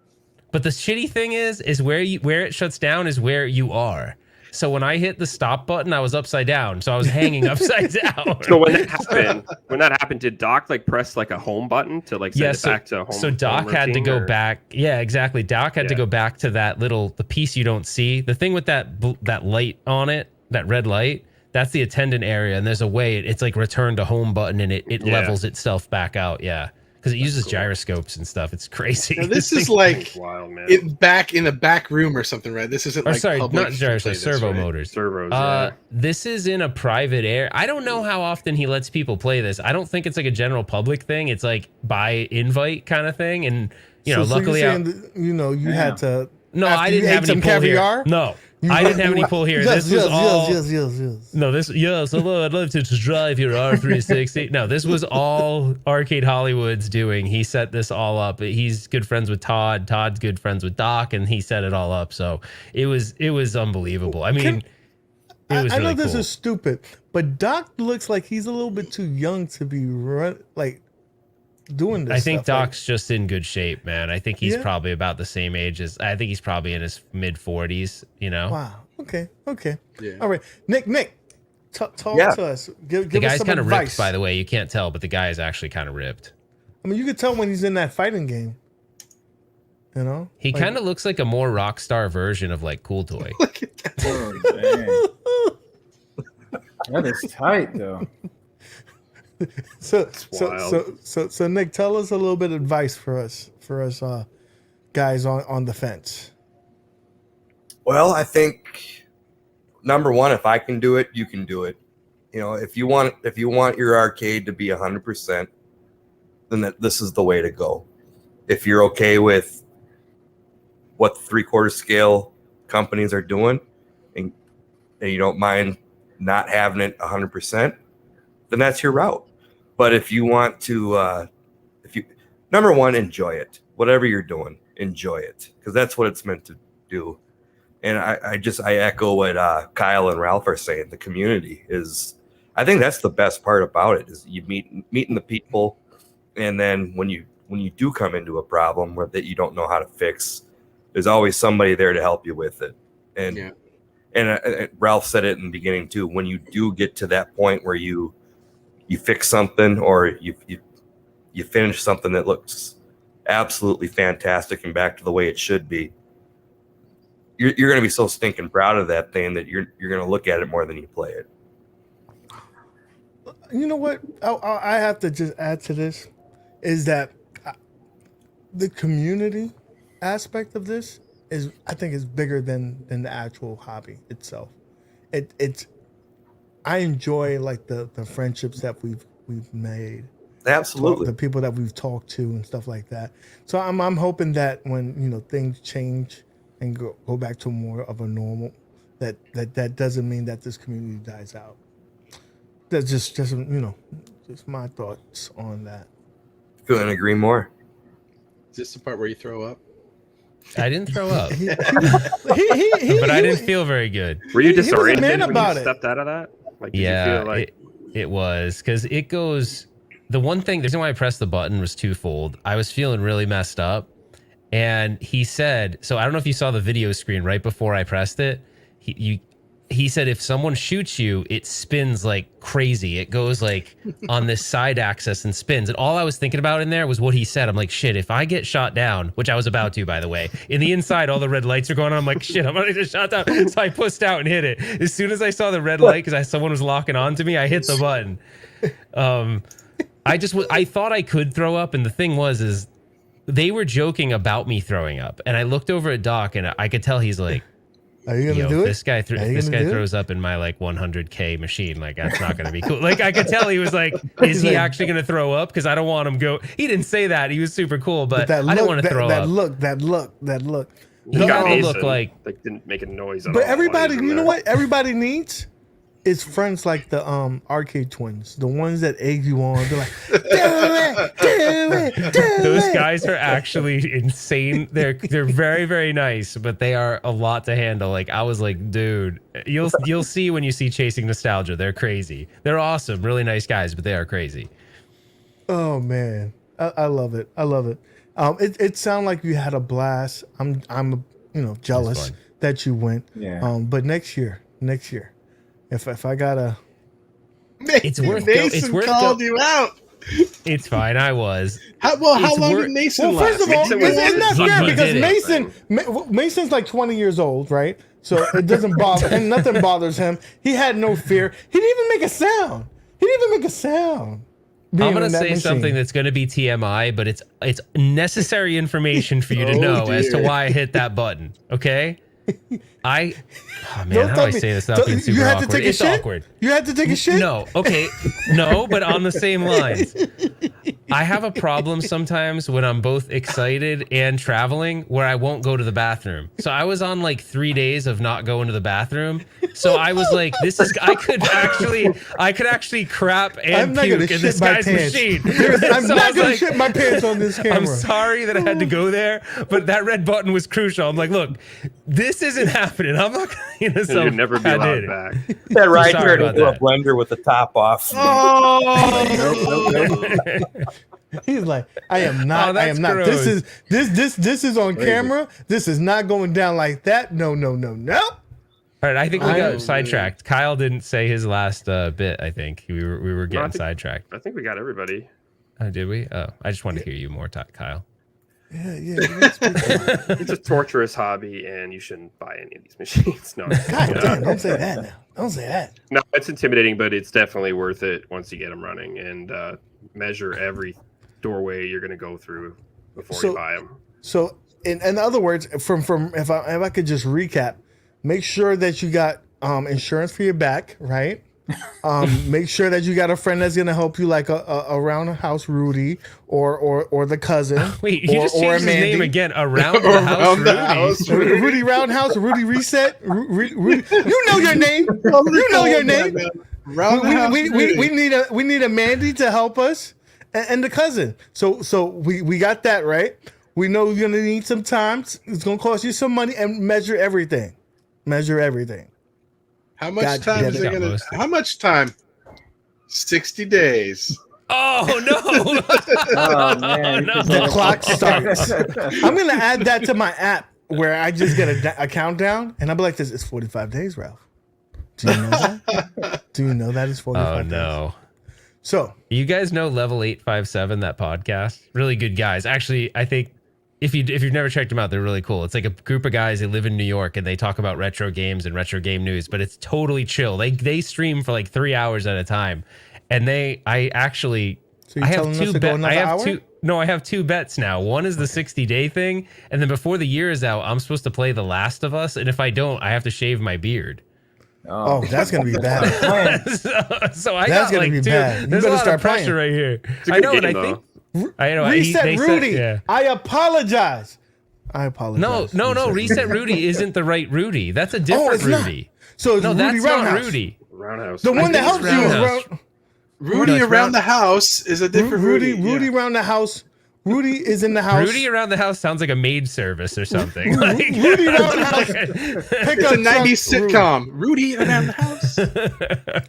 But the shitty thing is where it shuts down is where you are. So when I hit the stop button, I was upside down. So I was hanging upside down. So when that happened, did Doc like press like a home button to like send it back to home? So Doc home had to routine, go or? back. Yeah, exactly. Doc had to go back to the piece you don't see. The thing with that light on it, that red light, that's the attendant area. And there's a way it's like return to home button, and it levels itself back out. Yeah. Because it uses gyroscopes and stuff. It's crazy. Now, this is like wild, man. back in the back room or something, right? This isn't like sorry, public not gyroscopes, servo motors. Servos. Yeah. This is in a private area. I don't know how often he lets people play this. I don't think it's like a general public thing. It's like by invite kind of thing. And luckily, you had to. no, after I you didn't ate have some any pull caviar. here. No, I didn't have any pull here. Yes, This was all. yes. No, hello, I'd love to just drive your R360. No, this was all Arcade Hollywood's doing. He set this all up. He's good friends with Todd. Todd's good friends with Doc, and he set it all up. So it was unbelievable. I mean, it was I know really this cool. is stupid, but Doc looks like he's a little bit too young to be doing this. I think stuff. Doc's just in good shape, man. I think he's Yeah. probably about the same age as. I think he's probably in his mid 40s. You know. Wow. Okay. Yeah. All right, Nick, talk Yeah. to us. Give The us guy's some kind of advice. ripped, by the way. You can't tell, but the guy is actually kind of ripped. I mean, you could tell when he's in that fighting game. You know, He kind of looks like a more rock star version of like Cool Toy. Oh, dang. That is tight, though. So Nick, tell us a little bit of advice for us guys on the fence. Well, I think number one, if I can do it, you can do it. You know, if you want your arcade to be 100%, then this is the way to go. If you're okay with what the 3/4 scale companies are doing, and you don't mind not having it 100%, then that's your route. But if you want to, number one, enjoy it. Whatever you're doing, enjoy it, because that's what it's meant to do. And I echo what Kyle and Ralph are saying. The community is, I think that's the best part about it, is you meeting the people, and then when you do come into a problem that you don't know how to fix, there's always somebody there to help you with it. And Ralph said it in the beginning too. When you do get to that point where you fix something, or you finish something that looks absolutely fantastic and back to the way it should be, you're going to be so stinking proud of that thing that you're going to look at it more than you play it. You know what? I have to just add to this is that the community aspect of this I think is bigger than the actual hobby itself. I enjoy like the friendships that we've made. Absolutely. The people that we've talked to and stuff like that. So I'm hoping that when things change and go back to more of a normal, that doesn't mean that this community dies out. That's just just my thoughts on that. Couldn't agree more. Is this the part where you throw up? I didn't throw up, He but I didn't feel very good. Were you He was a disoriented man when about you it. stepped out of that? Like, did you Yeah, feel like it was, because it goes. The one thing, the reason why I pressed the button was twofold. I was feeling really messed up, and he said, so I don't know if you saw the video screen right before I pressed it. He said if someone shoots you, it spins like crazy. It goes like on this side axis and spins. And all I was thinking about in there was what he said. I'm like, shit, if I get shot down, which I was about to, by the way, in the inside, all the red lights are going on. I'm like, shit, I'm going to get shot down. So I pushed out and hit it. As soon as I saw the red light, because someone was locking on to me, I hit the button. I thought I could throw up. And the thing is they were joking about me throwing up. And I looked over at Doc, and I could tell he's like, are you gonna do it? This guy throws up in my like 100K machine. Like, that's not gonna be cool. Like, I could tell he was like, is he actually gonna throw up? Because I don't want him go. He didn't say that. He was super cool, but I didn't want to throw up. That look. he got all Mason, look like didn't make a noise at But all everybody, while he was you in know there. what? Everybody needs is friends like the Arcade twins, the ones that egg you on. They're like, do it. those guys are actually insane. They're very, very nice, but they are a lot to handle. Like, I was like, dude, you'll see when you see Chasing Nostalgia. They're crazy. They're awesome, really nice guys, but they are crazy. Oh man, I love it. I love it. It sounded like you had a blast. I'm jealous that you went. Yeah. But next year, if I gotta, It's worth Mason called you out. It's fine. I was. How long did Mason well, first of all, last? isn't that fair? He Because did it. Mason's like 20 years old, right? So it doesn't bother, and nothing bothers him. He had no fear. He didn't even make a sound. I'm gonna say something that's gonna be TMI, but it's necessary information for you to know as to why I hit that button. Okay. How do I say this without being super you had awkward? to take a It's shit? awkward. You had to take a shit? No. Okay. No, but on the same lines. I have a problem sometimes when I'm both excited and traveling where I won't go to the bathroom. So I was on like 3 days of not going to the bathroom. So I was like, I could actually crap and puke in this guy's machine. I'm not going to shit my pants on this camera. I'm sorry that I had to go there, but that red button was crucial. I'm like, look, this isn't happening. I'm not going to. You'd never be allowed back. That right turned into a blender with the top off. Oh! He's like, I am not. I am not. Gross. This is on camera. This is not going down like that. No. All right, I think we got sidetracked. Kyle didn't say his last bit. I think we were getting sidetracked. I think we got everybody. Did we? Oh, I just wanted to hear you more, Kyle. Yeah. It's a torturous hobby, and you shouldn't buy any of these machines. No, God damn! Don't say that now. Don't say that. No, it's intimidating, but it's definitely worth it once you get them running and measure every doorway you're going to go through before you buy them. So, in other words, from if I could just recap, make sure that you got insurance for your back, right? Make sure that you got a friend that's gonna help you, like a around the house Rudy or the cousin. Wait, you just changed his name again. Around the house Rudy. Rudy Roundhouse, Rudy Reset. Rudy, you know your name. You know your name. We need a Mandy to help us and the cousin. So we got that right. We know you're gonna need some time. It's gonna cost you some money, and measure everything. How much time is it gonna? How much time? 60 days. Oh no! Oh man, The clock starts. I'm gonna add that to my app where I just get a countdown, and I'll be like, "This is 45 days, Ralph." Do you know that? Do you know that is 45 days? Oh no! So you guys know Level 857, that podcast? Really good guys. Actually, I think if you've never checked them out, they're really cool. It's like a group of guys. They live in New York and they talk about retro games and retro game news, but it's totally chill. They stream for like 3 hours at a time, and I have two bets now. One is the 60-day thing, and then before the year is out, I'm supposed to play The Last of Us, and if I don't, I have to shave my beard. Oh, that's gonna be bad. so I that's got gonna like be bad. You there's better a lot start of pressure playing right here. I know, and I think. Reset Rudy. I apologize. I apologize. No. Reset Rudy isn't the right Rudy. That's a different Rudy. Not. So it's Rudy that's Roundhouse. not Rudy. Roundhouse. The one that helps you is Rudy around the house is a different Rudy. Rudy around the house. Rudy is in the house. Rudy around the house sounds like a maid service or something. Rudy around the house. It's a 90s sitcom. Rudy around the house.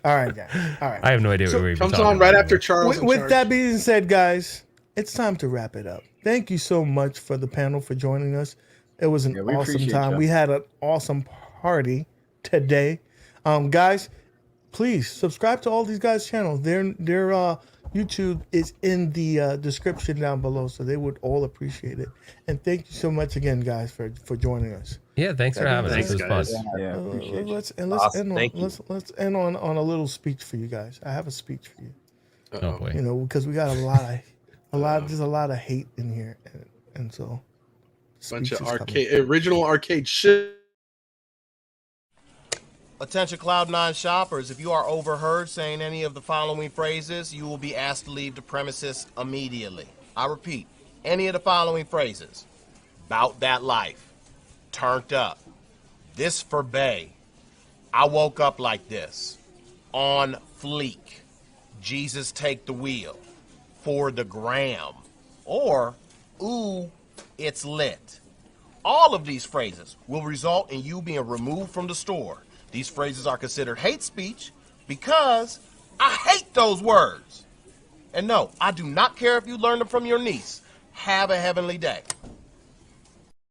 All right, guys. All right. I have no idea what we're comes on right after Charles. With that being said, guys, it's time to wrap it up. Thank you so much for the panel for joining us. It was an awesome time. We had an awesome party today. Guys, please subscribe to all these guys' channels. Their YouTube is in the description down below, so they would all appreciate it. And thank you so much again, guys, for joining us. Yeah, thanks for having us. It was fun. Yeah, appreciate you. Let's end on a little speech for you guys. I have a speech for you. Oh boy. You know, because we got there's a lot of hate in here, and so bunch of original arcade shit. Attention Cloud9 shoppers, if you are overheard saying any of the following phrases, you will be asked to leave the premises immediately. I repeat, any of the following phrases. Bout that life. Turned up. This for Bay. I woke up like this. On fleek. Jesus take the wheel. For the gram. Or, ooh, it's lit. All of these phrases will result in you being removed from the store. These phrases are considered hate speech because I hate those words. And no, I do not care if you learn them from your niece. Have a heavenly day.